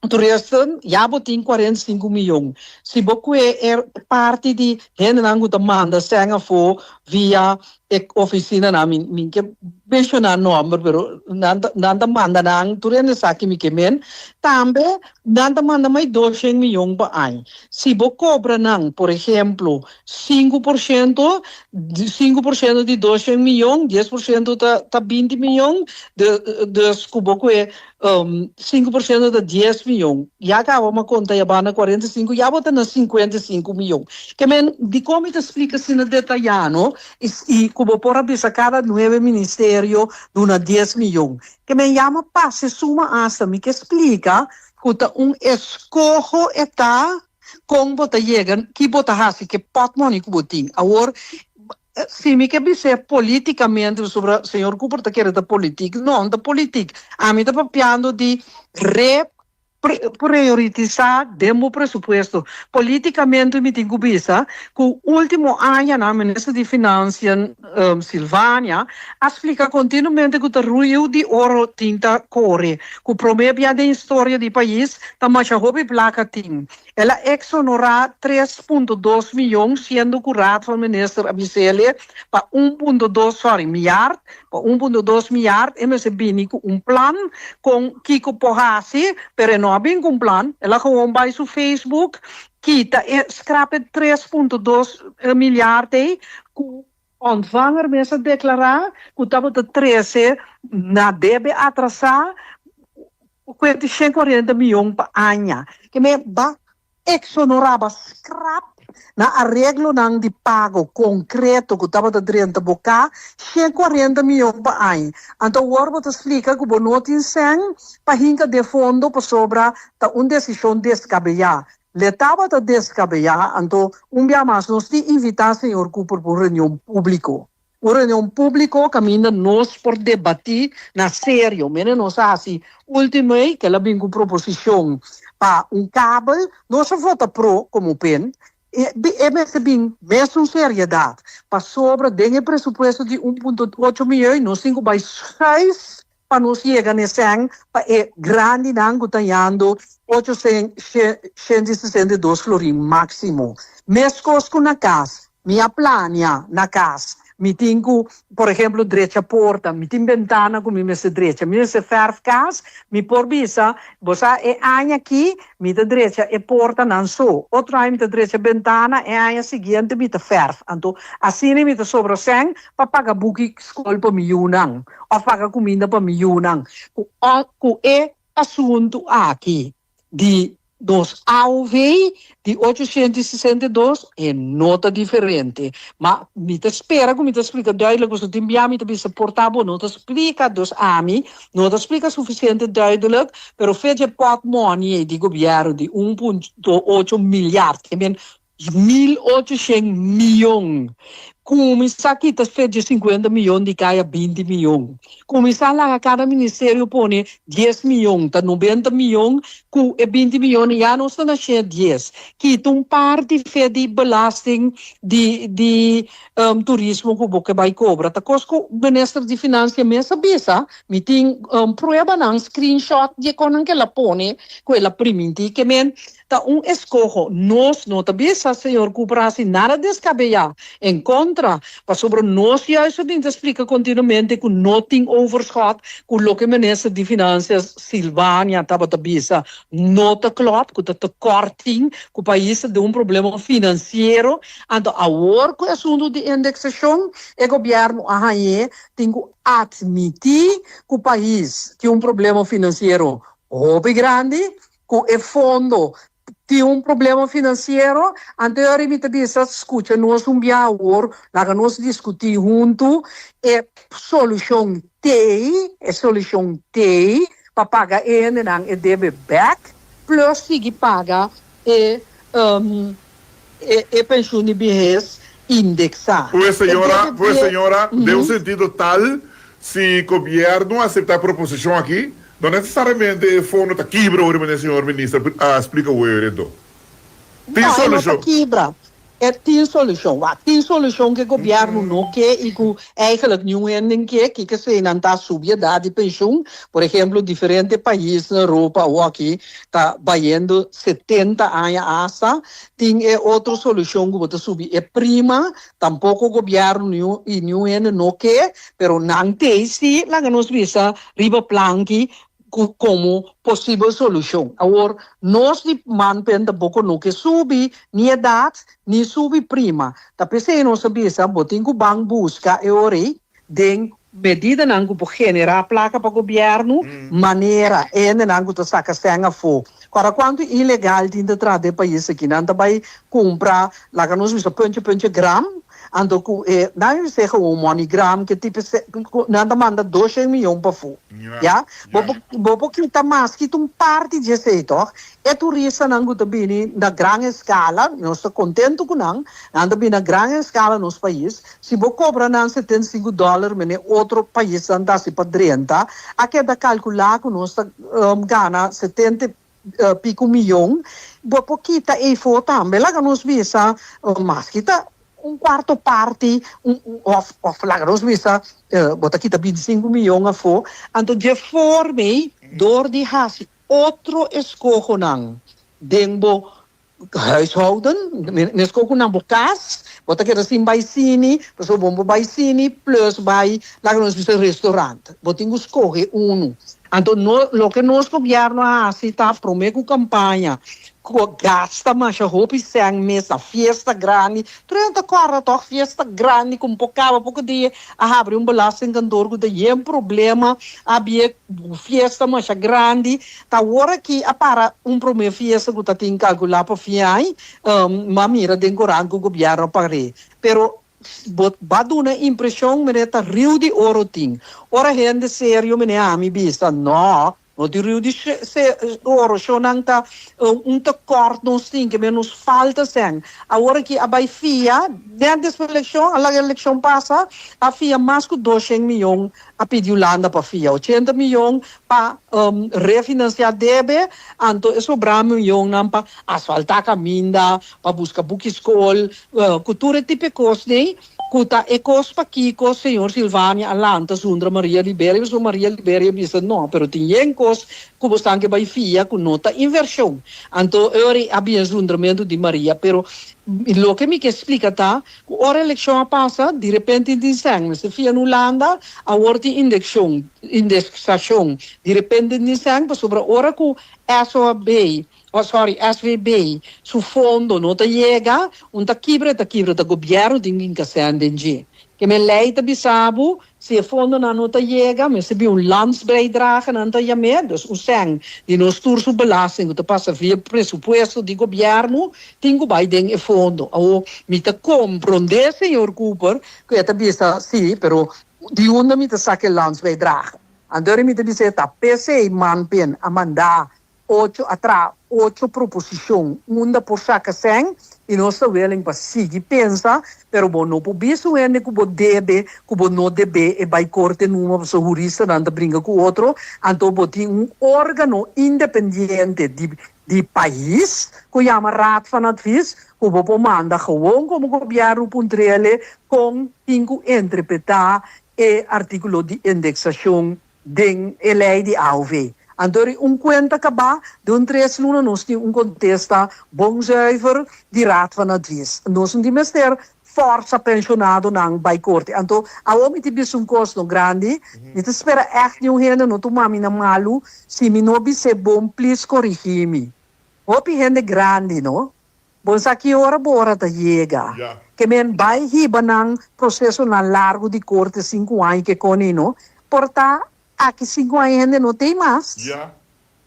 turista, já botem 45 milhões. Se você é parte de gente que manda senha for via oficina na mim que mencionar nome, pero nada manda não turista saque me quemen, também nada manda mais 200 milhões para ano. Se você cobra não, por exemplo, 5% de 200 milhões, 10% tá 20 milhões, de cubo é 5% de 10 milhões. Já acaba uma conta já vai na 45, já bota na 55 milhões. Que de como te explica se na detalhado e como por abrir cada 9 ministério de uma 10 milhões. Que me chama passe suma hasta me que explica que escojo está como bota chega, que bota hasi que pot money que botin. Agora se me quer dizer politicamente sobre o senhor Cooper está querendo da política, não da política. A mim está papiando de priorizar demo presupuesto. Politicamente, me tenho vista que o último ano na ministra de Finanças, Silvânia, explica continuamente que o rio de ouro tinta corre, que o promédio da história do país, tá mais a hobby placa tem. Ela exonerar 3,2 milhões, sendo curado pelo ministro Abicele para 1,2 milhar, para 1,2 milhar, MSB com plan com Kiko Pohasi, pero não bem com plan, ela gewoon bij seu Facebook, kita scrape 3,2 milhar que ontvanger mensen declarar que estava de 13 na deve atrasar 40 milhões por ano. Que me ba exoneraba scrap na arreglo ng di pago concreto que estava de 30 boca 40 milhões por ano. Então, o Orbo te explica que o bonotin sem pahinka de fundo para sobra ta uma decisão descabellada. Letava de descabellada, então, dia mais nós te invitar, senhor Cooper, por reunião público. O reunião público caminha nós por debater na sério. Menos nós assim, último que ela vem com proposição para cabo, nós vota pro como pen. MSB, mesmo seriedade, para sobre o presupuesto de 1,8 milhões, nós temos mais 6 para nós chegar nesse ano, para grande nango tanhando 862 florim máximo. Mesmo com na casa, minha plania na casa, me tenho, por exemplo, direita porta, me tenho ventana com minha direita, minha ferve casa, me por bisa, você é anha aqui, minha direita é porta não só, outro ano minha direita ventana é anha seguinte minha ferve, então assim minha sobre sen para pagar buki escola para milhão, ou pagar comida para milhão, com é assunto aqui de dos AUV de 862 é nota diferente. Mas me te espera, como me te explica duidelijk, você tem bem, me te bisa portável, não te explica dos AMI, não te explica suficiente duidelijk, pero fez pot money de governo de 1,8 milhar, que bem 1.800 milhões. Começar aqui a fazer 50 milhões de caia 20 milhões. Começar lá cada ministério põe 10 milhões, 90 milhões, com 20 milhões, já não está nascendo 10. Que parte de belasting de turismo que você vai cobrar. Tá coisa que o ministro de Finanças me sabia, me tem prova não, screenshot de quando que ela põe, que ela priminte, que men tá escorro. Nós não sabia, senhor Cooper, assim, nada descabellado. Em contra, para sobre nós, já isso te explica continuamente que não tem overschot, que o que o ministro de Finanças, Silvânia, estava tabisa, não está claro, que está corting, que o país tem problema financeiro, então, agora, com o assunto de indexação, o governo tem que admitir que o país tem problema financeiro muito grande, que o fundo tem problema financeiro, anteriormente escuta nós agora, lá nós discutir junto, solução T, para pagar e deve back, plus seguir pagar pensão de vejez indexar. Pues señora, de un sentido tal, si el gobierno acepta la proposición aquí, no necesariamente el fondo está quibra, señor ministro, explica o esto. Tem solução. Tem solução. Tem solução que o governo não quer e que eigenlijk não quer que se não está subida de pensão. Por exemplo, diferentes países na Europa ou aqui está valendo 70 anos asa. Tem outra solução que você subir é prima. Tampouco o governo não quer, pero não tem se lá que nós visa riba planque como possível solução. Agora, nós de manpen tampouco não que subir nem idade, nem subir prima. Tapi se não sabia, botem que o banco busca de medida não que generar placa para o governo, maneira não que saca senha for. Agora, quando ilegal dentro do país aqui, não vai comprar, lá que nós visa ponte gram, ando ku não sei o MoneyGram que tipo nada manda 200 milhões para fora, já bobo que tá mais que parte de jeito é turista não que também na grande escala nós está contente com não anda bem na grande escala nos país se vou cobrar não $75 mas outro país anda se para 30 aqui da calcular que nós gana 70 pico milhão, bopo kita e for também, lá que nós visa, mas kita um quarto parte, lá que nós visa, bota kita 25 milhões a for, então de forma, door die hasi, outro escogo não, denbo, huishouden, nescogo não bokas, bota kita sim by cine, pessoa bombo by cine, plus by, lá que nós visa restaurante, botingo escoge uno. Então, lo que nós governo assim está promete campanha, gasta mais a roupa e sem mesa, festa grande, 34 festa grande, com pouco dia, abre belasting cantor, que tem problema, havia festa mais grande, tá hora que para primeira festa que tem que calcular para fiai, mamira den coran que o governo pare, pero baduna impressão mereta rio de ouro ting. Ora gente sério mene ami vista no di rio de ouro sonanta tekort nos ting que menos falta sen. Agora que abai fia dentro dessa eleição, a eleição passa, a fia mais que 200 milhões a pedir Holanda para fia, 80 milhões para refinanciar débito, então é sobrar milhões para asfaltar caminho, para buscar book school, cultura típica né? Kuta ekos pa kiko senhor Silvânia Alanta Sundra Maria Libéria, so Maria Libéria disse não, pero tem cos como estão que vai fia com nota inversão. Então eu havia sundramento de Maria, pero lo que me explica tá, ora eleição passa, de repente dizem, se fia no Holanda, a ordem indexação, de repente dizem, para sobre ora que SVB, su fondo não te chega, tá quebra do governo tem que ser entendido. Que me leita bisabo, se o fundo não te chega, mas se um landsbijdrage não te chega, dus o sang de nós turso belasting, que passa via presupuesto do governo, tem que vai den e fundo. Ou me te compreender, senhor Cooper, que é bisa, sim, pero de onde me te saque landsbijdrage. Andor me te bisa, tá PC manpen a mandar 8 proposições, uma por saca 100, e nós estamos willing para seguir pensa, pero bom, não por isso é que o debe, que o não debe, e vai corte numa pessoa jurista, não brinca com o outro, então tem órgão independente de país, que chama Raad van Advies, que o manda gewoon como governo puntrele, com cinco interpretar e artículo de indexação de lei de AOV. Andori conta acaba de 3 lunas nós temos contesta bom zuiver de Raad van Advies. Nós não temos ter força pensionado não by corte. Então, a homem tem custo grande. Niet espera echt não gente não toma mina malu. Se me não bise bom, please corrigir-me. Hopi gente grande, no? Bom aqui hora bora da chega. Que men vai hiba nang processo na largo de corte 5 anos que conino. Porta aqui 5 anos não tem mais.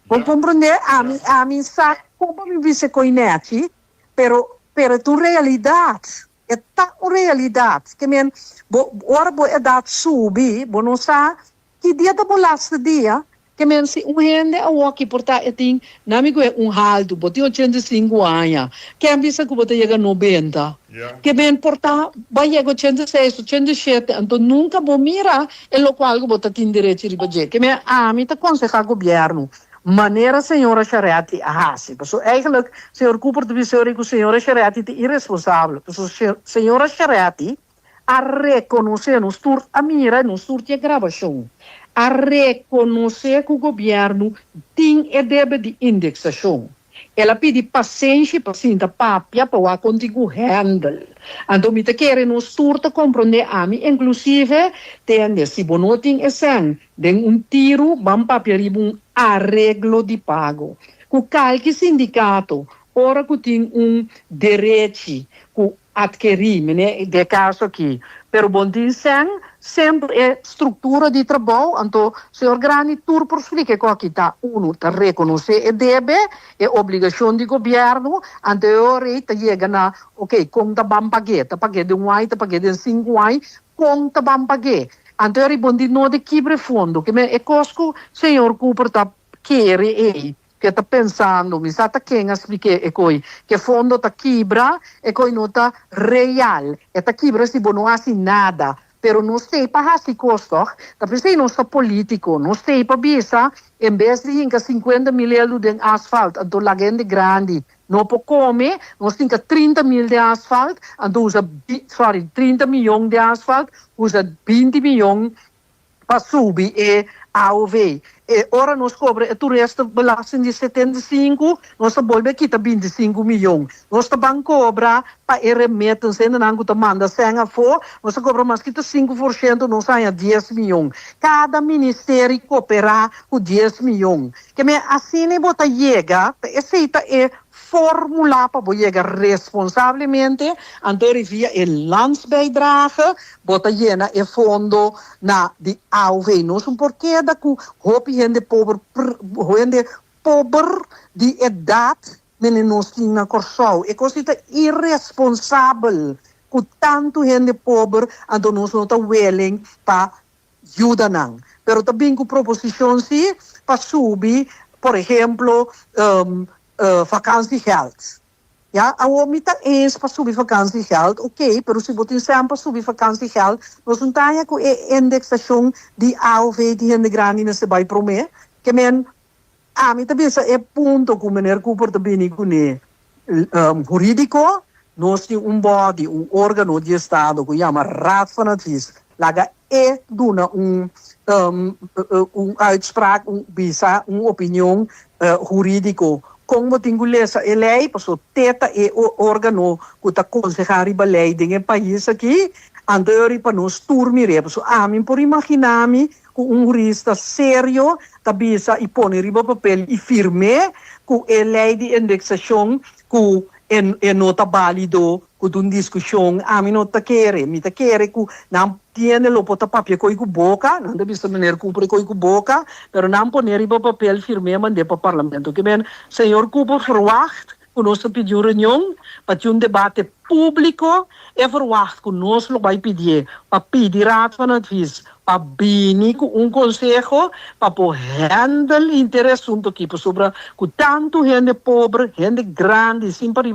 Vou compreender, a mim sabe como me disse com inete, pero tu realidade, é uma realidade, que men, ora bo é dado subir, bo não sabe, que dia da last dia, que men se gente a aqui portar tem, namigo é haldo, bo tem 85 anos, que a visa que botar chega 90. Que men portar, vai chegar 86, 87, então nunca vou mirar, é o qual que botar tem direito de ribager. Que men, me tá aconselhar governo, maneira senhora Charreati ahasi. Porque eigenlijk, senhor Cooper, de senhor que senhora Charreati é irresponsável. Porque senhora Charreati a reconhecer nos tur a mira nos tur de gravação, a reconhecer que o governo tem e deve de indexação. Ela pede paciência para sinta papia para contigo handle. Então, me te querem nos turta compreender a mim, inclusive, tem se bonoting esen, den tiro, bam papia ribum arreglo de pago. Com qualquer sindicato, ora que tem direito que adquirir, né, de caso aqui. Pero bom dizem, sempre é estrutura de trabalho, então, senhor Grani, tudo por explicar que aqui está, está reconhecer e deve, é obrigação do governo, anterior, está chega na, ok, conta bam paguet de 1 ano, paguet de 5 anos, conta bam paguet. Anterior, bom de não de quebre fundo, que é cosco, senhor Cooper, está querer, que está pensando, me está quem explique que fundo está quebra, não está real, está quebra se não há nada. pero não sei para se custo, tapi sei não está político, não sei para bisa, em vez de hinca 50 mil euros de asfalto, então la gente grande, não pode comer, nós temos 30 mil de asfalto, então usa, 30 milhões de asfalto, usa 20 milhões para subir e AOV. E ora nós cobra o resto belasting de 75, nós volve aqui 25 milhões. Nós também cobra para remittance, ainda não está manda senha for, nós cobra mais que 5%, nós sai a 10 milhões. Cada ministério coopera com 10 milhões. Que me assim nem bota chega, aceita é formula para chegar responsavelmente, então via o landsbijdrage, bota llena e fundo na de AOV. Não sei porquê da que hoop gente pobre de idade, men nós tinha na Corsol. É coisa irresponsável com tanto gente pobre, então nós não estamos willing para ajudar não. Pero também com proposição sim, para subir, por exemplo, vakantiegeld. Ja, a omita eens para subir vakantiegeld, ok, pero se você sempre para subir vakantiegeld, nós não temos com a indexação de AOV de gente grande nesse vai promer, que men, a mim também é ponto que o meneer Cooper também com jurídico, nós temos body, órgão de Estado que chama Raad van Advies, laga duna uitspraak, opinião jurídico. Como tenho lesa a lei, passou teta e o órgão que está aconselhando a lei de país aqui, andou para nós turmir, passou a mim por imaginar-me que jurista sério tabisa e põe riba papel e firme que a lei de indexação que é nota válido que uma discussão a mim não quer, me quer que não tiene lo pota papel coi com boca, não deve ser maneira cumprir coi com boca, pero não poner riba papel firme mandar para o parlamento. Que bem, senhor Cooper verwacht que nós pedimos reunião para ter debate público e verwacht que nós vai pedir para pedir Raad van Advies para vir com conselho para poder handle interesse aqui sobre que tanto gente pobre, gente grande, sempre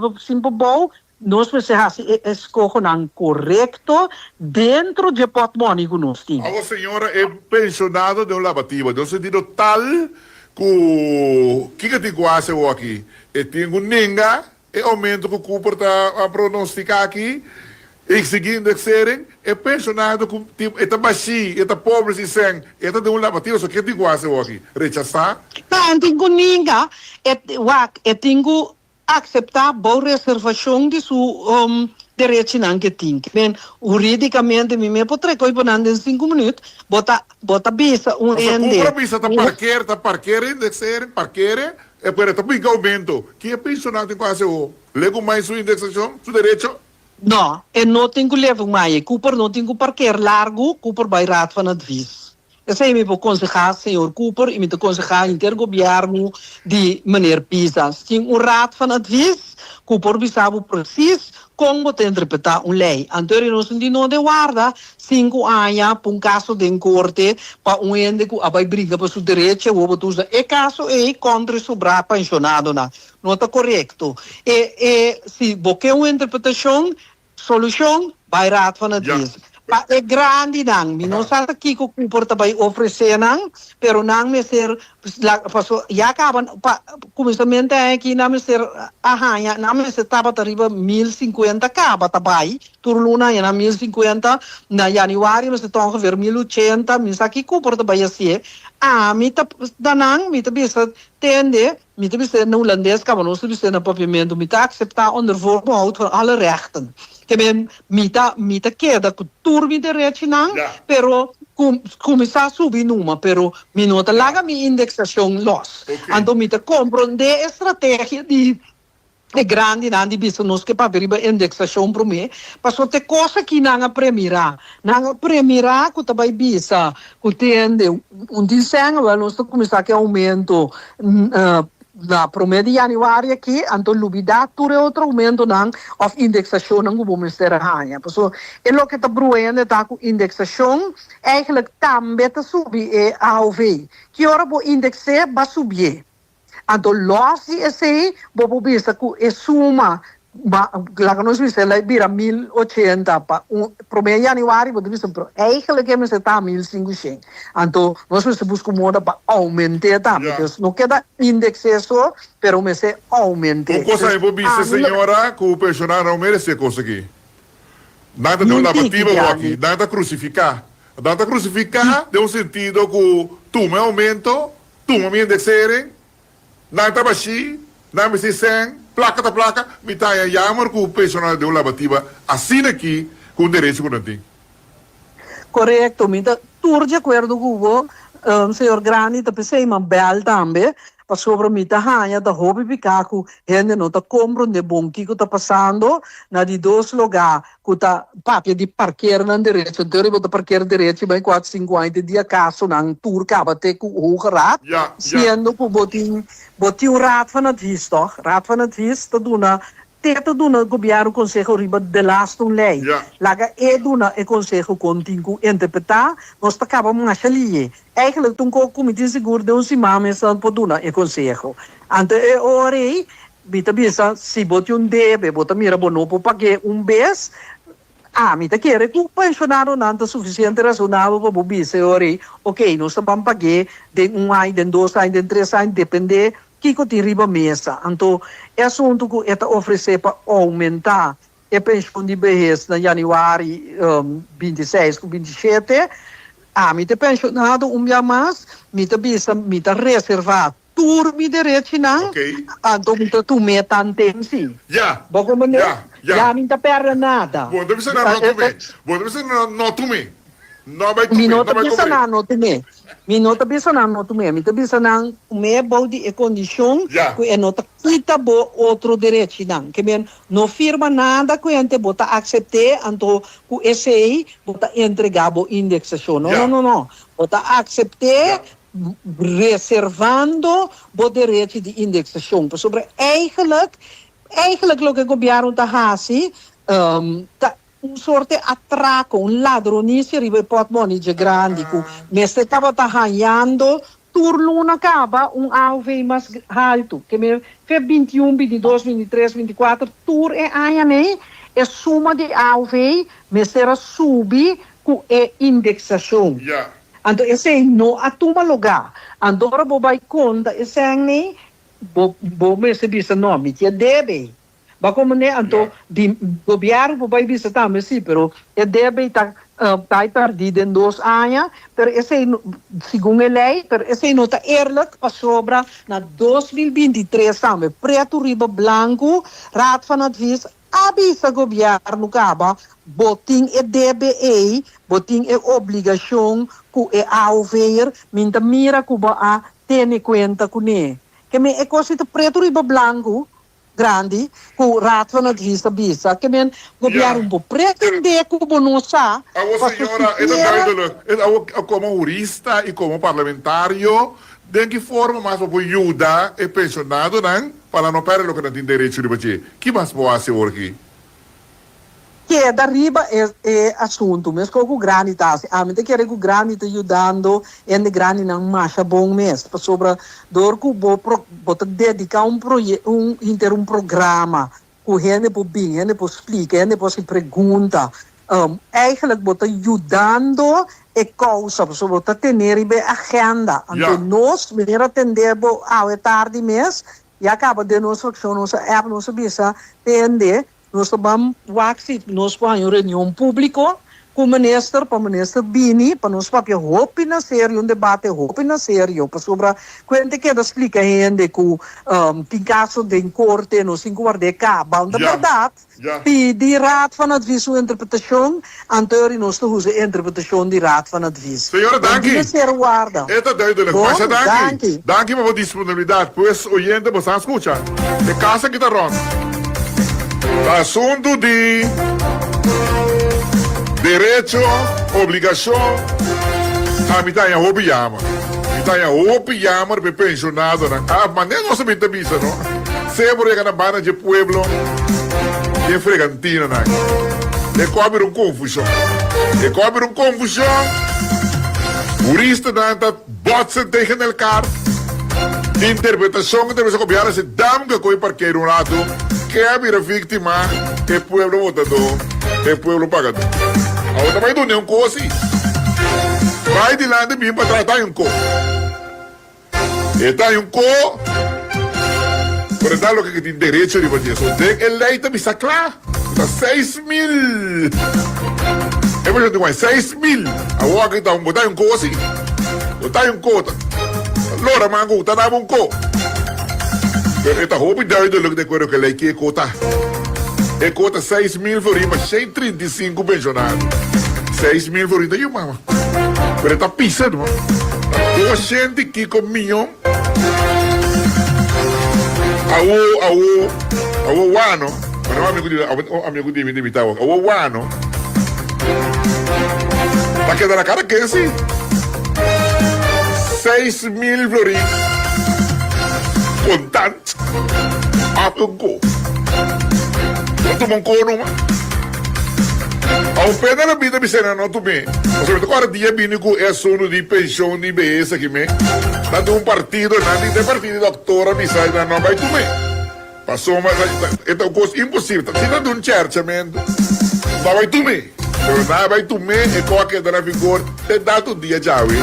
bom, nós precisamos escolher correto dentro do patrimônio que nós temos. A senhora é pensionado de lavativa, no sentido tal que te quase aqui. E tem ninguém, e aumento que o Cooper está a pronosticar aqui, e seguindo que é pensionado com tipo, é baixo, é pobre, se sem, é de lavativa, só que te quase aqui. Rechazar? Não, tenho ninguém, tenho aceitar boa reservação de seu direito que tem. Bem, juridicamente, me pode coisa em 5 minutos, bota bisa ende. Mas bisa parqueira, indexar, parqueira, e para também aumento. Que é pensionado em quase o. Lego mais sua indexação, seu direito? Não, eu não tenho que levar mais. Cooper não tem que parquear largo, Cooper vai Raad van Advies. Eu sei me vou aconselhar, senhor Cooper, e me aconselhar intergoverno de maneira pisa. Se Raad van Advies, Cooper sabe preciso como te interpretar uma lei. Então, nós não de guarda 5 anos para caso de corte para ende que vai briga para seu direito, ou usa e caso é contra sobrar pensionado não está correto. E se você uma interpretação, solução, vai Raad van Advies. É grande não, não sabe que o Cooper vai oferecer não, pero não me ser, já acaba, começamento aqui não me ser, não me ser estava arriba 1050 acaba também, turluna já na 1050, na januário me se toca ver 1080, me sabe que Cooper também assim, me tá danang, me tá bisa tende, me tá bisa no holandês, acaba não se bisa na papiamento, me tá aceitar onder voorbehoud van alle rechten. Que mita queda que turbi de rechi não, pero começar a subir numa, pero minota laga mi indexação loss. Então mita compreender estratégia de grande não de bisa nos que para ver indexação para mim, passou ter coisa que não premirar que também bisa, que tem desenho, nós começar que aumento na promedio januário aqui, então lubida tudo outro aumento não of indexação não o ministério ganha. Então, é o que está bruendo tá com indexação, eigenlijk também está subir a AOV. Que hora o indexar vai subir. Então, losse esse, vou bisa que é suma la que nós vimos, ela vira 1080 pa primeiro januário, pero eigenlijk hebben ze het aan 1500. Então, nós vamos buscar moda para aumentar também. Não queda indexo, pero me se aumente. O cosa é bobista, senhora, que o pensionário não merece coisa aqui. Nada de uma lavativa aqui, nada crucificar. Nada crucificar, de um sentido que tu me aumento, tu me indexeren, nada baixi, nada me se sem, placa da placa, me tá a jammer que o pensionário de uma lavativa assina aqui com direito que não tem. Correto, me tá tur de acordo com o senhor Grani, tá pensei uma bel também, para sobre me tá hanha da hobby picaco, gente não tá comprando bom que tá passando na de dois lugares, que tá papia de parquear na direita, então eu vou parquear direito, bem 450 dia caso nang tour acaba ter com o raad, sendo que botin raad van het huis toch, raad van het huis te doen Teta duna governo consejo riba de last lei. Laga duna e consejo continu interpretar, nós acaba mais ali. Eigenlijk toen ko comité seguro de uns imames dan poduna e consejo. Ante ore bita bisa si boti debe, bota mira bono po pague vez. Mita quer que o pensionado não está suficiente razonável para bobisa ore. Ok, nós vamos pagar de ano, de 2 anos, de 3 anos, depende que tem riba mesa. Então, é assunto que está oferecendo para aumentar a pensão de vejez na januário 26 com 27. Me tem pensionado dia mais, me tem reservar turno de direito, não? Então, me tem tomar tanto sim. Já me tem perder nada. Bom, deve ser não tomar. Não vai comer, não vai comer. Minota bisa na no tume, minota bisa na me body e condição que é nota quita bo outro direito não, que men não firma nada que ante bota aceitar anto ku SI bota entregar bo indexação. Não. Bota aceitar reservando bo direito de indexação. Sobre eigenlijk lo que o governo tá hasi sorte atraco, ladronice ribe portmoney grande, mestre estava arranhando, turno acaba AUV mais alto, que me fez 21, 22, 23, 24, tur é né? É suma de AUV, mestre subi com a indexação. Então, esse não atuma lugar. Andora bo vai conta, esse né? Bo mestre bisa nome, que deve. Como né, então, de governo vai bisa também sim, pero é deve estar tardido em 2 anos, pero esse segundo a lei, pero esse não está eerlijk para sobra na 2023 também, preto riba branco, raad van advies, avisa governo caba, boting e DBE, boting e obrigação ku e AUVer, minta mira kuba a tene conta ku ne. Que me é coisa preto riba branco, grande, com o rato van het vista bisa, que men governo pretende como não sa. A senhora é duidelijk, como jurista e como parlamentário, de que forma mais para ajudar o pensionado, não, para não perder o que não tem direito de fazer. Que mais pode fazer aqui? Que da riba é assunto, mas com o grande tá, mente que o grande tá ajudando, e o grande não marcha bom mês, para sobre dorco bota dedicar um projeto, um programa, com gente por bem, gente por explicar, gente por se pergunta, eigenlijk bota ajudando e causa, sobre bota ter a agenda, então nós melhor atender ao tarde mês e acaba de nossa ação, nossa app, nossa bisa, atender. Nós vamos fazer uma reunião pública com o ministro, para o ministro Bini, para nós fazer roupa na sério, debate roupa na sério, para sobre quando que explica gente que em caso de corte, nós temos que guardar cabo, na verdade, pedir raad van advies ou interpretação, anterior nós temos a interpretação de raad van advies. Senhora, danke. Está duidelijk. Mas danke. Danke por disponibilidade, pois oyente, você escuta. De casa que está rond. Assunto de direito, obrigação, a mitad ya hopi yama. Mitad ya hopi yama para pensionado. Mas nem nós também temos isso, não? Sempre que na banda de pueblo, de fregantina, não? E cobre confusão. Jurista não botsen tegen elkaar. Interpretação que deve ser copiada, se dam que coi parqueiro um lado. que a vítima é pueblo votador, é pueblo pagador. Agora vai donar um co assim. Vai de lá de mim para tratar um co. E tá um co. Por dar lo que tem direito de fazer isso. Ele lei também está claro. Está 6 mil. É por exemplo, 6 mil. Agora que tá botar um co assim. Botar um co. Lora mango, tá dando um co. Pero esta roupa de hoje do que de que lei que é cota. É cota 6 mil por aí, mas 135 pensionados. 6 mil por aí, eu mama. Pero tá pisando, mano. 200 milhões. Awo wano, amigo de mim, awo wano. Tá quedando na cara que é assim. 6 mil florins. Contante. Apagou. Não tomou um cono, mano. Ao pé da vida, me será não tomei. Agora, dia bínico é sono de pensão de BS aqui, me. Tanto um partido, nada de partido, doutora, me sai da não vai tomar. Passou, mas é uma coisa impossível. Se não de um churchamento, não vai tomar. Pero nada vai tomar, é qualquer da vigor, te dá todo dia já, ué.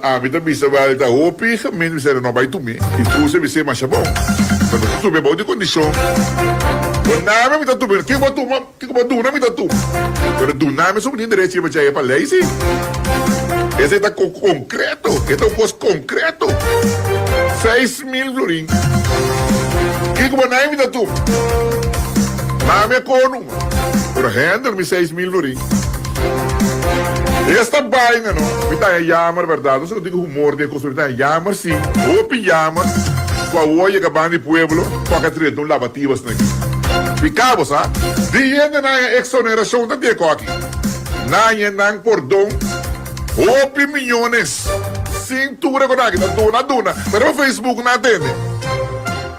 A mim também se vai dar roupa, mas me será não vai tomar. E tu se me ser mais bom. Mas tu me bom de condição. Nada me tá tomando. Que eu vou me tá tomando. Pero do nada me sobre direito para já para lei, sim. Esse está concreto. Esse é um coisa concreto. 6 mil florins. Que eu vou me tá tomando. Nada me cono. Pero handle-me 6 mil florins. Esta vaina, não? Me tá llamar, verdade? Não sei o que humor de construir. Me tá llamar, sim. Ou pijama. Com a olha acabando de pueblo. Com a catreta, lavativas, né? Ficava, sabe? Diante na exoneração da DECOC. Nanha, perdão. 8 milhões. Cintura com a duna. Pero o Facebook não atende.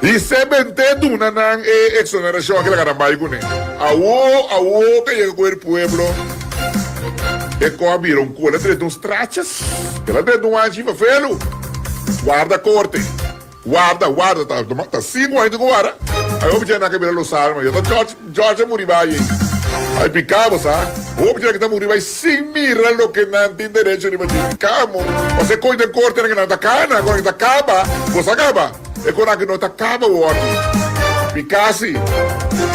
E se bente duna na exoneração que ela caramba com ele. Aô, que chega com o pueblo. E coabiram com ela treta uns trachas. Ela treta um antigo felo. Guarda a corte. Guarda, tá 5 anos agora. Aí eu pedi na cabeça do Sarma, eu tô Jorge Muribai. Aí picava, sabe? Eu pedi que tá Muribai, se mira lo que não tem direito de fazer. Picamo. Você cuida de corte que não tá cana, quando tá acaba, você acaba. E quando que não tá acaba o outro. Picasse.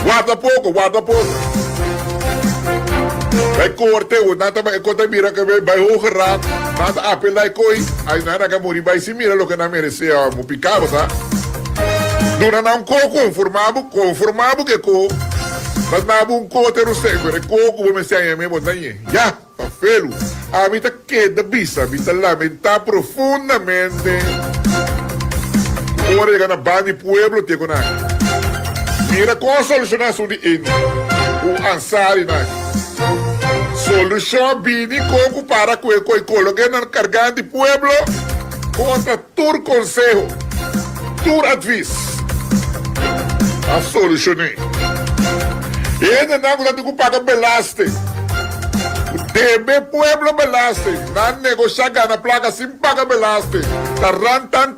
Guarda pouco. Vai corte, quando mira que vai horar, nada apelar coi. Aí nada que Muribai, se mira lo que não merecia, picava, sabe? Duna não conformava que mas não um coteiro sempre, como me sai a minha montanha, já, tá feio, a mim tá queda bisa, me tá lamentar profundamente, agora chegar na banda de pueblo, te conar, mira qual solução de ele, o Ansari, né, solução bini como para que eu coloque na cargante de pueblo, contra tur consejo, tur advice. A solucionei. E ainda não que paga belaste. Debe pueblo belaste. Não negociar na placa sem paga belaste. Tarran tan.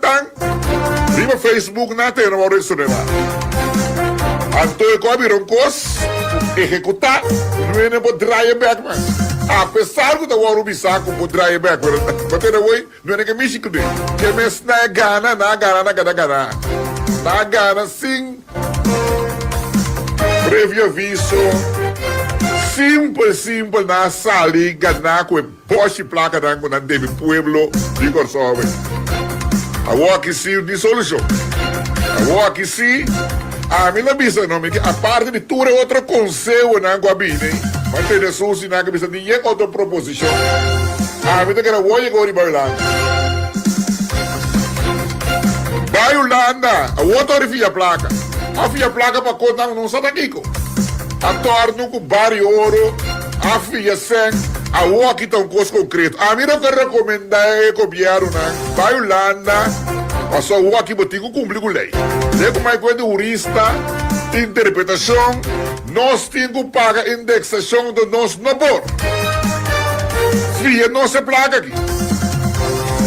Viva Facebook não tem uma resolver. Antônio Cobiron Cos executar. Não é nem por dry back, man. Apesar que o Rubi saco por dry back, mas não é nem que me chico de. Que me na gana. Na gana sim. Previo aviso. Simple na saliga na com poste placa na com deve pueblo de Corsove. Agora que sim dissolução. Agora que sim. A minha bisa não me a parte de tudo é outro conselho na Guabine. Mas tem ressources na cabeça de nenhuma outra proposição. A minha que era hoje agora vai lá. Vai Holanda, a outra refia placa. A fia placa para contar não só daqui. A torno com barrio ouro, a fia sem, a outra que tá um coisa concreto. A minha que recomendar é copiar na vai Holanda. Passou o aqui botigo cumprir com lei. É como é coisa de jurista, interpretação, nós temos que pagar indexação do nosso nabor. Fia não se placa aqui.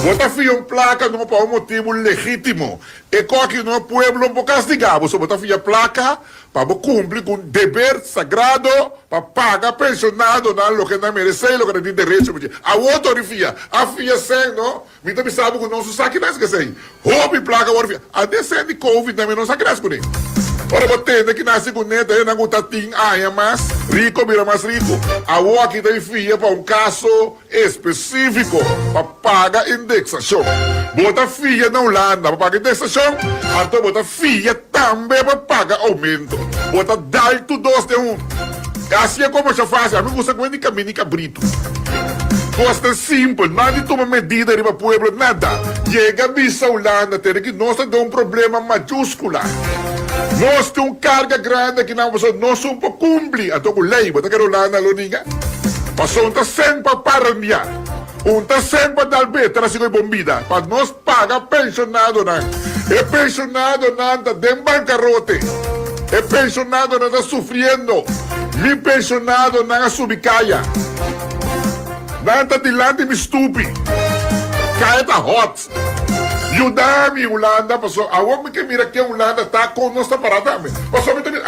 Bota fia placa não para um motivo legítimo. E que no pueblo não castigamos, bota fia placa para cumprir com dever sagrado para pagar pensionado na lo que não merece, lo que não tem direito. A outra fia, a fia sem, não? Me também sabe que o nosso saque não é esquecer. Rouba placa, agora fia. A descende Covid também não saque com ele. Ora, botando que nasce com neta, não gusta ting, é mais rico, vira mais rico. A aqui tem fia para um caso específico para pagar indexação. Bota fia na Holanda para pagar indexação, então bota fia também para pagar aumento. Bota dar tudo 2 de 1. Assim é como se faz, a mim gusta com ele caminho cabrito. Costa simples, nada toma medida para o pueblo, nada. Chega a visa Holanda, tem que nós temos um problema maiúsculo. Nós temos carga grande que não somos para cumprir. Então, com lei, bota que a Holanda não diga. Passou sempre para paranhar. Sempre para dar beta na segunda bombida. Para nós pagar pensionado, não. E pensionado não está em bancarrota. E pensionado não está sofrendo. Mi pensionado não está subicaia. Não está dilante me estúpido. Cai está hot. Yudami Holanda, passou. A homem que mira que a Holanda está com nossa parada. Passou, me também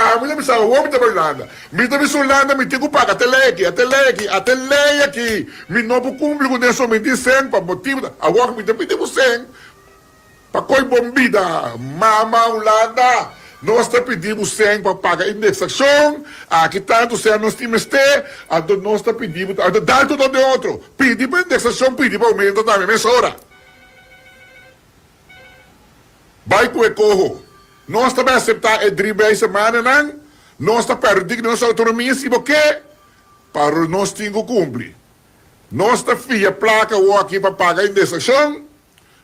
sabe, o homem da Holanda. Me também Holanda, me tenho que pagar até lei aqui. Me não vou cumprir com isso, me dizem, para motivo. A homem me também tem 100. Para coi bombida, mama Holanda. Nós te pedimos 100 para pagar indexação. Aqui tanto se nós temos então nós te pedimos, dá tudo de outro. Pedir para indexação, pedir para aumento também, mas ora. Vai com o corro. Nós também aceitar a drible essa semana, não? Nós estamos perdendo nossa autonomia, se porque para nós temos que cumprir. Nós estamos fia placa ou aqui para pagar indexação.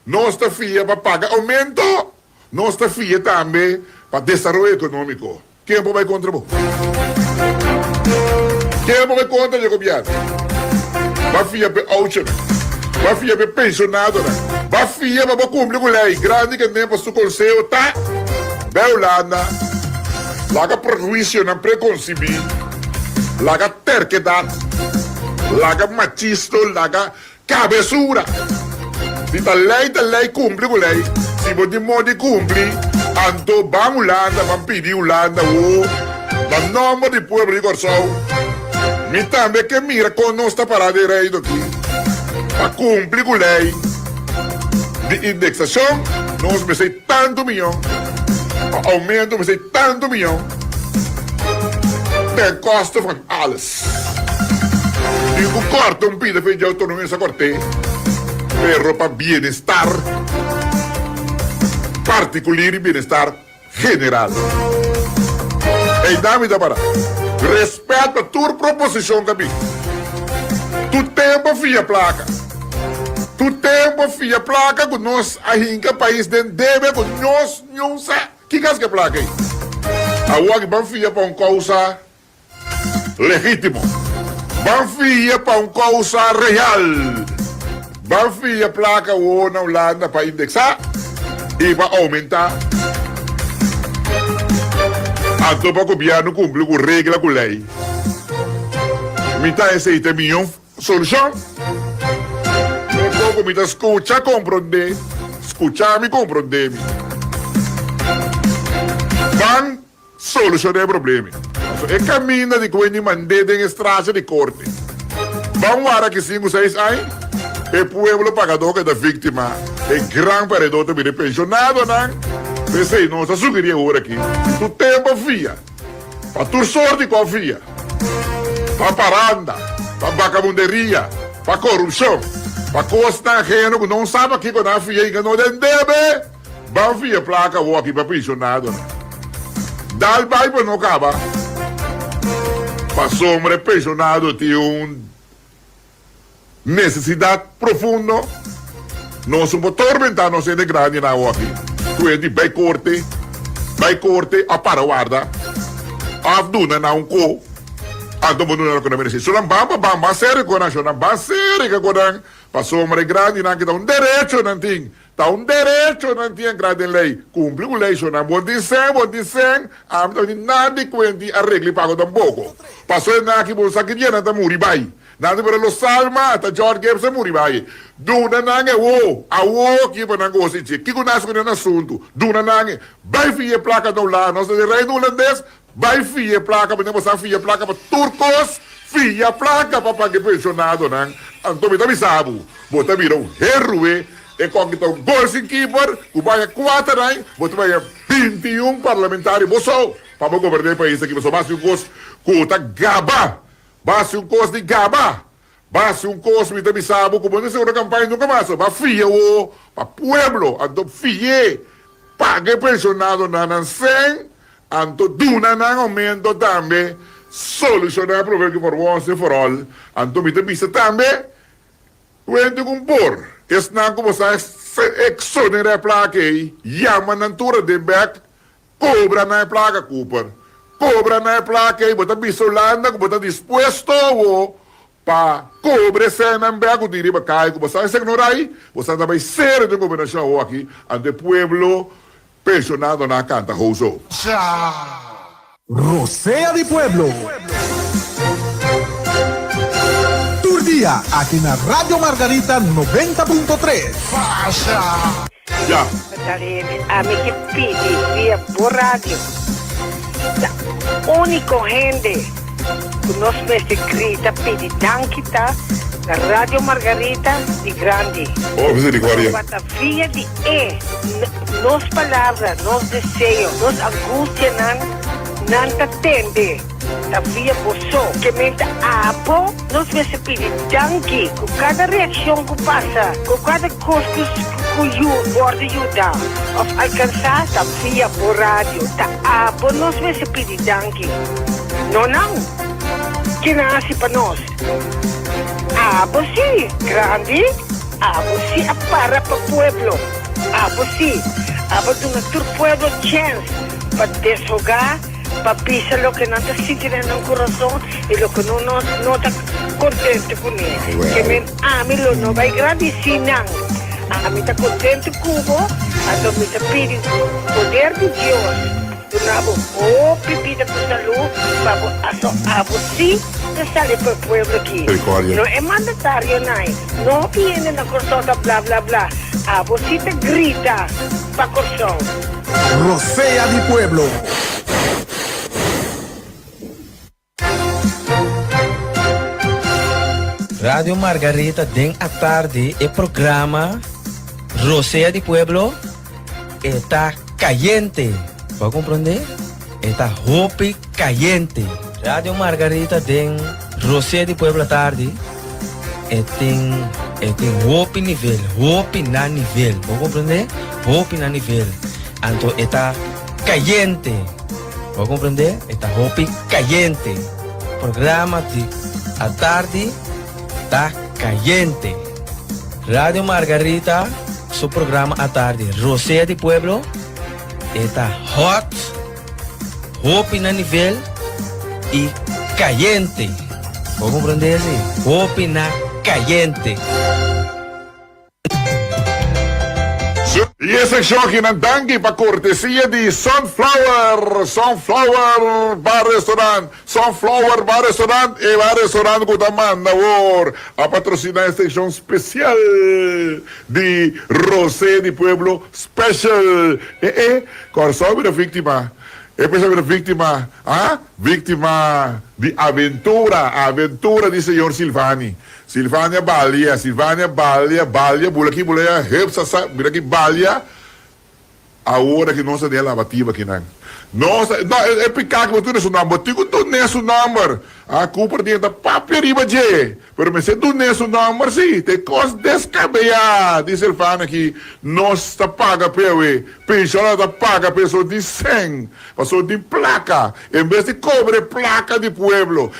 Nós estamos fia para pagar aumento. Nós estamos fia também para desenvolvimento econômico. Quem vai contra você? Quem vai contra o governo? Vai fia para auxílio. Vai fia para pensionado, não? Vai fia para cumprir com a lei. Grande que nem para o conselho, tá? Da Holanda, laga prejuízo não preconcebido, laga terquedade, laga machismo, laga cabeçura. Se a lei cumpre com a lei, se você pode cumprir, então vamos Holanda, vamos pedir Holanda, o nome do povo de Corsol. Me também que mira com nossa parada de rei aqui, para cumprir com a lei de indexação, nós precisamos tanto milhão. Aumento, mas é tanto milhão. Tem custo van alles. E o corte pide de autonomia essa corte. Pero para bienestar particular e bienestar general. E dá-me da para. Respeita a tua proposição, Gabi. Tu tempo fia placa. Tu tempo fia placa com nós ainda país deve com nós não sabe. Que caso que placa aí? A UAG vai fia para uma causa legítimo. Vai fia para uma causa real. Vai fia placa o na Holanda para indexar e para aumentar. Então para o governo cumprir com regra, com lei. Mitad esse tem milhão solução. Não me escuta, compreender. Escuchar-me, compreender-me. Van solucionar o problema. É caminho de que mandei em estrada de corte. Vamos lá que 5 ou 6 anos, o povo pagador que é da vítima, é grande paredor também de pensionado, não? Pensei, não, só sugeria agora aqui. Tu tempo fia, para tu sorte com fia, para paranda, para vagabunderia, para corrupção, para costa ajeno que não sabe aqui quando a fia que não deve, vamos fia placa ou aqui para pensionado, não? Dá o bairro não acaba. Para sombra pensionado tem uma necessidade profunda. Nós somos tormentados, nós somos de grande na aqui. Tu é de vai corte, a para guarda. A duna na co. A duna na co na merece. Só não bamba, sério com a chona, bamba sério com a para sombra grande na que dá direito não tem. Tá direito não tinha grande lei. Cumpre a lei, só não pode dizer, nada de quanti arregli pago tampouco. Passou na que bolsa que dia não tá muri, vai. Nado para los Salma, ta George Gibson muribaye. Duna nange wo, awo ki pa nango si chik. Kiko naso na assunto. Duna nange, vai fie placa do lá, nós de reino holandês, vai fie placa, mas não fie placa para turcos, fie placa para pagar pensionado nang. Anto mi tabi sabu, bota virou herue, e com que um goalkeeper, o baia 4 anos, bota baia 21 parlamentares, boçou, para governar o país aqui, você basta um curso, cuta gaba, basta um curso de gaba. Basta um curso de Bisabo, como não sei uma campanha nunca mais, para filho, para pueblo, anto filho, pague pensionado na nação, anto duna na aumento também, solucionar o problema que for once and for all, anto me bisa também, cuento com por, es na como sa exonerar a placa aí, llama na altura de back, cobra na placa Cooper, cobra na placa aí, bota bisa Holanda, bota dispuesto, para cobre cena em Bego de riba cai, como você vai ignorar aí, você também ser de governação aqui, ante pueblo pensionado na canta Rousseau. Rosea de Pueblo. Turdia, aqui na Rádio Margarita 90.3. Já. A mí que pide vía por radio. La única gente que nos me escrita pide kita na Rádio Margarita de Grande. Oh, misericórdia. Para via de nos palavras, nos desejos, nos angústia não atende. A via você que me dá apo, nos vai se pedir danke com cada reação que passa, com cada coisa que pode ajudar a alcançar a via por rádio. A apo nos vai se pedir danke. Não. Que nasce para nós. Sim, grande. Sim, para o pueblo. Sim, do pueblo chance para desfogar, para pisar lo que não está sentindo no coração e lo que não está contente com ele. Que me ame não vai agradecer não. A mim está contente com o, a mim está pedindo o poder de Deus. Donavo bebida com saúde para você sair para o pueblo aqui. Não é mandatário, não viene na corsota blá blá blá. A você te grita para corsão. Rosea de Pueblo. Rádio Margarita den à tarde e programa Rosea de Pueblo está caliente. ¿Va a comprender? Está hopi caliente. Radio Margarita den Rosé de Puebla tarde. Tem hopi nível, hopi na nível. ¿Va a comprender? Hopi na nível. Então está caliente. ¿Va a comprender? Está hopi caliente. Programa de a tarde está caliente. Radio Margarita, su programa a tarde. Rosé de Pueblo. Está hot, hopi na nível e caliente. ¿Puedo comprender eso? Hopi na caliente. E esse choque na dangue para cortesia de Sunflower Bar Restaurant, Sunflower Bar Restaurant e Bar Restaurant Gutamanda, a patrocinar esta edição especial de Rosé de Pueblo Special. Qual sobre a vítima? Pensa vítima, vítima de aventura de senhor Silvani. Silvania Balia, Bulaki, Hepsa, Bulaki Balia, a hora que nós temos a lavativa aqui, não. Nossa, é picar que tu não é o número, tu não é o número. A culpa tem da papel riba de, mas se tu não é o número, sim, tem coisa descabellada, diz o Silvani aqui, nós está paga pewe, pensionário está paga pessoa de 100, pessoa de placa, em vez de cobre placa de pueblo,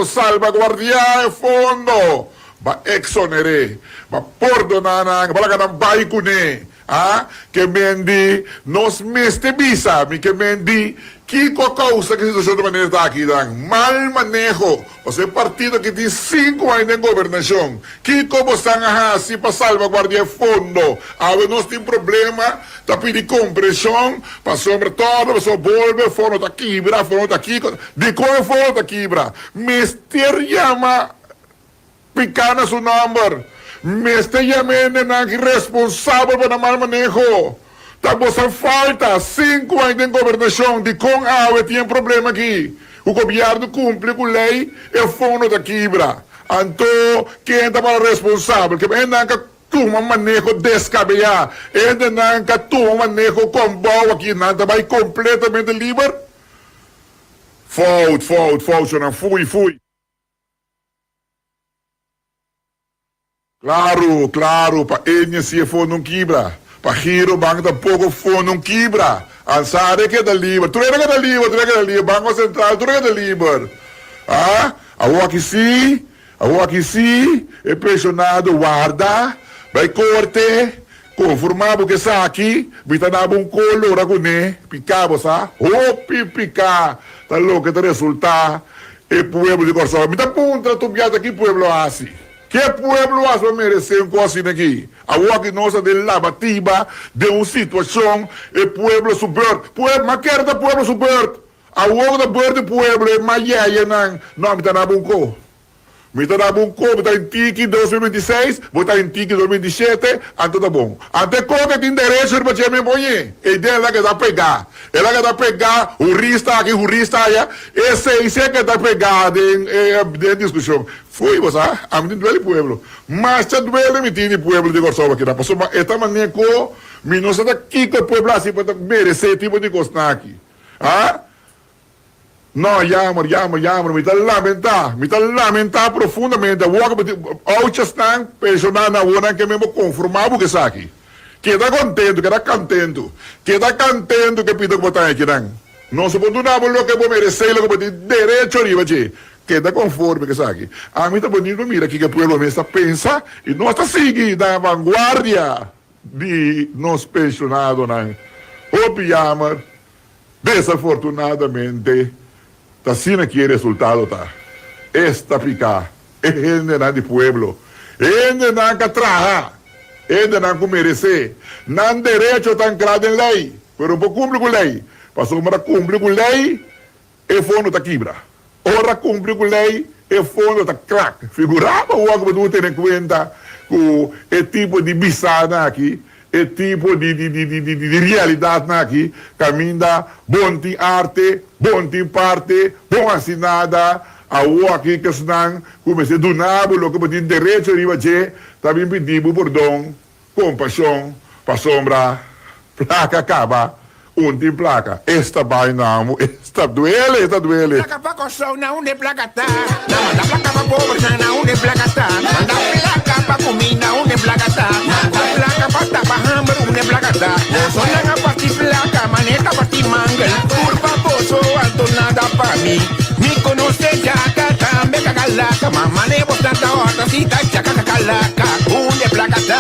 salvaguardiar o fundo, va exonerar, va perdonar, va lagar baikune. Que mendi nos meste bisa, mi que mendi Kiko causa que a situação de maneira está aqui, dan mal manejo. Você partido que tem 5 anos de governação. Kiko você assim para salvaguardar fundo. Agora nós temos problema, está pedindo compressão, para sombra todo, para volver, fundo está quebra, fundo está aqui. De como fundo está quebra? Mister chama picana su number. Mister chama na responsável para mal manejo. Tapos ang falta, 5 anos de governação, de com a tem problema aqui. O governo cumpre com a lei e o fundo da quebra. Então, quem está para responsável? Que ainda que toma manejo descabellado, ainda que toma manejo com boa aqui, nada vai completamente livre. Falta, não fui. Claro, para ele se o fundo não quebra. Para giro banco tampouco fundo não quebra. Ansare que é da livre. Tu é que é da livre. Banco Central, tu é que é da livre. Ah? Aqui sim. É pressionado, guarda. Vai corte. Conformado que está aqui. Vita na um color agone. Picabo, sa? Hopi picar. Tá louco que resulta. É pueblo de Corsão. Me dá ponta tu piada aqui, pueblo assim. Que pueblo hace merecer uma coisa aqui? A que nós de lavativa de uma situação é pueblo subverto. Mas quer da pueblo subverto. A da pueblo é maiaia não me está na bunco. Me está em TIC 2026, vou estar em TIC 2027, então tá bom. Até qualquer tem direito para te me põe. E dela que dá pegar. Ela que dá pegar, o rista aqui, esse que dá pegar de discussão. Foi, você, a mim duele pueblo. Mas já duele me tiene pueblo de Corsova aqui. Passou, esta maneira que me não sei daqui que o pueblo assim para merecer tipo de coisa aqui. Ah? Não, llamo, me está lamentar profundamente. Hoje estão personas na hora que mesmo conformado que está aqui. Que está contento que pido que botar aqui, não. Não se pode dar o que vou merecer, o que tem direito arriba, que está conforme que está aqui. A mim está bonito, mira aqui que o povo está pensa e nós está seguindo na vanguardia de nós pensionados, não. O pijama, desafortunadamente, tá sendo aqui o resultado, tá? Esta pica, ainda não de pueblo, ainda não que trabalhar, ainda não que merecer, não direito tá ancrado em lei, pero não cumpre com lei. Passou para cumprir com lei, e fundo tá quebra. Ora cumprir com lei, e fundo tá crack. Figurava o que você tem em conta com o tipo de bisada aqui, o tipo de realidade aqui, caminha, bom tem arte, bom tem parte, bom assinada, a o aqui que estão, comecei do nabo, o que tem direito a riba, também pedimos perdão, compaixão, para sombra, placa acaba, tem placa, esta vai não, esta duele. Placa para Corsão, não de placa tá, não manda placa para pobre, não de placa tá, manda placa para comida, não de placa tá, placa para tapahamba, não de placa tá, só na parte placa, maneta parte manga, curva poço, alto nada para mim, me conhece já, também cagalaca, mamãe bosta da horta, se tá já cagalaca, de placa tá,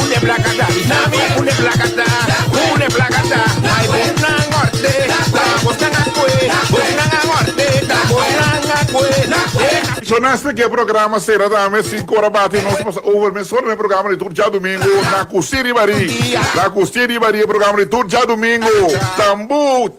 de placa tá, de placa tá, de placa tá, ai bom norte, Sonaste que o programa será da 5 horas bate nós passa over mesor no programa de turja domingo na Custiri Bari. Na Custiri Bari programa de turja domingo. Tambu